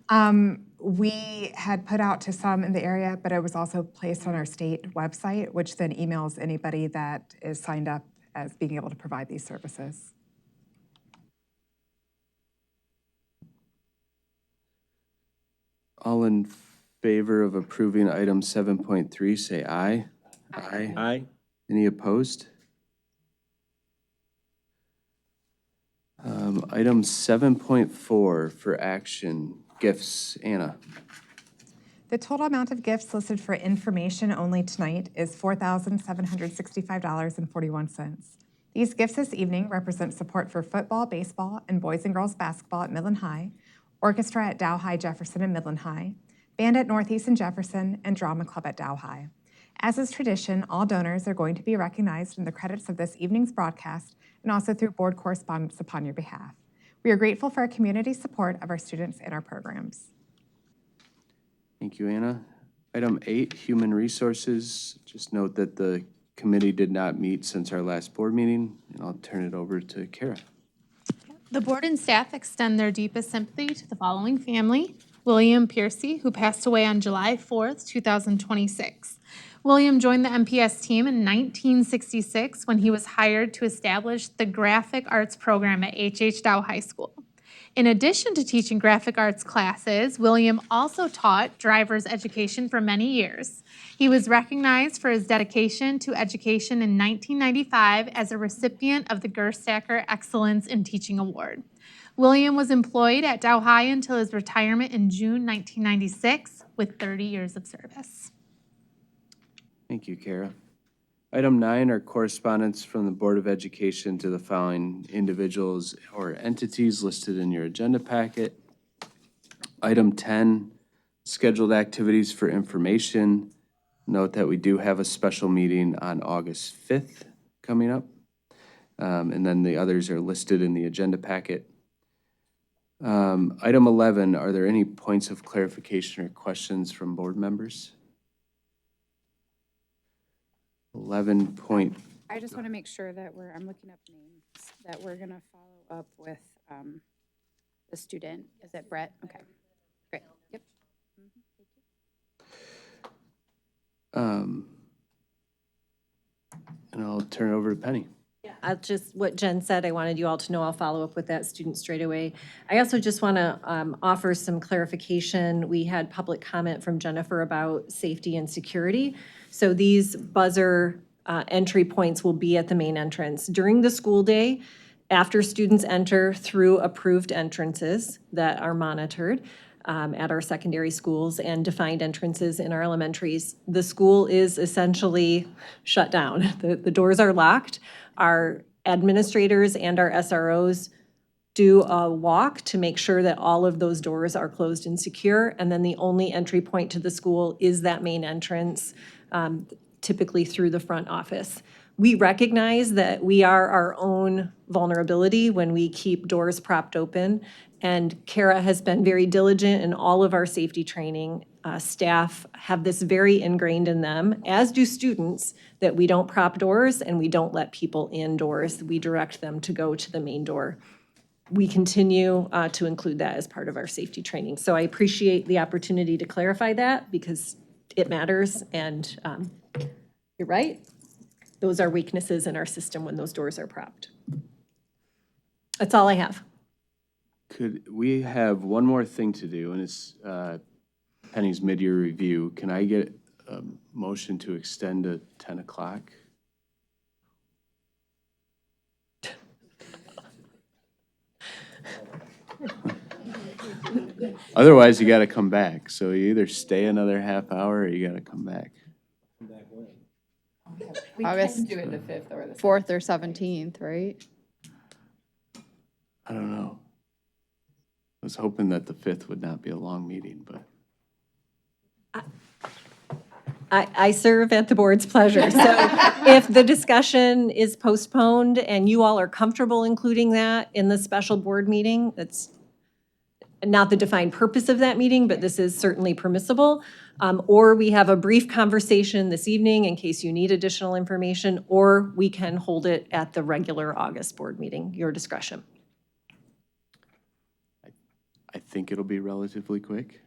We had put out to some in the area, but it was also placed on our state website, which then emails anybody that is signed up as being able to provide these services. All in favor of approving item 7.3, say aye. Aye. Aye. Any opposed? Item 7.4 for action, gifts. Anna. The total amount of gifts listed for information only tonight is $4,765.41. These gifts this evening represent support for football, baseball, and boys and girls basketball at Midland High, orchestra at Dow High Jefferson and Midland High, band at Northeast and Jefferson, and drama club at Dow High. As is tradition, all donors are going to be recognized in the credits of this evening's broadcast and also through board correspondence upon your behalf. We are grateful for our community support of our students and our programs. Thank you, Anna. Item 8, Human Resources. Just note that the committee did not meet since our last board meeting, and I'll turn it over to Kara. The board and staff extend their deepest sympathy to the following family. William Piercy, who passed away on July 4th, 2026. William joined the MPS team in 1966 when he was hired to establish the graphic arts program at H.H. Dow High School. In addition to teaching graphic arts classes, William also taught driver's education for many years. He was recognized for his dedication to education in 1995 as a recipient of the Gerstacker Excellence in Teaching Award. William was employed at Dow High until his retirement in June 1996 with 30 years of service. Thank you, Kara. Item 9 are correspondence from the Board of Education to the following individuals or entities listed in your agenda packet. Item 10, scheduled activities for information. Note that we do have a special meeting on August 5th coming up. And then the others are listed in the agenda packet. Item 11, are there any points of clarification or questions from board members? 11 point. I just want to make sure that I'm looking up names, that we're going to follow up with the student. Is it Brett? Okay, great, yep. And I'll turn it over to Penny. I'll just, what Jen said, I wanted you all to know I'll follow up with that student straight away. I also just want to offer some clarification. We had public comment from Jennifer about safety and security. So these buzzer entry points will be at the main entrance. During the school day, after students enter through approved entrances that are monitored at our secondary schools and defined entrances in our elementaries, the school is essentially shut down. The doors are locked. Our administrators and our SROs do a walk to make sure that all of those doors are closed and secure. And then the only entry point to the school is that main entrance, typically through the front office. We recognize that we are our own vulnerability when we keep doors propped open. And Kara has been very diligent in all of our safety training. Staff have this very ingrained in them, as do students, that we don't prop doors and we don't let people indoors. We direct them to go to the main door. We continue to include that as part of our safety training. So I appreciate the opportunity to clarify that because it matters. And you're right. Those are weaknesses in our system when those doors are propped. That's all I have. Could we have one more thing to do, and it's Penny's mid-year review. Can I get a motion to extend to 10 o'clock? Otherwise, you got to come back. So you either stay another half hour or you got to come back. August, do it the 5th or the 4th or 17th, right? I don't know. I was hoping that the 5th would not be a long meeting, but. I serve at the board's pleasure. So if the discussion is postponed and you all are comfortable including that in the special board meeting, that's not the defined purpose of that meeting, but this is certainly permissible. Or we have a brief conversation this evening in case you need additional information, or we can hold it at the regular August board meeting, your discretion. I think it'll be relatively quick.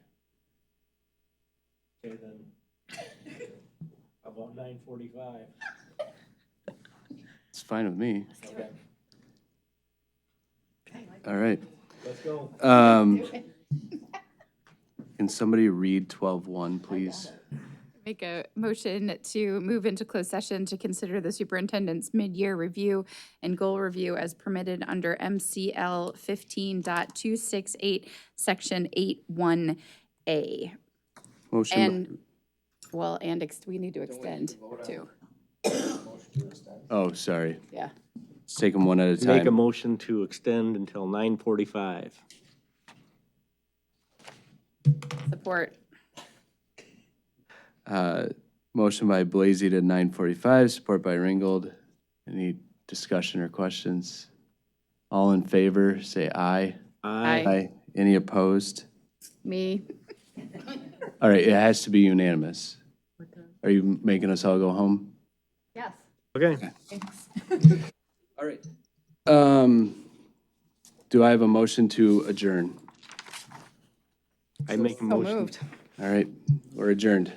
Okay, then. About 9:45. It's fine with me. Okay. All right. Let's go. Can somebody read 12:1, please? Make a motion to move into closed session to consider the superintendent's mid-year review and goal review as permitted under MCL 15.268, Section 8(1)A. Motion. And, well, and we need to extend too. Oh, sorry. Yeah. Let's take them one at a time. Make a motion to extend until 9:45. Support. Motion by Blazy to 9:45, support by Ringgold. Any discussion or questions? All in favor, say aye. Aye. Any opposed? Me. All right, it has to be unanimous. Are you making us all go home? Yes. Okay. All right. Do I have a motion to adjourn? I make a motion. All right, we're adjourned.